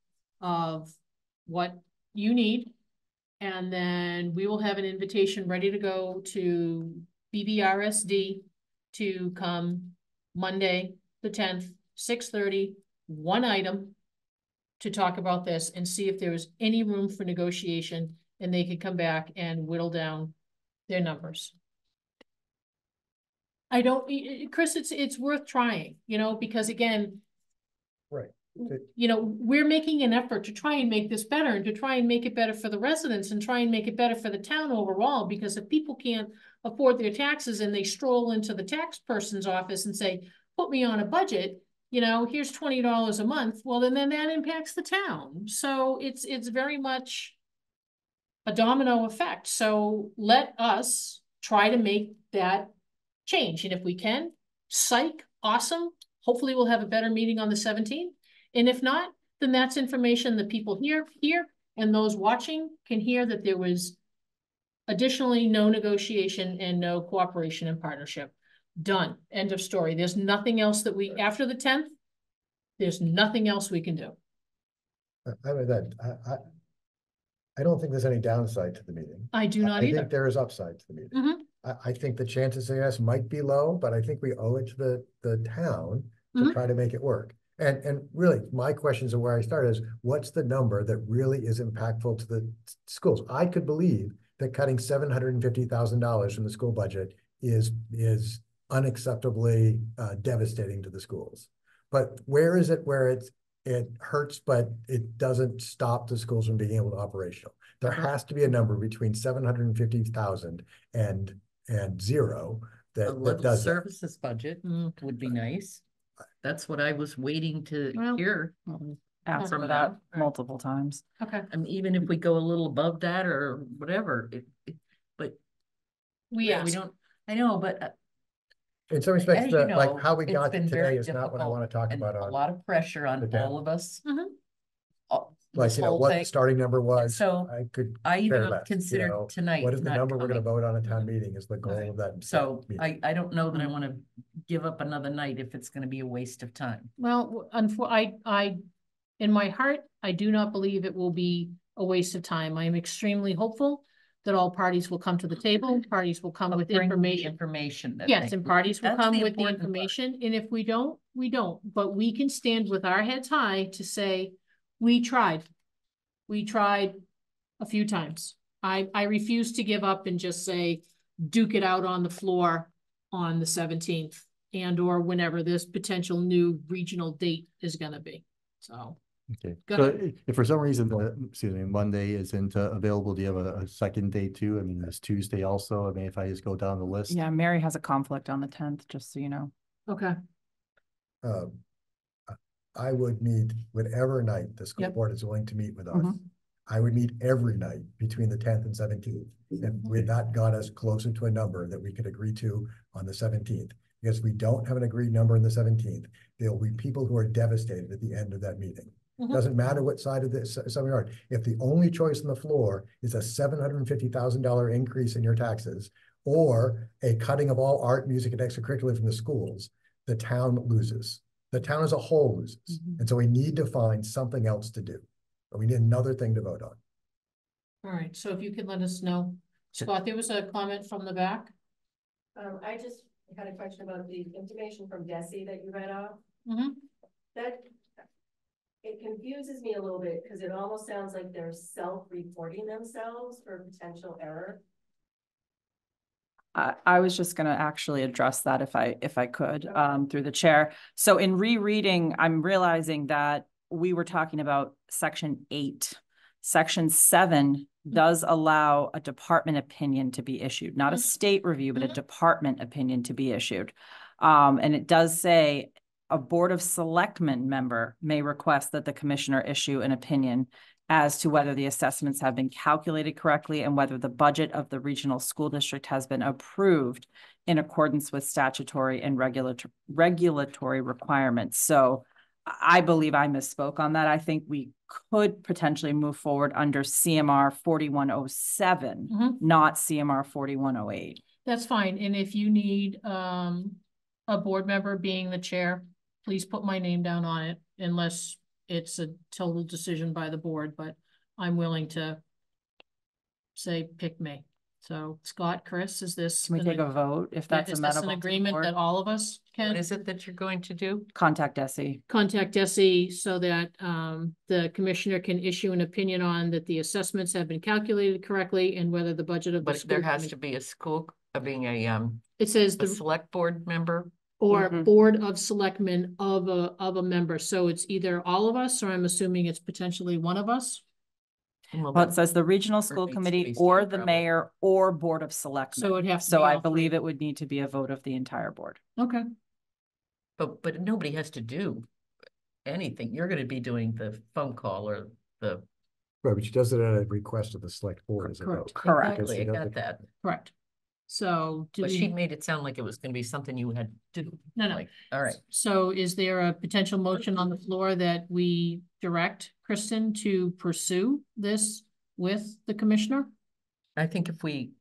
Speaker 1: of what you need. And then we will have an invitation ready to go to BBRSD to come Monday, the 10th, 6:30, one item to talk about this and see if there is any room for negotiation, and they could come back and whittle down their numbers. I don't, Chris, it's worth trying, you know, because again,
Speaker 2: Right.
Speaker 1: you know, we're making an effort to try and make this better and to try and make it better for the residents and try and make it better for the town overall, because if people can't afford their taxes and they stroll into the tax person's office and say, put me on a budget, you know, here's $20 a month, well, then that impacts the town. So it's very much a domino effect. So let us try to make that change. And if we can, psych, awesome. Hopefully we'll have a better meeting on the 17th. And if not, then that's information that people hear and those watching can hear that there was additionally no negotiation and no cooperation and partnership. Done. End of story. There's nothing else that after the 10th, there's nothing else we can do.
Speaker 2: I mean, I don't think there's any downside to the meeting.
Speaker 1: I do not
Speaker 2: I
Speaker 1: either.
Speaker 2: think there is upside to the meeting.
Speaker 1: Mm-hmm.
Speaker 2: I think the chances of yes might be low, but I think we owe it to the town to
Speaker 1: Mhm.
Speaker 2: try to make it work. And really, my questions of where I started is, what's the number that really is impactful to the schools? I could believe that cutting $750,000 from the school budget is unacceptably devastating to the schools. But where is it where it hurts, but it doesn't stop the schools from being able to operational? There has to be a number between 750,000 and zero
Speaker 3: A
Speaker 2: that
Speaker 3: level
Speaker 2: does that.
Speaker 3: services budget would be nice. That's what I was waiting to hear.
Speaker 7: Asked
Speaker 3: from
Speaker 7: for that
Speaker 3: them.
Speaker 7: multiple times.
Speaker 1: Okay.
Speaker 3: I mean, even if we go a little above that or whatever, but
Speaker 1: we
Speaker 3: don't, I know, but
Speaker 2: In some respects,
Speaker 3: as you
Speaker 2: like
Speaker 3: know,
Speaker 2: how we
Speaker 3: it's
Speaker 2: got to
Speaker 3: been
Speaker 2: today
Speaker 3: very
Speaker 2: is not what I
Speaker 3: difficult
Speaker 2: want to talk
Speaker 3: and
Speaker 2: about
Speaker 3: a
Speaker 2: on.
Speaker 3: lot of pressure on
Speaker 2: the town.
Speaker 3: all of us.
Speaker 1: Mhm.
Speaker 2: Like,
Speaker 3: This
Speaker 2: you know,
Speaker 3: whole
Speaker 2: what the
Speaker 3: thing.
Speaker 2: starting number was.
Speaker 3: So
Speaker 2: I could
Speaker 3: I
Speaker 2: care
Speaker 3: even
Speaker 2: less, you
Speaker 3: considered
Speaker 2: know,
Speaker 3: tonight
Speaker 2: what is the
Speaker 3: not
Speaker 2: number we're gonna
Speaker 3: coming.
Speaker 2: vote on a town meeting is the goal of that.
Speaker 3: So
Speaker 2: meeting.
Speaker 3: I don't know that I want to give up another night if it's going to be a waste of time.
Speaker 1: Well, I, in my heart, I do not believe it will be a waste of time. I am extremely hopeful that all parties will come to the table, parties will come with
Speaker 3: Bring the
Speaker 1: information.
Speaker 3: that
Speaker 1: Yes,
Speaker 3: they-
Speaker 1: and parties will
Speaker 3: that's
Speaker 1: come
Speaker 3: the
Speaker 1: with the
Speaker 3: important part.
Speaker 1: information, and if we don't, we don't. But we can stand with our heads high to say, we tried. We tried a few times. I refuse to give up and just say, duke it out on the floor on the 17th and or whenever this potential new regional date is gonna be, so.
Speaker 17: Okay,
Speaker 1: Go
Speaker 17: so
Speaker 1: ahead.
Speaker 17: if for some reason, Monday isn't available, do you have a second date too? I mean, this Tuesday also, I mean, if I just go down the list.
Speaker 7: Yeah, Mary has a conflict on the 10th, just so you know.
Speaker 1: Okay.
Speaker 2: I would meet whatever night the school
Speaker 1: Yep.
Speaker 2: board is willing to meet with us.
Speaker 7: Mhm.
Speaker 2: I would meet every night between the 10th and 17th. And that got us closer to a number that we could agree to on the 17th. Because if we don't have an agreed number on the 17th, there will be people who are devastated at the end of that meeting.
Speaker 1: Mhm.
Speaker 2: Doesn't matter what side of this, some yard. If the only choice on the floor is a $750,000 increase in your taxes or a cutting of all art, music, and extracurricular from the schools, the town loses. The town as a whole loses. And so we need to find something else to do. But we need another thing to vote on.
Speaker 1: All right, so if you could let us know. Scott, there was a comment from the back.
Speaker 19: I just had a question about the information from Desi that you read off.
Speaker 1: Mm-hmm.
Speaker 19: That, it confuses me a little bit because it almost sounds like they're self-reporting themselves for potential error.
Speaker 7: I was just going to actually address that if I could through the chair. So in rereading, I'm realizing that we were talking about section 8. Section 7 does allow a department opinion to be issued, not a state review, but a department opinion to be issued. And it does say a Board of Selectmen member may request that the commissioner issue an opinion as to whether the assessments have been calculated correctly and whether the budget of the regional school district has been approved in accordance with statutory and regulatory requirements. So I believe I misspoke on that. I think we could potentially move forward under CMR 4107, not CMR 4108.
Speaker 1: That's fine. And if you need a board member being the chair, please put my name down on it, unless it's a total decision by the board, but I'm willing to say, pick me. So Scott, Chris, is this?
Speaker 7: Can we take a vote if that's
Speaker 1: is this an
Speaker 7: amenable to the
Speaker 1: agreement
Speaker 7: board?
Speaker 1: that all of us can?
Speaker 3: What is it that you're going to do?
Speaker 7: Contact Desi.
Speaker 1: Contact Desi so that the commissioner can issue an opinion on that the assessments have been calculated correctly and whether the budget of the
Speaker 3: But
Speaker 1: school.
Speaker 3: there has to be a school, being a
Speaker 1: it says
Speaker 3: a
Speaker 1: the
Speaker 3: select board member.
Speaker 1: or board of selectmen of a member. So it's either all of us, or I'm assuming it's potentially one of us.
Speaker 7: Well, it says the regional school committee or the mayor or board of selectmen.
Speaker 1: So it has to
Speaker 7: So
Speaker 1: be
Speaker 7: I
Speaker 1: all
Speaker 7: believe it would need to be a vote of the entire board.
Speaker 1: Okay.
Speaker 3: But nobody has to do anything. You're gonna be doing the phone call or the.
Speaker 2: Right, but she does it at a request of the select board as a vote.
Speaker 1: Correct.
Speaker 2: Because she
Speaker 3: Exactly, I
Speaker 2: doesn't-
Speaker 3: got that.
Speaker 1: Correct. So do
Speaker 3: But
Speaker 1: we-
Speaker 3: she made it sound like it was gonna be something you had to do.
Speaker 1: No, no.
Speaker 3: Like, all right.
Speaker 1: So is there a potential motion on the floor that we direct Kristen to pursue this with the commissioner?
Speaker 3: I think if we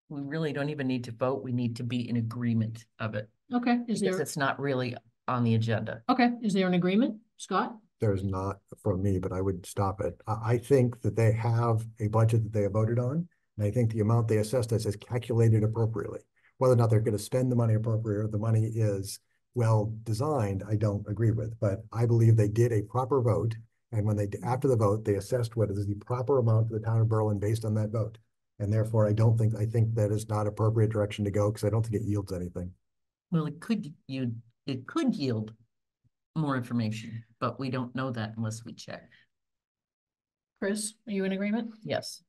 Speaker 3: really don't even need to vote, we need to be in agreement of it.
Speaker 1: Okay, is
Speaker 3: Because
Speaker 1: there,
Speaker 3: it's not really on the agenda.
Speaker 1: okay, is there an agreement, Scott?
Speaker 2: There's not from me, but I would stop it. I think that they have a budget that they have voted on. And I think the amount they assessed us is calculated appropriately. Whether or not they're going to spend the money appropriately or the money is well designed, I don't agree with. But I believe they did a proper vote. And when after the vote, they assessed what is the proper amount to the town of Berlin based on that vote. And therefore, I think that is not appropriate direction to go because I don't think it yields anything.
Speaker 3: Well, it could yield more information, but we don't know that unless we check.
Speaker 1: Chris, are you in agreement?
Speaker 3: Yes.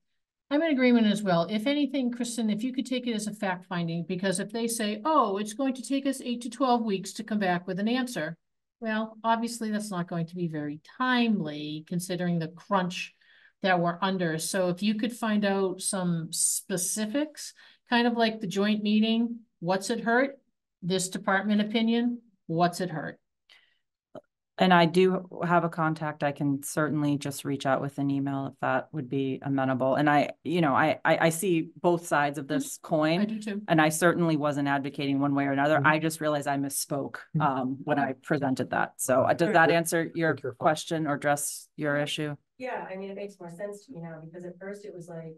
Speaker 1: I'm in agreement as well. If anything, Kristen, if you could take it as a fact finding, because if they say, oh, it's going to take us 8 to 12 weeks to come back with an answer. Well, obviously that's not going to be very timely considering the crunch that we're under. So if you could find out some specifics, kind of like the joint meeting, what's it hurt? This department opinion, what's it hurt?
Speaker 7: And I do have a contact. I can certainly just reach out with an email if that would be amenable. And I see both sides of this coin.
Speaker 1: I do too.
Speaker 7: And I certainly wasn't advocating one way or another. I just realized I misspoke when I presented that. So does that answer your question or address your issue?
Speaker 19: Yeah, I mean, it makes more sense to me now, because at first it was like,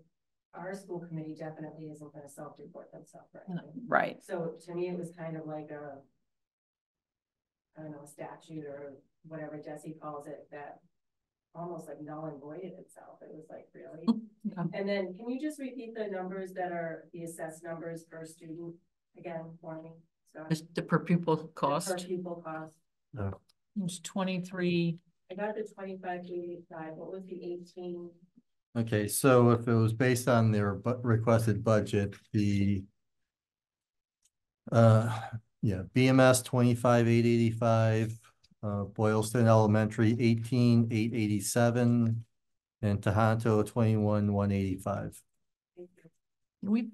Speaker 19: our school committee definitely isn't gonna self-report themselves, right?
Speaker 7: Right.
Speaker 19: So to me, it was kind of like I don't know, a statute or whatever Desi calls it, that almost like null and voided itself. It was like, really?
Speaker 7: Okay.
Speaker 19: And then can you just repeat the numbers that are the assessed numbers per student again for me? So
Speaker 3: Just the per pupil cost.
Speaker 19: per pupil cost.
Speaker 2: No.
Speaker 1: It's 23.
Speaker 19: I got the 25,885. What was the 18?
Speaker 17: Okay, so if it was based on their requested budget, the BMS 25,885, Boylston Elementary 18,887, and Tohoto 21,185.
Speaker 3: We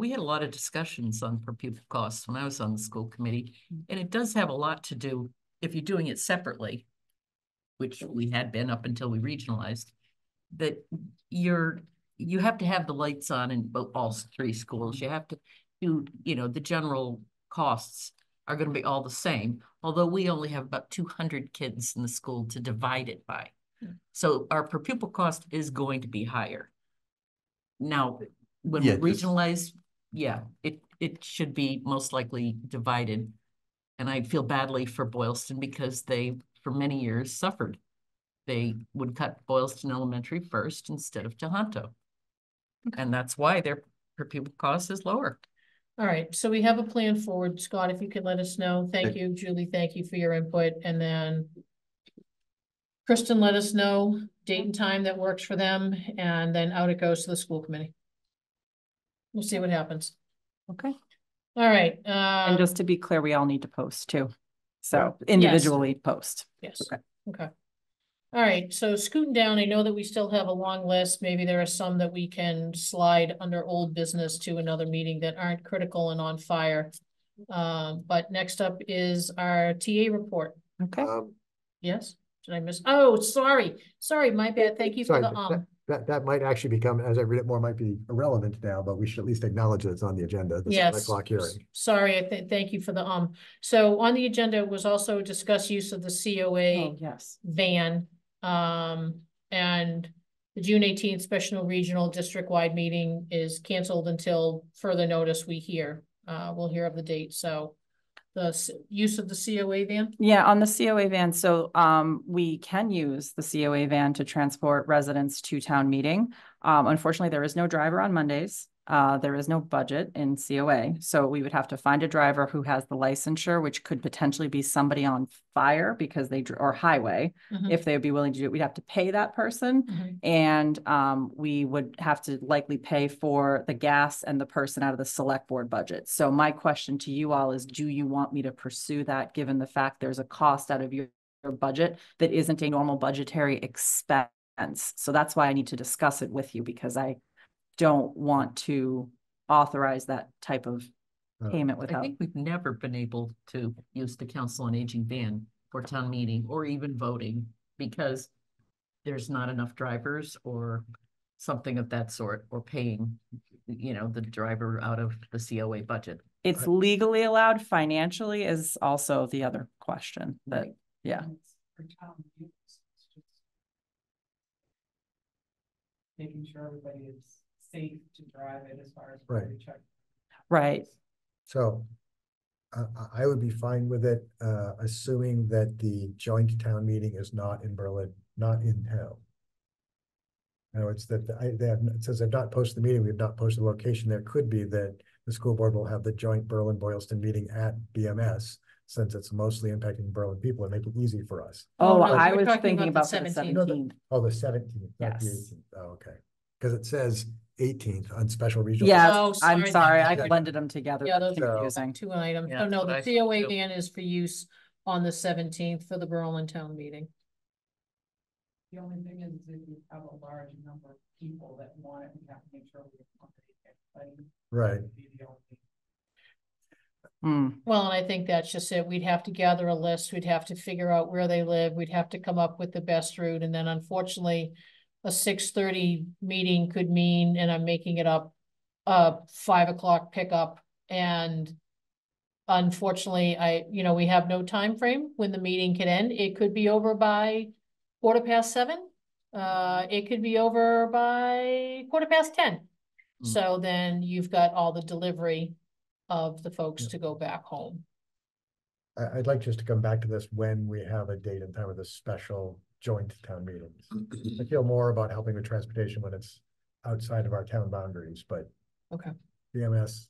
Speaker 3: had a lot of discussions on per pupil costs when I was on the school committee, and it does have a lot to do if you're doing it separately, which we had been up until we regionalized, that you have to have the lights on in all 3 schools. You have to do, the general costs are going to be all the same, although we only have about 200 kids in the school to divide it by. So our per pupil cost is going to be higher. Now, when we regionalize, it should be most likely divided. And I feel badly for Boylston because they, for many years, suffered. They would cut Boylston Elementary first instead of Tohoto. And that's why their per pupil cost is lower.
Speaker 1: All right, so we have a plan forward. Scott, if you could let us know. Thank you, Julie. Thank you for your input. And then Kristen let us know date and time that works for them, and then out it goes to the school committee. We'll see what happens.
Speaker 7: Okay.
Speaker 1: All right.
Speaker 7: And just to be clear, we all need to post too. So
Speaker 1: Yes.
Speaker 7: individually post.
Speaker 1: Yes.
Speaker 7: Okay.
Speaker 1: Okay. All right, so scooting down, I know that we still have a long list. Maybe there are some that we can slide under old business to another meeting that aren't critical and on fire. But next up is our TA report.
Speaker 7: Okay.
Speaker 1: Yes, did I miss? Oh, sorry, my bad. Thank you for
Speaker 2: Sorry,
Speaker 1: the
Speaker 2: that might actually become, as I read it more, might be irrelevant now, but we should at least acknowledge that it's on the agenda, the 7 o'clock hearing.
Speaker 1: Sorry, thank you for the So on the agenda was also discuss use of the COA van. And the June 18th special regional district-wide meeting is canceled until further notice we hear. We'll hear of the date. So the use of the COA van?
Speaker 7: Yeah, on the COA van. So we can use the COA van to transport residents to town meeting. Unfortunately, there is no driver on Mondays. There is no budget in COA. So we would have to find a driver who has the licensure, which could potentially be somebody on fire because or highway. If they would be willing to do it, we'd have to pay that person. And we would have to likely pay for the gas and the person out of the select board budget. So my question to you all is, do you want me to pursue that given the fact there's a cost out of your budget that isn't a normal budgetary expense? So that's why I need to discuss it with you, because I don't want to authorize that type of payment without.
Speaker 3: I think we've never been able to use the Council on Aging van for town meeting or even voting because there's not enough drivers or something of that sort, or paying, the driver out of the COA budget.
Speaker 7: It's legally allowed. Financially is also the other question that, yeah.
Speaker 19: Making sure everybody is safe to drive it as far as.
Speaker 2: Right.
Speaker 7: Right.
Speaker 2: So I would be fine with it, assuming that the joint town meeting is not in Berlin, not in town. No, it's that it says they've not posted the meeting. We have not posted the location. There could be that the school board will have the joint Berlin-Boylston meeting at BMS, since it's mostly impacting Berlin people and make it easy for us.
Speaker 7: Oh,
Speaker 1: no,
Speaker 7: I
Speaker 1: we're
Speaker 7: was
Speaker 1: talking
Speaker 7: thinking
Speaker 1: about
Speaker 7: about
Speaker 1: the
Speaker 7: the
Speaker 1: 17th.
Speaker 7: 17th.
Speaker 2: Oh, the 17th, not the
Speaker 7: Yes.
Speaker 2: 18th. Oh, okay. Because it says 18th on special regional.
Speaker 7: Yes,
Speaker 1: Oh,
Speaker 7: I'm
Speaker 1: sorry.
Speaker 7: sorry, I
Speaker 2: Yeah.
Speaker 7: blended them together.
Speaker 1: Yeah,
Speaker 7: That's
Speaker 1: those are
Speaker 7: confusing.
Speaker 1: two items.
Speaker 3: Yeah,
Speaker 1: Oh, no, the
Speaker 3: that's what I
Speaker 1: COA
Speaker 3: thought too.
Speaker 1: van is for use on the 17th for the Berlin town meeting.
Speaker 19: The only thing is if you have a large number of people that want it, we have to make sure we accommodate everybody.
Speaker 2: Right.
Speaker 1: Well, and I think that's just it. We'd have to gather a list. We'd have to figure out where they live. We'd have to come up with the best route. And then unfortunately, a 6:30 meeting could mean, and I'm making it up, 5 o'clock pickup. And unfortunately, we have no time frame when the meeting can end. It could be over by 7:15. It could be over by 10:15. So then you've got all the delivery of the folks to go back home.
Speaker 2: I'd like just to come back to this when we have a date and time of the special joint town meetings. I feel more about helping with transportation when it's outside of our town boundaries, but
Speaker 1: Okay.
Speaker 2: BMS,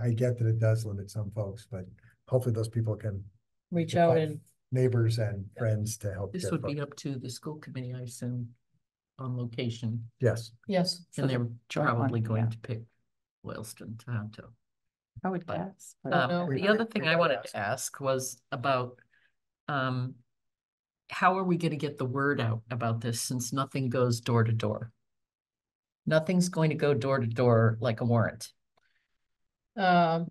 Speaker 2: I get that it does limit some folks, but hopefully those people can
Speaker 1: Reach out
Speaker 2: find
Speaker 1: and
Speaker 2: neighbors and friends to help.
Speaker 3: This
Speaker 2: get
Speaker 3: would be
Speaker 2: folks.
Speaker 3: up to the school committee, I assume, on location.
Speaker 2: Yes.
Speaker 1: Yes.
Speaker 3: And they're
Speaker 7: joint one,
Speaker 3: probably going
Speaker 7: yeah.
Speaker 3: to pick Boylston, Toronto.
Speaker 7: I would guess. but-
Speaker 3: The other thing I wanted to ask was about, how are we gonna get the word out about this since nothing goes door to door? Nothing's going to go door to door like a warrant.
Speaker 1: Um,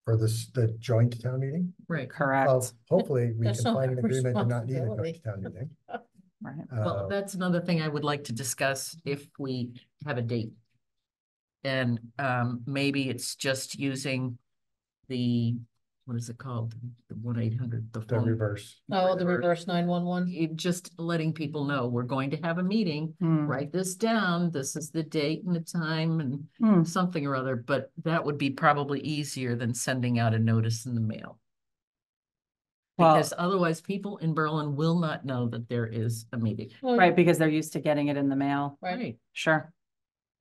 Speaker 2: For the joint town meeting?
Speaker 3: Right.
Speaker 7: Correct.
Speaker 2: Well, hopefully we
Speaker 1: That's
Speaker 2: can
Speaker 1: not
Speaker 2: find an
Speaker 1: our
Speaker 2: agreement to not need a
Speaker 1: responsibility.
Speaker 2: joint town meeting.
Speaker 7: Right.
Speaker 3: Well, that's another thing I would like to discuss if we have a date. And maybe it's just using the, what is it called? The 1-800, the
Speaker 2: The
Speaker 3: phone.
Speaker 2: reverse.
Speaker 1: the reverse 911.
Speaker 3: Just letting people know we're going to have a meeting, write this down, this is the date and the time and something or other, but that would be probably easier than sending out a notice in the mail.
Speaker 7: Well-
Speaker 3: Because otherwise people in Berlin will not know that there is a meeting.
Speaker 7: Right, because they're used to getting it in the mail.
Speaker 1: Right.
Speaker 7: Sure.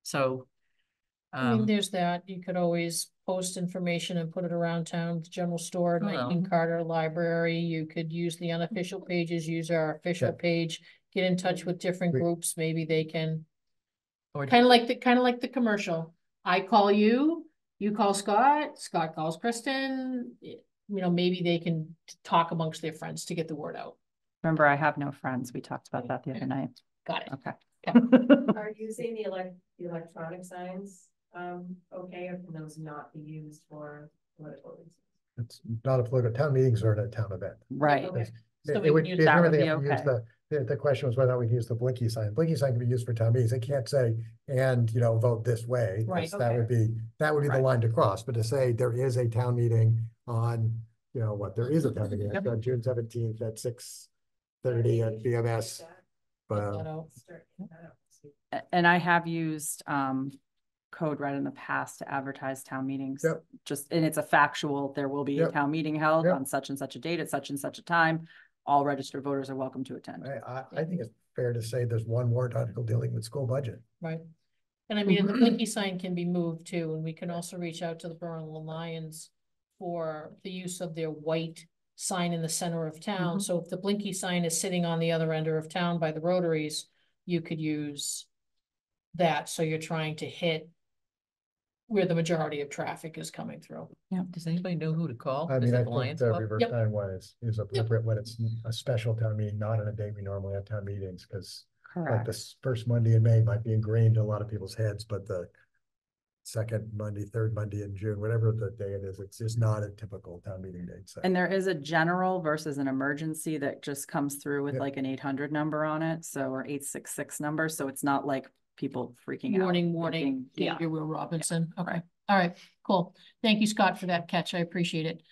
Speaker 3: So
Speaker 1: I mean, there's that. You could always post information and put it around town, the general store, 19 Carter Library. You could use the unofficial pages, use our official page, get in touch with different groups. Maybe they can, kind of like the commercial. I call you, you call Scott, Scott calls Kristen. You know, maybe they can talk amongst their friends to get the word out.
Speaker 7: Remember, I have no friends. We talked about that the other night.
Speaker 1: Got it.
Speaker 7: Okay.
Speaker 19: Are you saying the electronic signs, okay, or can those not be used for political reasons?
Speaker 2: It's not a political, town meetings are a town event.
Speaker 7: Right.
Speaker 19: Okay.
Speaker 7: So we can use that would be okay.
Speaker 2: The question was whether we can use the blinky sign. Blinky sign can be used for town meetings. They can't say, and, you know, vote this way.
Speaker 1: Right.
Speaker 2: That would be the line to cross, but to say there is a town meeting on, you know, what, there is a town meeting on June 17th at 6:30 at BMS.
Speaker 7: And I have used Code Red in the past to advertise town meetings.
Speaker 2: Yep.
Speaker 7: Just, and it's a factual, there will be a town meeting held on such and such a date at such and such a time. All registered voters are welcome to attend.
Speaker 2: I think it's fair to say there's one warrant article dealing with school budget.
Speaker 1: Right. And I mean, the blinky sign can be moved too, and we can also reach out to the Berlin Lions for the use of their white sign in the center of town. So if the blinky sign is sitting on the other end of town by the Rotaries, you could use that. So you're trying to hit where the majority of traffic is coming through.
Speaker 3: Yeah. Does anybody know who to call?
Speaker 2: I
Speaker 3: Is
Speaker 2: mean,
Speaker 3: it
Speaker 2: I
Speaker 3: the
Speaker 2: think
Speaker 3: Lions
Speaker 2: the
Speaker 3: Club?
Speaker 2: reverse time one is appropriate when it's a special town meeting, not on a day we normally have town meetings, because like this first Monday in May might be ingrained in a lot of people's heads, but the second Monday, third Monday in June, whatever the day it is, it's just not a typical town meeting date. So.
Speaker 7: And there is a general versus an emergency that just comes through with like an 800 number on it. So, or 866 number. So it's not like people freaking out.
Speaker 1: Warning,
Speaker 7: Yeah.
Speaker 1: David Will Robinson. Okay. All right, cool. Thank you, Scott, for that catch. I appreciate it.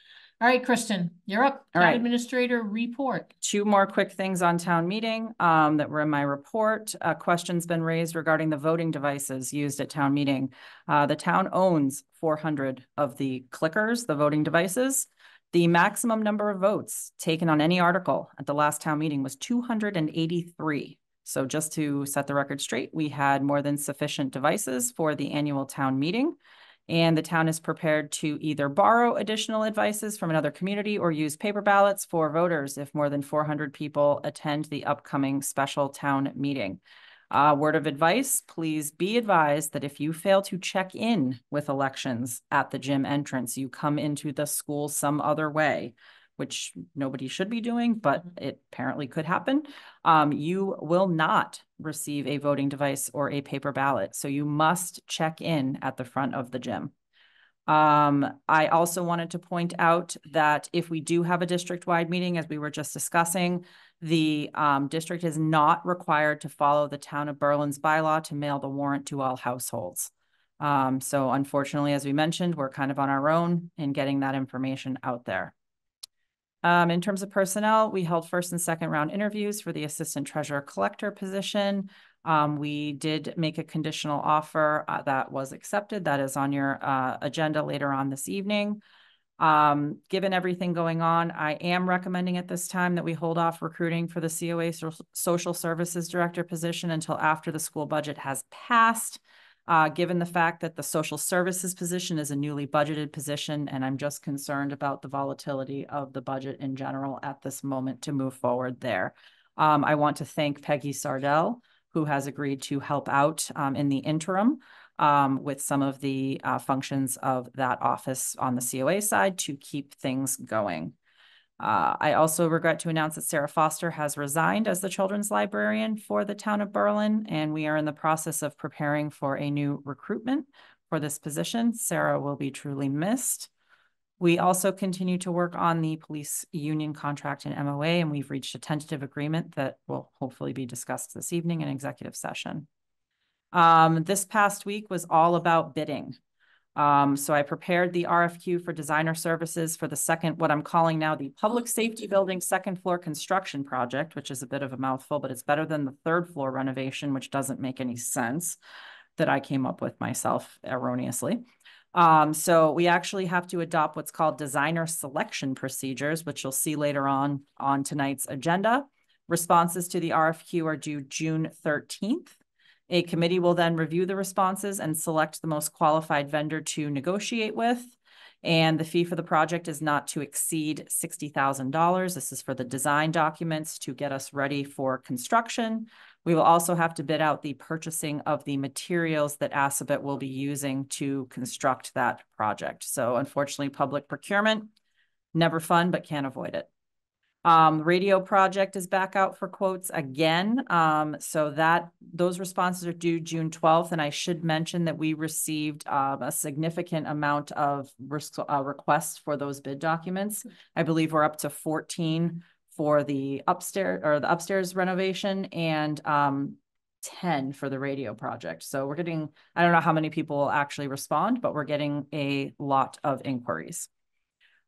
Speaker 1: All right, Kristen, you're up.
Speaker 7: All
Speaker 1: Town
Speaker 7: right.
Speaker 1: Administrator report.
Speaker 7: Two more quick things on town meeting that were in my report. A question's been raised regarding the voting devices used at town meeting. The town owns 400 of the clickers, the voting devices. The maximum number of votes taken on any article at the last town meeting was 283. So just to set the record straight, we had more than sufficient devices for the annual town meeting. And the town is prepared to either borrow additional devices from another community or use paper ballots for voters if more than 400 people attend the upcoming special town meeting. Word of advice, please be advised that if you fail to check in with elections at the gym entrance, you come into the school some other way, which nobody should be doing, but it apparently could happen. You will not receive a voting device or a paper ballot. So you must check in at the front of the gym. I also wanted to point out that if we do have a district-wide meeting, as we were just discussing, the district is not required to follow the town of Berlin's bylaw to mail the warrant to all households. So unfortunately, as we mentioned, we're kind of on our own in getting that information out there. In terms of personnel, we held first and second round interviews for the assistant treasurer collector position. We did make a conditional offer that was accepted. That is on your agenda later on this evening. Given everything going on, I am recommending at this time that we hold off recruiting for the COA social services director position until after the school budget has passed. Given the fact that the social services position is a newly budgeted position, and I'm just concerned about the volatility of the budget in general at this moment to move forward there. I want to thank Peggy Sardell, who has agreed to help out in the interim with some of the functions of that office on the COA side to keep things going. I also regret to announce that Sarah Foster has resigned as the children's librarian for the town of Berlin, and we are in the process of preparing for a new recruitment for this position. Sarah will be truly missed. We also continue to work on the police union contract and MOA, and we've reached a tentative agreement that will hopefully be discussed this evening in executive session. This past week was all about bidding. So I prepared the RFQ for designer services for the second, what I'm calling now the public safety building second floor construction project, which is a bit of a mouthful, but it's better than the third floor renovation, which doesn't make any sense, that I came up with myself erroneously. So we actually have to adopt what's called designer selection procedures, which you'll see later on tonight's agenda. Responses to the RFQ are due June 13th. A committee will then review the responses and select the most qualified vendor to negotiate with. And the fee for the project is not to exceed $60,000. This is for the design documents to get us ready for construction. We will also have to bid out the purchasing of the materials that Assabet will be using to construct that project. So unfortunately, public procurement, never fun, but can't avoid it. Radio project is back out for quotes again. So those responses are due June 12th. And I should mention that we received a significant amount of requests for those bid documents. I believe we're up to 14 for the upstairs renovation and 10 for the radio project. So we're getting, I don't know how many people will actually respond, but we're getting a lot of inquiries.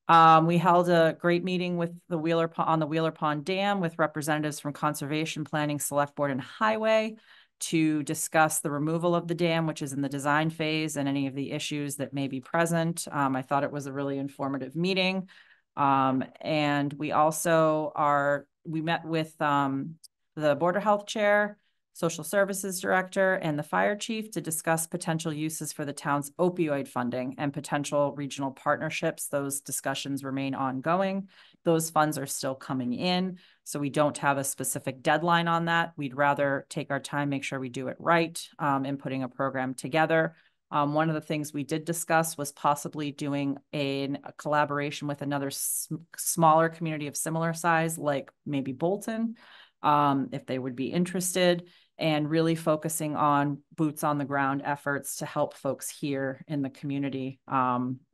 Speaker 7: We held a great meeting with the Wheeler Pond Dam with representatives from Conservation, Planning, Select Board, and Highway to discuss the removal of the dam, which is in the design phase, and any of the issues that may be present. I thought it was a really informative meeting. And we also we met with the Board of Health Chair, Social Services Director, and the Fire Chief to discuss potential uses for the town's opioid funding and potential regional partnerships. Those discussions remain ongoing. Those funds are still coming in, so we don't have a specific deadline on that. We'd rather take our time, make sure we do it right in putting a program together. One of the things we did discuss was possibly doing a collaboration with another smaller community of similar size, like maybe Bolton, if they would be interested, and really focusing on boots on the ground efforts to help folks here in the community. Neshoba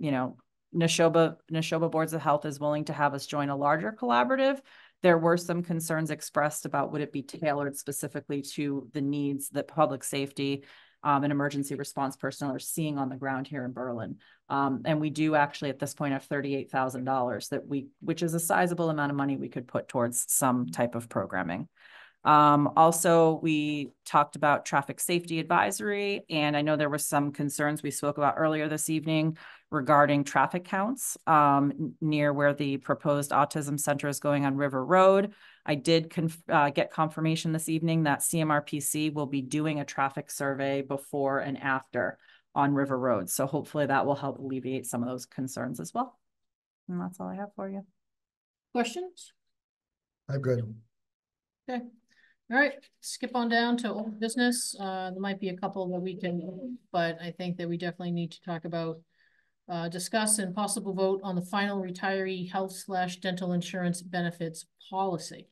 Speaker 7: Boards of Health is willing to have us join a larger collaborative. There were some concerns expressed about would it be tailored specifically to the needs that public safety and emergency response personnel are seeing on the ground here in Berlin. And we do actually at this point have $38,000 which is a sizable amount of money we could put towards some type of programming. Also, we talked about traffic safety advisory, and I know there were some concerns we spoke about earlier this evening regarding traffic counts near where the proposed autism center is going on River Road. I did get confirmation this evening that CMRPC will be doing a traffic survey before and after on River Road. So hopefully that will help alleviate some of those concerns as well. And that's all I have for you.
Speaker 1: Questions?
Speaker 2: I'm good.
Speaker 1: Okay. All right, skip on down to old business. There might be a couple that we can, but I think that we definitely need to talk about, discuss and possible vote on the final retiree health/dental insurance benefits policy.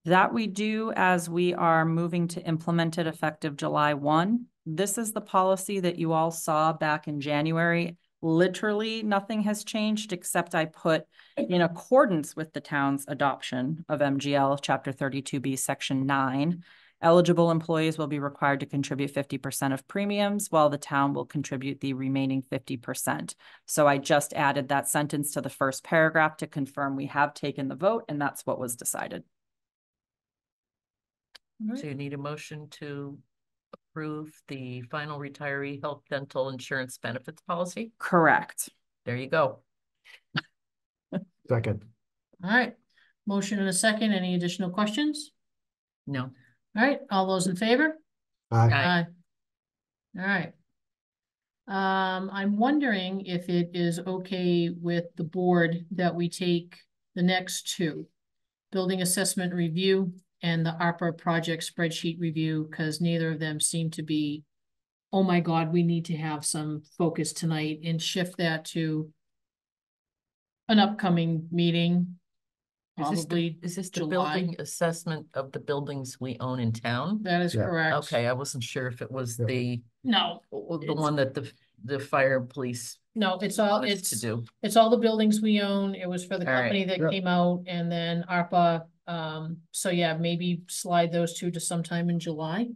Speaker 7: That we do as we are moving to implement it effective July 1. This is the policy that you all saw back in January. Literally nothing has changed except I put in accordance with the town's adoption of MGL Chapter 32B Section 9. Eligible employees will be required to contribute 50% of premiums, while the town will contribute the remaining 50%. So I just added that sentence to the first paragraph to confirm we have taken the vote, and that's what was decided.
Speaker 3: So you need a motion to approve the final retiree health dental insurance benefits policy?
Speaker 7: Correct.
Speaker 3: There you go.
Speaker 2: Second.
Speaker 1: All right, motion and a second. Any additional questions?
Speaker 3: No.
Speaker 1: All right, all those in favor?
Speaker 2: Aye.
Speaker 1: Aye. All right. I'm wondering if it is okay with the board that we take the next two, building assessment review and the ARPA project spreadsheet review, because neither of them seem to be, oh my God, we need to have some focus tonight, and shift that to an upcoming meeting. Probably
Speaker 3: is this the
Speaker 1: July.
Speaker 3: building assessment of the buildings we own in town?
Speaker 1: That is correct.
Speaker 3: Okay, I wasn't sure if it was the one that the fire and police.
Speaker 1: No, it's all it's all the buildings we own. It was for the company that came out, and then ARPA. So yeah, maybe slide those two to sometime in July.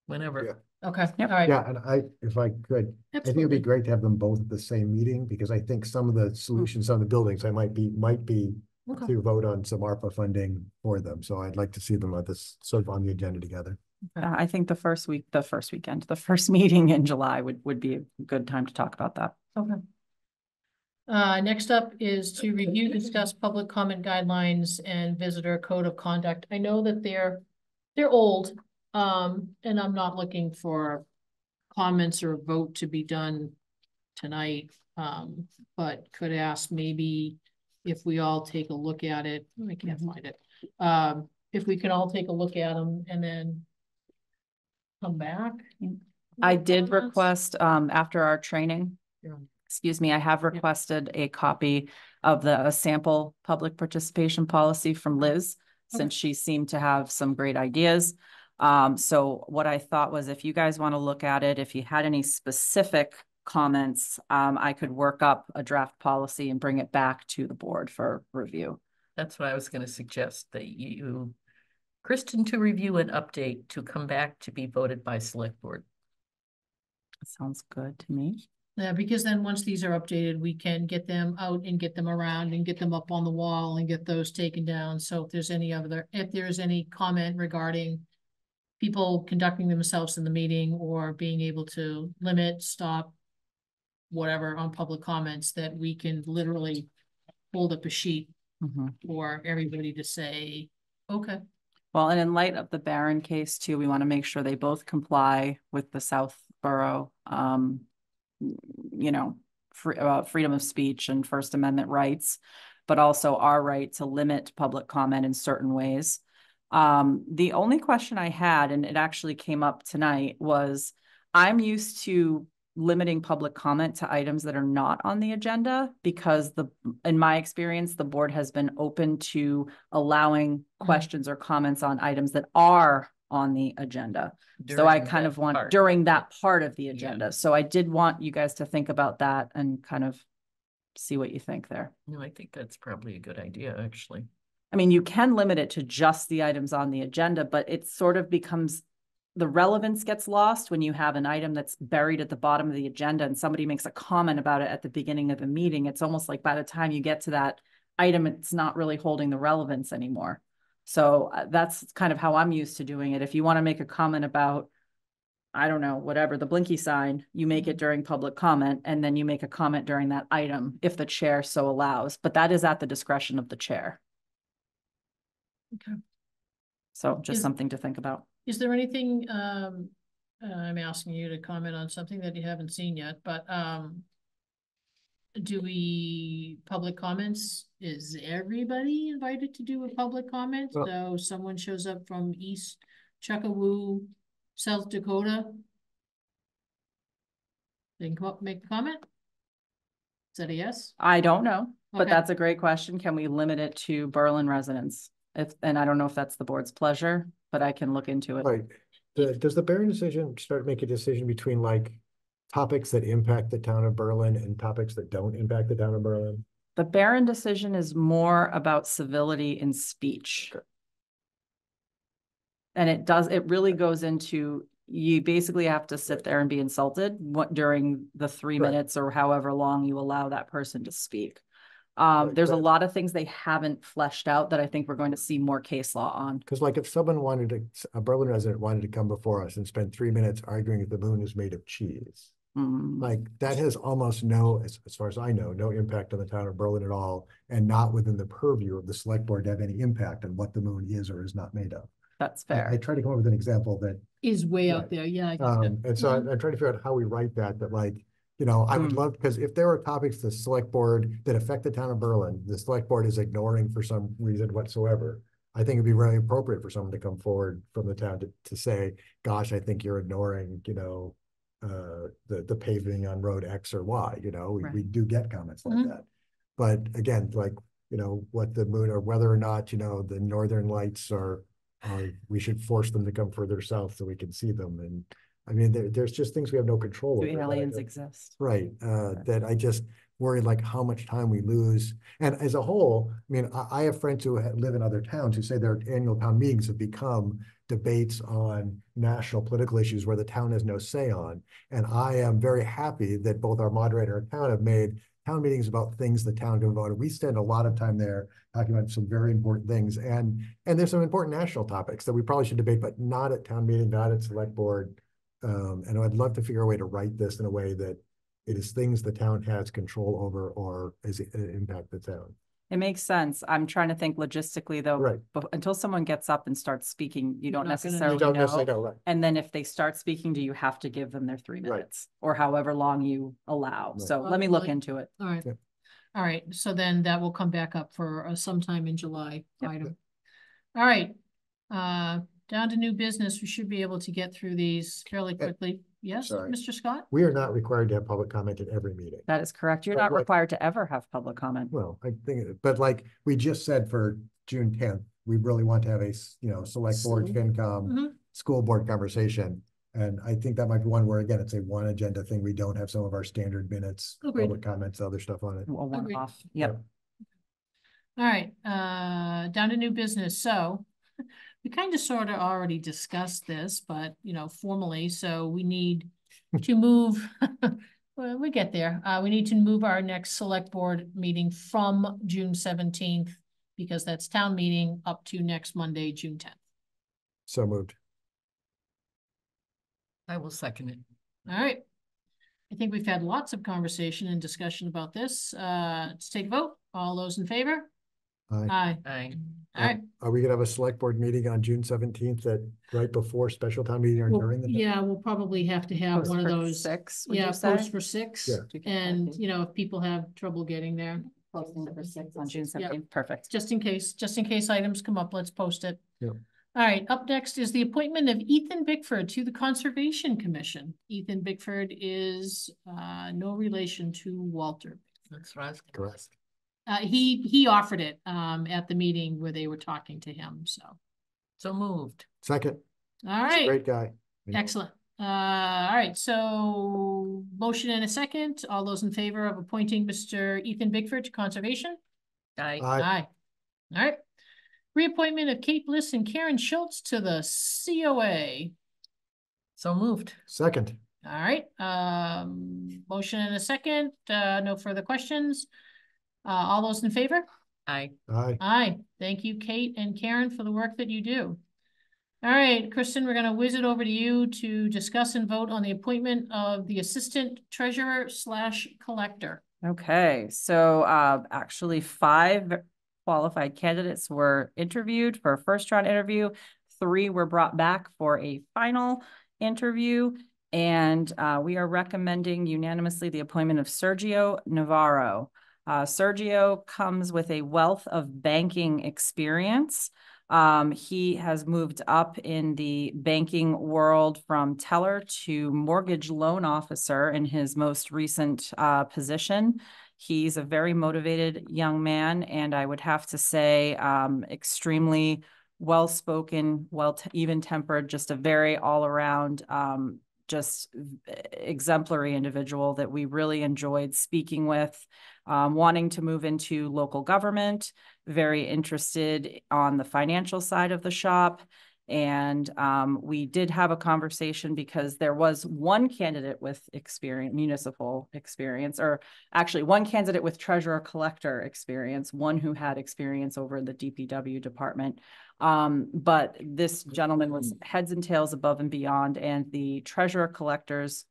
Speaker 3: Whenever.
Speaker 2: Yeah.
Speaker 1: Okay. All right.
Speaker 2: Yeah, and if I could, I think it'd be great to have them both at the same meeting, because I think some of the solutions on the buildings, I might be to vote on some ARPA funding for them. So I'd like to see them at this sort of on the agenda together.
Speaker 7: I think the first meeting in July would be a good time to talk about that.
Speaker 1: Okay. Next up is to review, discuss public comment guidelines and visitor code of conduct. I know that they're old, And I'm not looking for comments or a vote to be done tonight. But could ask maybe if we all take a look at it, I can't find it. If we can all take a look at them and then come back.
Speaker 7: I did
Speaker 1: Comments?
Speaker 7: request, after our training,
Speaker 1: Yeah.
Speaker 7: excuse me, I have requested a copy of a sample public participation policy from Liz, since she seemed to have some great ideas. So what I thought was, if you guys want to look at it, if you had any specific comments, I could work up a draft policy and bring it back to the board for review.
Speaker 3: That's what I was going to suggest, that you, Kristen, to review an update to come back to be voted by select board.
Speaker 7: Sounds good to me.
Speaker 1: Yeah, because then once these are updated, we can get them out and get them around and get them up on the wall and get those taken down. So if there's any comment regarding people conducting themselves in the meeting or being able to limit, stop, whatever on public comments, that we can literally hold up a sheet for everybody to say, okay.
Speaker 7: Well, and in light of the Barron case too, we want to make sure they both comply with the Southborough, freedom of speech and First Amendment rights, but also our right to limit public comment in certain ways. The only question I had, and it actually came up tonight, was I'm used to limiting public comment to items that are not on the agenda, because in my experience, the board has been open to allowing questions or comments on items that are on the agenda. So I kind of want during that part of the agenda. So I did want you guys to think about that and kind of see what you think there.
Speaker 3: No, I think that's probably a good idea, actually.
Speaker 7: I mean, you can limit it to just the items on the agenda, but it sort of becomes, the relevance gets lost when you have an item that's buried at the bottom of the agenda and somebody makes a comment about it at the beginning of the meeting. It's almost like by the time you get to that item, it's not really holding the relevance anymore. So that's kind of how I'm used to doing it. If you want to make a comment about, I don't know, whatever, the blinky sign, you make it during public comment, and then you make a comment during that item if the chair so allows, but that is at the discretion of the chair.
Speaker 1: Okay.
Speaker 7: So just something to think about.
Speaker 1: Is there anything, I'm asking you to comment on something that you haven't seen yet, but public comments, is everybody invited to do a public comment? So someone shows up from East Chuckawoo, South Dakota, they can come up and make a comment? Is that a yes?
Speaker 7: I don't know, but
Speaker 1: Okay.
Speaker 7: that's a great question. Can we limit it to Berlin residents? And I don't know if that's the board's pleasure, but I can look into it.
Speaker 2: Right. Does the Barron decision start to make a decision between like topics that impact the town of Berlin and topics that don't impact the town of Berlin?
Speaker 7: The Barron decision is more about civility in speech. Okay. And it really goes into, you basically have to sit there and be insulted during the 3 minutes or however long you allow that person to speak. There's a lot of things they haven't fleshed out that I think we're going to see more case law on.
Speaker 2: Because like if someone a Berlin resident wanted to come before us and spend 3 minutes arguing if the moon is made of cheese, like that has almost as far as I know, no impact on the town of Berlin at all, and not within the purview of the select board to have any impact on what the moon is or is not made of.
Speaker 7: That's fair.
Speaker 2: I try to come up with an example that
Speaker 1: is way out there. Yeah.
Speaker 2: And so I'm trying to figure out how we write that like, I would love, because if there are topics the select board that affect the town of Berlin, the select board is ignoring for some reason whatsoever, I think it'd be really appropriate for someone to come forward from the town to say, gosh, I think you're ignoring, the paving on road X or Y, we do get comments like that. But again, like, what the moon or whether or not, the northern lights are we should force them to come further south so we can see them. And I mean, there's just things we have no control over.
Speaker 7: Do aliens exist?
Speaker 2: Right. That I just worry like how much time we lose. And as a whole, I mean, I have friends who live in other towns who say their annual town meetings have become debates on national political issues where the town has no say on. And I am very happy that both our moderator and town have made town meetings about things the town can vote on. We spend a lot of time there talking about some very important things. And there's some important national topics that we probably should debate, but not at town meeting, not at select board. And I'd love to figure a way to write this in a way that it is things the town has control over or impact the town.
Speaker 7: It makes sense. I'm trying to think logistically though.
Speaker 2: Right.
Speaker 7: But until someone gets up and starts speaking, you don't
Speaker 1: not gonna know.
Speaker 7: necessarily
Speaker 2: You don't
Speaker 7: know.
Speaker 2: necessarily know, right.
Speaker 7: And then if they start speaking, do you have to give them their 3 minutes or however long you allow?
Speaker 2: Right.
Speaker 7: So let me look
Speaker 1: Probably.
Speaker 7: into it.
Speaker 1: All right.
Speaker 2: Yeah.
Speaker 1: All right, so then that will come back up for sometime in July item. All right, down to new business. We should be able to get through these fairly quickly. Yes,
Speaker 2: sorry.
Speaker 1: Mr. Scott?
Speaker 2: We are not required to have public comment at every meeting.
Speaker 7: That is correct. You're
Speaker 2: But
Speaker 7: not
Speaker 2: like-
Speaker 7: required to ever have public comment.
Speaker 2: Well, I think, but like we just said for June 10th, we really want to have a, select board, FinCom,
Speaker 1: Mhm.
Speaker 2: school board conversation. And I think that might be one where, again, it's a one agenda thing. We don't have some of our standard minutes,
Speaker 1: Agreed.
Speaker 2: public comments, other stuff on it.
Speaker 7: A one
Speaker 1: Agreed.
Speaker 7: off. Yep.
Speaker 1: All right, down to new business. So we kind of sort of already discussed this, but formally, so we need to move, well, we get there. We need to move our next select board meeting from June 17th, because that's town meeting, up to next Monday, June 10th.
Speaker 2: So moved.
Speaker 3: I will second it.
Speaker 1: All right. I think we've had lots of conversation and discussion about this. Let's take a vote. All those in favor?
Speaker 2: Aye.
Speaker 1: Aye.
Speaker 3: Aye.
Speaker 1: All right.
Speaker 2: Are we gonna have a select board meeting on June 17th right before special town meeting or
Speaker 1: Well,
Speaker 2: during the day?
Speaker 1: yeah, we'll probably have to have
Speaker 7: Post
Speaker 1: one of
Speaker 7: for
Speaker 1: those.
Speaker 7: 6, would
Speaker 1: Yeah,
Speaker 7: you say?
Speaker 1: post for 6.
Speaker 2: Yeah.
Speaker 1: And, if people have trouble getting there,
Speaker 7: Posting for 6 on June
Speaker 1: Yeah.
Speaker 7: 17th. Perfect.
Speaker 1: just in case items come up, let's post it.
Speaker 2: Yep.
Speaker 1: All right, up next is the appointment of Ethan Bickford to the Conservation Commission. Ethan Bickford is no relation to Walter.
Speaker 3: That's right.
Speaker 2: Correct.
Speaker 1: He offered it at the meeting where they were talking to him, so.
Speaker 3: So moved.
Speaker 2: Second.
Speaker 1: All right.
Speaker 2: Great guy.
Speaker 1: Excellent. All right, so motion and a second. All those in favor of appointing Mr. Ethan Bickford to Conservation?
Speaker 3: Aye.
Speaker 1: Aye. All right. Reappointment of Kate Bliss and Karen Schultz to the COA.
Speaker 3: So moved.
Speaker 2: Second.
Speaker 1: All right, motion and a second. No further questions. All those in favor?
Speaker 3: Aye.
Speaker 2: Aye.
Speaker 1: Aye. Thank you, Kate and Karen, for the work that you do. All right, Kristen, we're gonna whiz it over to you to discuss and vote on the appointment of the Assistant Treasurer / Collector.
Speaker 7: Okay, so actually 5 qualified candidates were interviewed for a first round interview. 3 were brought back for a final interview. And we are recommending unanimously the appointment of Sergio Navarro. Sergio comes with a wealth of banking experience. He has moved up in the banking world from teller to mortgage loan officer in his most recent position. He's a very motivated young man, and I would have to say extremely well-spoken, even-tempered, just a very all-around, just exemplary individual that we really enjoyed speaking with, wanting to move into local government, very interested on the financial side of the shop. And we did have a conversation because there was one candidate with municipal experience, or actually one candidate with treasurer collector experience, one who had experience over the DPW department. But this gentleman was heads and tails above and beyond, and the treasurer collector's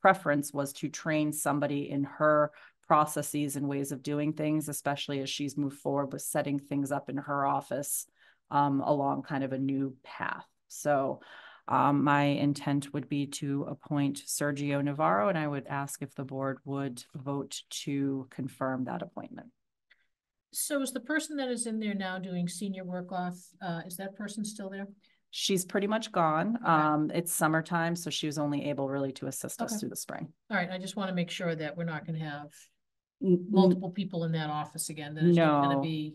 Speaker 7: preference was to train somebody in her processes and ways of doing things, especially as she's moved forward with setting things up in her office along kind of a new path. So my intent would be to appoint Sergio Navarro, and I would ask if the board would vote to confirm that appointment.
Speaker 1: So is the person that is in there now doing senior work off, is that person still there?
Speaker 7: She's pretty much gone.
Speaker 1: Okay.
Speaker 7: It's summertime, so she was only able really to assist us
Speaker 1: Okay.
Speaker 7: through the spring.
Speaker 1: All right, I just want to make sure that we're not going to have multiple people in that office again. That it's just going to
Speaker 7: No.
Speaker 1: be.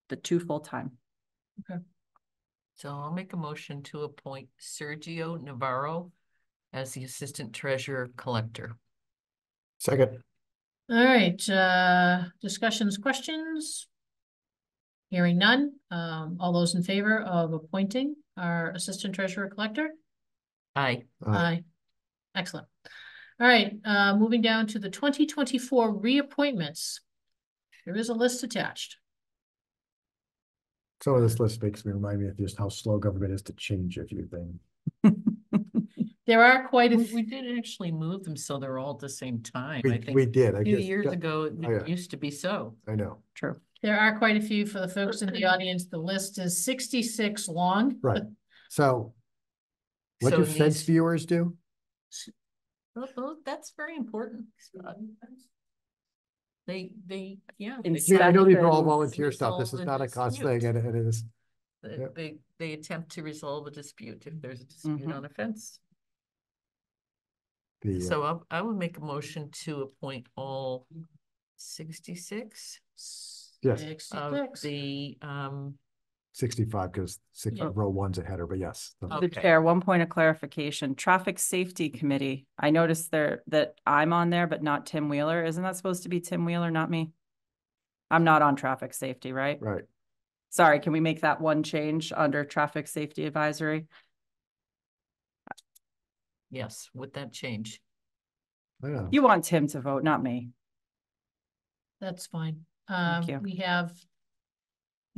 Speaker 7: The 2 full-time.
Speaker 1: Okay.
Speaker 3: So I'll make a motion to appoint Sergio Navarro as the Assistant Treasurer Collector.
Speaker 2: Second.
Speaker 1: All right, discussions, questions? Hearing none. All those in favor of appointing our Assistant Treasurer Collector?
Speaker 3: Aye.
Speaker 1: Aye. Excellent. All right, moving down to the 2024 reappointments. There is a list attached.
Speaker 2: Some of this list makes me remind me of just how slow government is to change a few things.
Speaker 1: There are quite a,
Speaker 3: We did actually move them so they're all at the same time. I think
Speaker 2: We did.
Speaker 3: a few years ago, it
Speaker 2: yeah.
Speaker 3: used to be so.
Speaker 2: I know.
Speaker 7: True.
Speaker 1: there are quite a few for the folks in the audience. The list is 66 long.
Speaker 2: Right. So what
Speaker 3: So
Speaker 2: do
Speaker 3: it
Speaker 2: fence
Speaker 3: needs-
Speaker 2: viewers do?
Speaker 3: Oh, that's very important. They, yeah.
Speaker 2: I mean, I know these are all
Speaker 7: Inspections,
Speaker 2: volunteer stuff. This is
Speaker 3: resolve
Speaker 2: not
Speaker 3: the
Speaker 2: a cost
Speaker 3: dispute.
Speaker 2: thing, and it is. Yep.
Speaker 3: They attempt to resolve a dispute if there's a dispute
Speaker 7: Mhm.
Speaker 3: on a fence.
Speaker 2: The,
Speaker 3: So I would make a motion to appoint all 66
Speaker 2: Yes.
Speaker 3: of
Speaker 1: 66.
Speaker 3: the
Speaker 2: 65 because
Speaker 1: Yeah.
Speaker 2: row one's ahead her, but yes.
Speaker 7: The
Speaker 3: Okay.
Speaker 7: chair, one point of clarification, Traffic Safety Committee. I noticed there that I'm on there, but not Tim Wheeler. Isn't that supposed to be Tim Wheeler, not me? I'm not on traffic safety, right?
Speaker 2: Right.
Speaker 7: Sorry, can we make that one change under Traffic Safety Advisory?
Speaker 3: Yes, with that change.
Speaker 2: I know.
Speaker 7: You want Tim to vote, not me.
Speaker 1: That's fine.
Speaker 7: Thank you.
Speaker 1: We have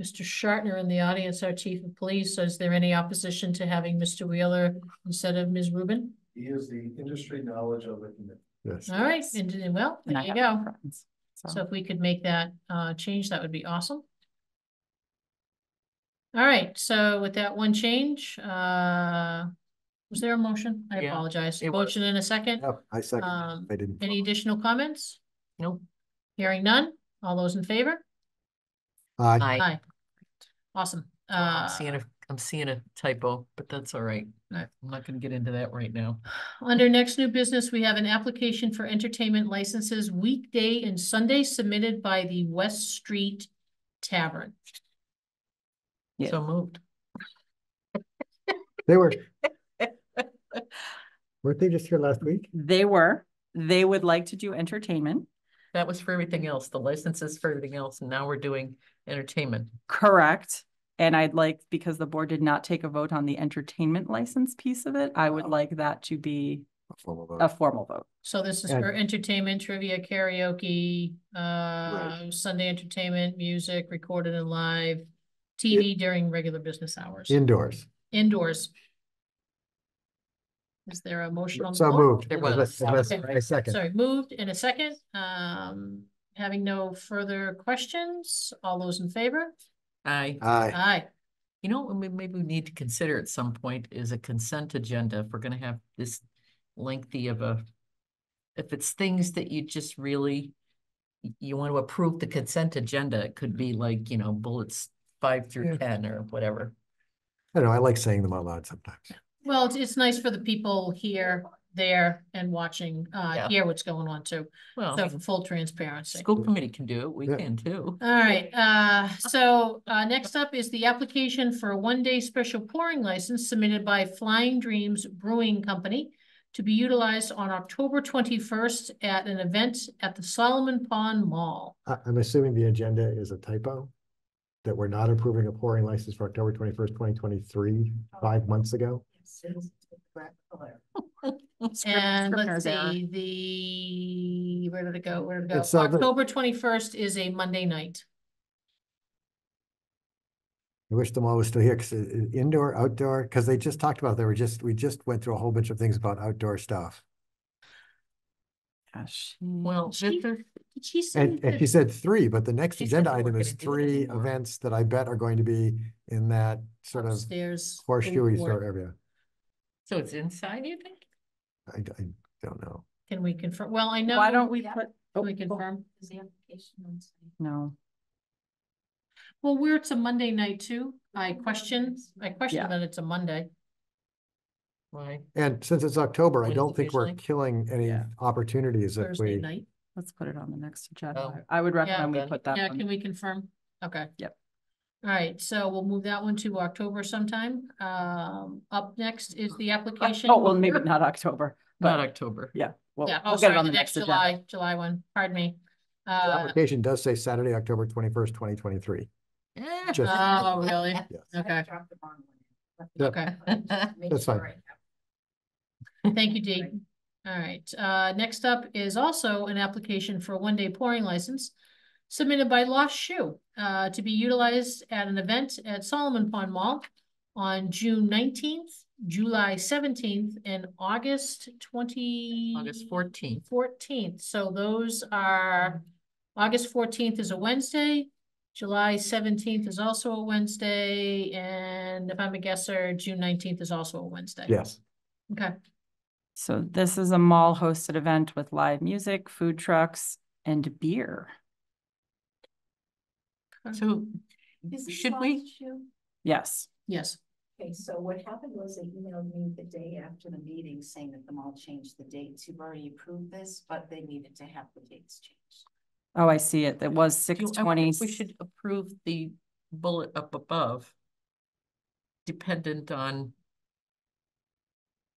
Speaker 1: Mr. Shartner in the audience, our chief of police. So is there any opposition to having Mr. Wheeler instead of Ms. Rubin?
Speaker 2: He is the industry knowledge of it. Yes.
Speaker 1: All right, and well,
Speaker 7: And
Speaker 1: there
Speaker 7: I
Speaker 1: you
Speaker 7: have
Speaker 1: go.
Speaker 7: preference,
Speaker 1: So if we could make that change, that would be awesome. All right, so with that one change, was there a motion? I
Speaker 3: Yeah,
Speaker 1: apologize.
Speaker 3: it was.
Speaker 1: Motion in a second.
Speaker 2: Yep, I second. I didn't.
Speaker 1: Any additional comments?
Speaker 3: Nope.
Speaker 1: Hearing none. All those in favor?
Speaker 2: Aye.
Speaker 1: Aye. Awesome.
Speaker 3: I'm seeing a typo, but that's all right.
Speaker 1: Right.
Speaker 3: I'm not gonna get into that right now.
Speaker 1: Under next new business, we have an application for entertainment licenses weekday and Sunday submitted by the West Street Tavern.
Speaker 7: Yeah.
Speaker 3: So moved.
Speaker 2: They were. Weren't they just here last week?
Speaker 7: They would like to do entertainment.
Speaker 3: That was for everything else, the licenses for everything else, and now we're doing entertainment.
Speaker 7: Correct. And I'd like, because the board did not take a vote on the entertainment license piece of it, I would like that to be
Speaker 2: A formal vote.
Speaker 7: a formal vote.
Speaker 1: So this is
Speaker 2: And-
Speaker 1: for entertainment, trivia, karaoke, Sunday entertainment, music, recorded and live, TV during regular business hours.
Speaker 2: Indoors.
Speaker 1: Indoors. Is there a motion on the
Speaker 2: So
Speaker 1: floor?
Speaker 2: moved.
Speaker 3: There was.
Speaker 2: I second.
Speaker 1: Sorry, moved in a second. Having no further questions, all those in favor?
Speaker 3: Aye.
Speaker 2: Aye.
Speaker 1: Aye.
Speaker 3: You know, what maybe we need to consider at some point is a consent agenda if we're gonna have this lengthy of a. If it's things that you just really, you want to approve the consent agenda, it could be like, you know, bullets 5 through 10 or whatever.
Speaker 2: I don't know. I like saying them out loud sometimes.
Speaker 1: Well, it's nice for the people here, there, and watching,
Speaker 3: Yeah.
Speaker 1: hear what's going on too.
Speaker 3: Well,
Speaker 1: So for full transparency.
Speaker 3: school committee can do it, we
Speaker 2: Yeah.
Speaker 3: can too.
Speaker 1: All right, so next up is the application for a one-day special pouring license submitted by Flying Dreams Brewing Company to be utilized on October 21st at an event at the Solomon Pond Mall.
Speaker 2: I'm assuming the agenda is a typo. That we're not approving a pouring license for October 21st, 2023, 5 months ago.
Speaker 1: And let's
Speaker 7: Scrivener's error.
Speaker 1: see, where did it go? Where did it go?
Speaker 2: It's, the-
Speaker 1: October 21st is a Monday night.
Speaker 2: I wish them all was still here because indoor, outdoor, because they just talked about, we just went through a whole bunch of things about outdoor stuff.
Speaker 3: Well,
Speaker 1: She-
Speaker 3: this is,
Speaker 1: Did she say
Speaker 2: And
Speaker 1: that?
Speaker 2: she said 3, but the next
Speaker 3: She said
Speaker 2: agenda
Speaker 3: they weren't
Speaker 2: item is
Speaker 3: gonna do it
Speaker 2: 3
Speaker 3: anymore.
Speaker 2: events that I bet are going to be in that sort of
Speaker 1: Upstairs.
Speaker 2: horseshoe
Speaker 1: food
Speaker 2: sort
Speaker 1: court.
Speaker 2: area.
Speaker 3: so it's inside, you think?
Speaker 2: I don't know.
Speaker 1: Can we confirm? Well, I know.
Speaker 7: Why don't we put,
Speaker 1: Can we confirm?
Speaker 19: Is the application on site?
Speaker 7: no,
Speaker 1: Well, where it's a Monday night too, I question
Speaker 7: Yeah.
Speaker 1: that it's a Monday.
Speaker 3: Why?
Speaker 2: And since it's October, I
Speaker 3: When's
Speaker 2: don't
Speaker 3: it
Speaker 2: think we're
Speaker 3: usually?
Speaker 2: killing any
Speaker 7: Yeah.
Speaker 2: opportunities if
Speaker 1: Thursday
Speaker 2: we.
Speaker 1: night.
Speaker 7: let's put it on the next agenda.
Speaker 3: Oh.
Speaker 7: I would
Speaker 1: Yeah,
Speaker 7: recommend we
Speaker 3: then.
Speaker 7: put that
Speaker 1: Yeah,
Speaker 7: one.
Speaker 1: can we confirm? Okay.
Speaker 7: Yep.
Speaker 1: All right, so we'll move that one to October sometime. Up next is the application.
Speaker 7: Oh, well, maybe not October,
Speaker 3: Not
Speaker 7: but
Speaker 3: October.
Speaker 7: yeah, we'll,
Speaker 1: Yeah, oh,
Speaker 7: we'll get it
Speaker 1: sorry,
Speaker 7: on
Speaker 1: the
Speaker 7: the
Speaker 1: next
Speaker 7: next agenda.
Speaker 1: July one, pardon me.
Speaker 2: The application does say Saturday, October 21st, 2023.
Speaker 3: Eh.
Speaker 2: Just-
Speaker 1: Oh, really?
Speaker 2: Yes.
Speaker 1: Okay,
Speaker 19: Dropped the wrong one.
Speaker 2: Yep.
Speaker 1: okay.
Speaker 19: Make
Speaker 2: That's
Speaker 19: sure
Speaker 2: fine.
Speaker 1: Thank you, Dee. All right, next up is also an application for a one-day pouring license submitted by Lost Shoe, to be utilized at an event at Solomon Pond Mall on June 19th July 17th, and August
Speaker 3: 14th.
Speaker 1: 14th. So those are, August 14th is a Wednesday. July 17th is also a Wednesday. And if I'm a guesser, June 19th is also a Wednesday.
Speaker 2: Yes.
Speaker 1: Okay.
Speaker 7: So this is a mall hosted event with live music, food trucks, and beer.
Speaker 3: So
Speaker 13: Is this
Speaker 3: should we?
Speaker 13: last year?
Speaker 7: Yes.
Speaker 1: Yes.
Speaker 13: Okay, so what happened was they emailed me the day after the meeting saying that the mall changed the dates. You've already approved this, but they needed to have the dates changed.
Speaker 7: Oh, I see it. It was
Speaker 3: I wonder
Speaker 7: 6/20.
Speaker 3: if we should approve the bullet up above. Dependent on.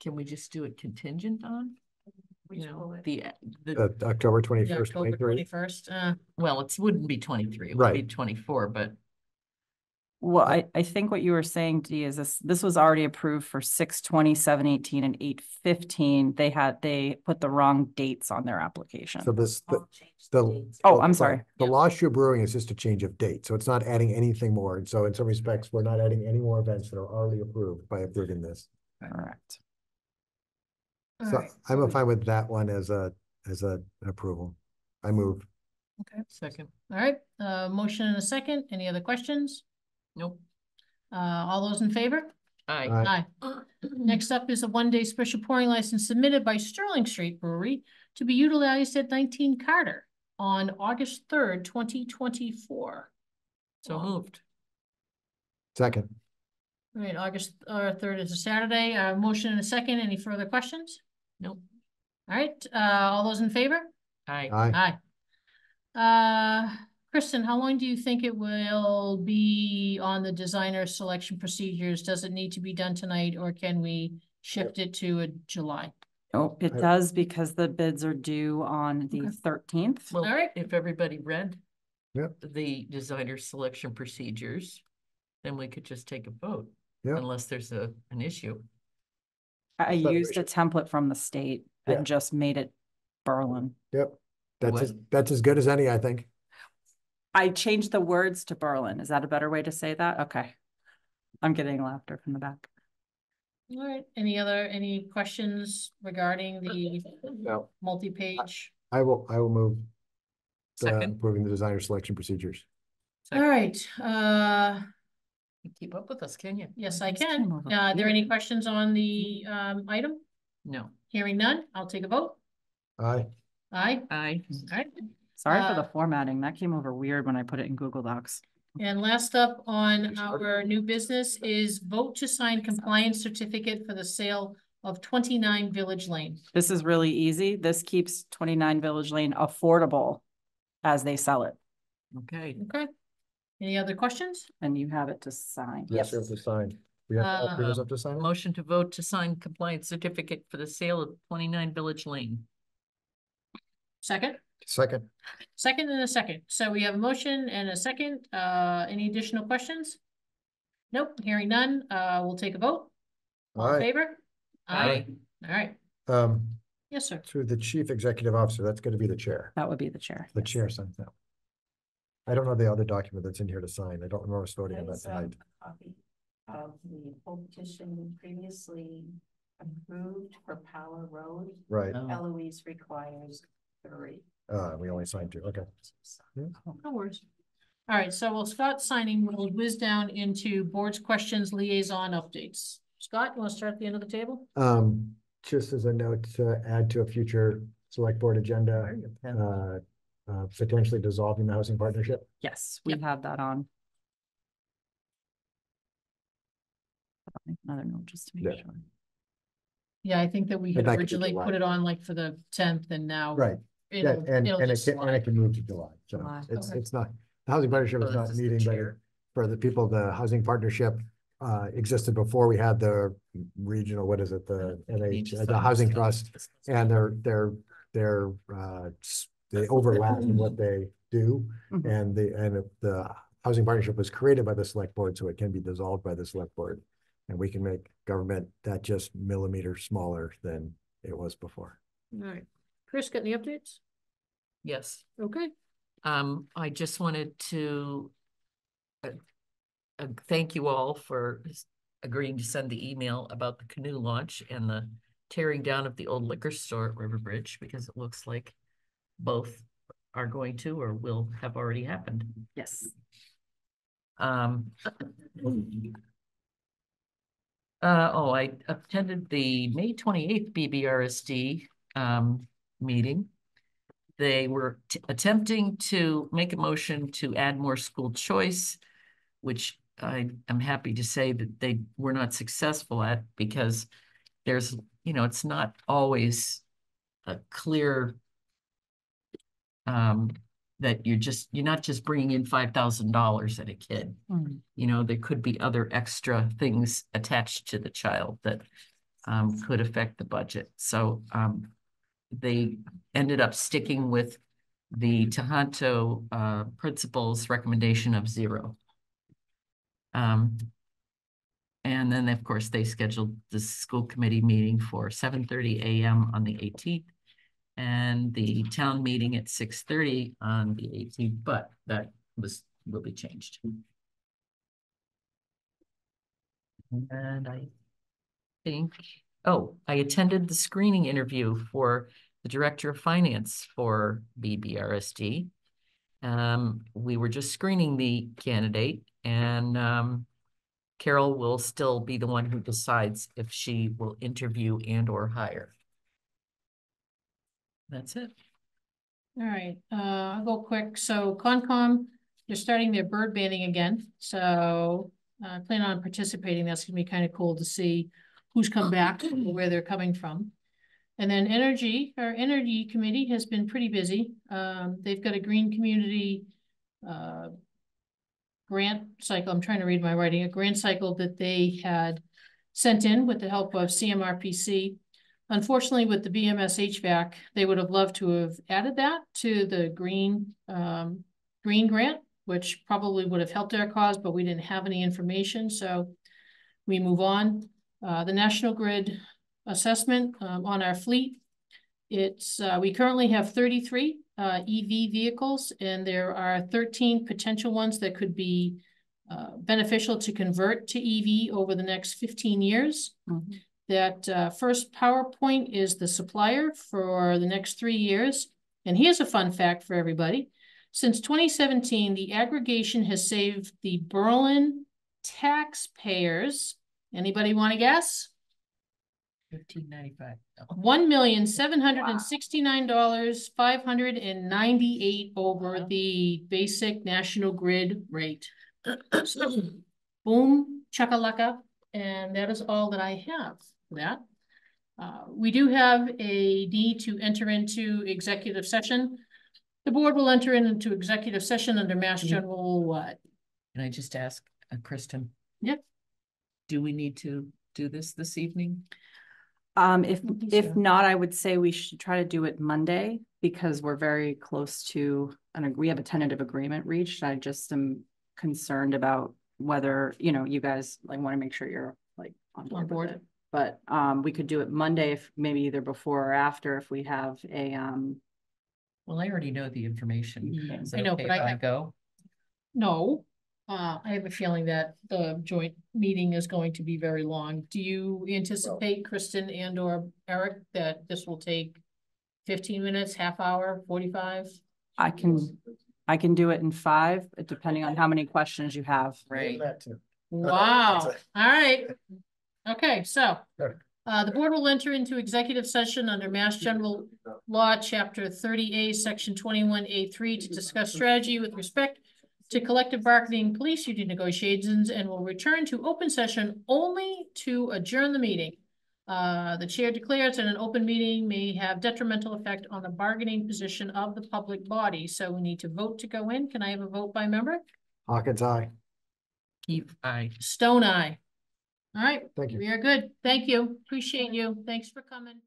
Speaker 3: Can we just do it contingent on? You know, the
Speaker 2: October 21st,
Speaker 1: Yeah, October
Speaker 2: 23.
Speaker 1: 21st.
Speaker 3: well, it wouldn't be 23, it would
Speaker 2: Right.
Speaker 3: be 24, but
Speaker 7: Well, I think what you were saying, Dee, is this was already approved for 6/20, 7/18, and 8/15. They put the wrong dates on their application.
Speaker 2: So this, the.
Speaker 7: Oh, I'm sorry.
Speaker 2: The Lost Shoe Brewing is just a change of date, so it's not adding anything more. And so in some respects, we're not adding any more events that are already approved by approving this.
Speaker 7: Correct.
Speaker 2: So
Speaker 1: Alright.
Speaker 2: I'm fine with that one as a approval. I move.
Speaker 1: Okay.
Speaker 3: second,
Speaker 1: All right. Motion and a second. Any other questions?
Speaker 3: nope.
Speaker 1: All those in favor?
Speaker 3: Aye.
Speaker 1: Aye. Next up is a one-day special pouring license submitted by Sterling Street Brewery to be utilized at 19 Carter on August 3rd, 2024.
Speaker 3: So moved.
Speaker 2: Second.
Speaker 1: All right, August 3rd is a Saturday. Motion and a second. Any further questions?
Speaker 3: Nope.
Speaker 1: All right, all those in favor?
Speaker 3: Aye.
Speaker 2: Aye.
Speaker 1: Kristen, how long do you think it will be on the designer selection procedures? Does it need to be done tonight, or can we shift it to a July?
Speaker 7: Oh, it does, because the bids are due on the 13th.
Speaker 3: Well,
Speaker 1: All right.
Speaker 3: if everybody read
Speaker 2: Yep.
Speaker 3: the designer selection procedures, then we could just take a vote.
Speaker 2: Yep.
Speaker 3: Unless there's an issue.
Speaker 7: I
Speaker 2: But we
Speaker 7: used a template from the state
Speaker 2: Yeah.
Speaker 7: and just made it Berlin.
Speaker 2: Yep.
Speaker 3: What?
Speaker 2: That's as good as any, I think.
Speaker 7: I changed the words to Berlin. Is that a better way to say that? Okay. I'm getting laughter from the back.
Speaker 1: All right, any questions regarding the
Speaker 2: No.
Speaker 1: multi-page?
Speaker 2: I will move
Speaker 3: Second.
Speaker 2: approving the designer selection procedures.
Speaker 1: All right,
Speaker 3: You keep up with us, can you?
Speaker 1: yes, I
Speaker 7: This
Speaker 1: can.
Speaker 7: came over
Speaker 1: Are there
Speaker 7: here.
Speaker 1: any questions on the item?
Speaker 3: No.
Speaker 1: Hearing none, I'll take a vote.
Speaker 2: Aye.
Speaker 1: Aye.
Speaker 3: Aye.
Speaker 1: All right.
Speaker 7: Sorry for the
Speaker 1: Uh,
Speaker 7: formatting. That came over weird when I put it in Google Docs.
Speaker 1: And last up on our new business is vote to sign compliance certificate for the sale of 29 Village Lane.
Speaker 7: This is really easy. This keeps 29 Village Lane affordable as they sell it.
Speaker 3: Okay.
Speaker 1: Okay. Any other questions?
Speaker 7: And you have it to sign.
Speaker 2: Yes, we have to sign. We have all three of us have to sign it?
Speaker 3: Motion to vote to sign compliance certificate for the sale of 29 Village Lane.
Speaker 1: Second?
Speaker 2: Second.
Speaker 1: Second and a second. So we have a motion and a second. Any additional questions? Nope, hearing none. We'll take a vote. All in
Speaker 2: Aye.
Speaker 1: favor?
Speaker 3: Aye.
Speaker 1: All right. Yes, sir.
Speaker 2: To the chief executive officer, that's going to be the chair.
Speaker 7: That would be the chair.
Speaker 2: The chair signs that. I don't know the other document that's in here to sign. I don't remember us voting on that
Speaker 13: There's
Speaker 2: tonight.
Speaker 13: a copy of the whole petition previously approved for Power Road.
Speaker 2: Right.
Speaker 13: Eloise requires 3.
Speaker 2: We only signed 2. Okay.
Speaker 1: No worries. All right, so while Scott's signing, we'll whiz down into board's questions, liaison updates. Scott, you want to start at the end of the table?
Speaker 2: Just as a note to add to a future select board agenda, potentially dissolving the housing partnership.
Speaker 7: Yes, we have that on. Another note just to make
Speaker 2: Yeah.
Speaker 7: sure.
Speaker 1: Yeah, I think that we had
Speaker 2: And that could be
Speaker 1: originally
Speaker 2: July.
Speaker 1: put it on like for the 10th and now.
Speaker 2: Right. Yeah,
Speaker 1: It'll,
Speaker 2: and
Speaker 1: it'll
Speaker 2: it
Speaker 1: just
Speaker 2: can, and
Speaker 1: slide.
Speaker 2: it can move to July. So
Speaker 7: July,
Speaker 2: it's
Speaker 1: okay.
Speaker 2: not, the housing partnership is
Speaker 3: Oh,
Speaker 2: not
Speaker 3: this is the
Speaker 2: meeting, but
Speaker 3: chair.
Speaker 2: for the people, the housing partnership existed before we had the regional, what is it, the NH, the housing trust, and they overlap in what they do.
Speaker 7: Mhm.
Speaker 2: And the housing partnership was created by the select board, so it can be dissolved by the select board. And we can make government that just millimeter smaller than it was before.
Speaker 1: All right. Chris, got any updates?
Speaker 3: Yes.
Speaker 1: Okay.
Speaker 3: I just wanted to thank you all for agreeing to send the email about the canoe launch and the tearing down of the old liquor store at River Bridge, because it looks like both are going to or will have already happened.
Speaker 7: Yes.
Speaker 3: I attended the May 28th BBRSD meeting. They were attempting to make a motion to add more school choice, which I am happy to say that they were not successful at, because there's, you know, it's not always a clear that you're not just bringing in $5,000 at a kid. You know, there could be other extra things attached to the child that could affect the budget. So they ended up sticking with the Tohoto principal's recommendation of 0. And then, of course, they scheduled the school committee meeting for 7:30 a.m. on the 18th. And the town meeting at 6:30 on the 18th, but that will be changed. And I think, I attended the screening interview for the director of finance for BBRSD. We were just screening the candidate, and Carol will still be the one who decides if she will interview and/or hire. That's it.
Speaker 1: All right, I'll go quick. So Concom, they're starting their bird banding again. So I plan on participating. That's gonna be kind of cool to see who's come back, where they're coming from. And then energy, our energy committee has been pretty busy. They've got a green community grant cycle. I'm trying to read my writing, a grant cycle that they had sent in with the help of CMRPC. Unfortunately, with the BMS HVAC, they would have loved to have added that to the green grant, which probably would have helped our cause, but we didn't have any information, so we move on. The National Grid assessment on our fleet. It's we currently have 33 EV vehicles, and there are 13 potential ones that could be beneficial to convert to EV over the next 15 years. That First PowerPoint is the supplier for the next 3 years. And here's a fun fact for everybody. Since 2017, the aggregation has saved the Berlin taxpayers. Anybody want to guess?
Speaker 3: $15.95.
Speaker 1: $1,769,598 over the basic National Grid rate. So, boom, chakalaka, and that is all that I have for that. We do have a need to enter into executive session. The board will enter into executive session under Mass General what?
Speaker 3: Can I just ask, Kristen?
Speaker 1: Yep.
Speaker 3: Do we need to do this evening?
Speaker 7: If not, I would say we should try to do it Monday, because we're very close to we have a tentative agreement reached. I just am concerned about whether, you know, you guys want to make sure you're on board with it. But we could do it Monday, if maybe either before or after, if we have a
Speaker 3: Well, I already know the information. Is it
Speaker 1: I know,
Speaker 3: okay
Speaker 1: but
Speaker 3: if I go?
Speaker 1: No. I have a feeling that the joint meeting is going to be very long. Do you anticipate, Kristen and or Eric, that this will take 15 minutes, half hour, 45?
Speaker 7: I can do it in 5, depending on how many questions you have.
Speaker 3: Right.
Speaker 1: Wow. All right. Okay, so the board will enter into executive session under Mass General Law, Chapter 30A, Section 21A3 to discuss strategy with respect to collective bargaining, police union negotiations, and will return to open session only to adjourn the meeting. The chair declares that an open meeting may have detrimental effect on the bargaining position of the public body. So we need to vote to go in. Can I have a vote by member?
Speaker 2: Hawkins, aye.
Speaker 3: Keith, aye.
Speaker 1: Stone, aye. All right.
Speaker 2: Thank you.
Speaker 1: We are good. Thank you. Appreciate you. Thanks for coming.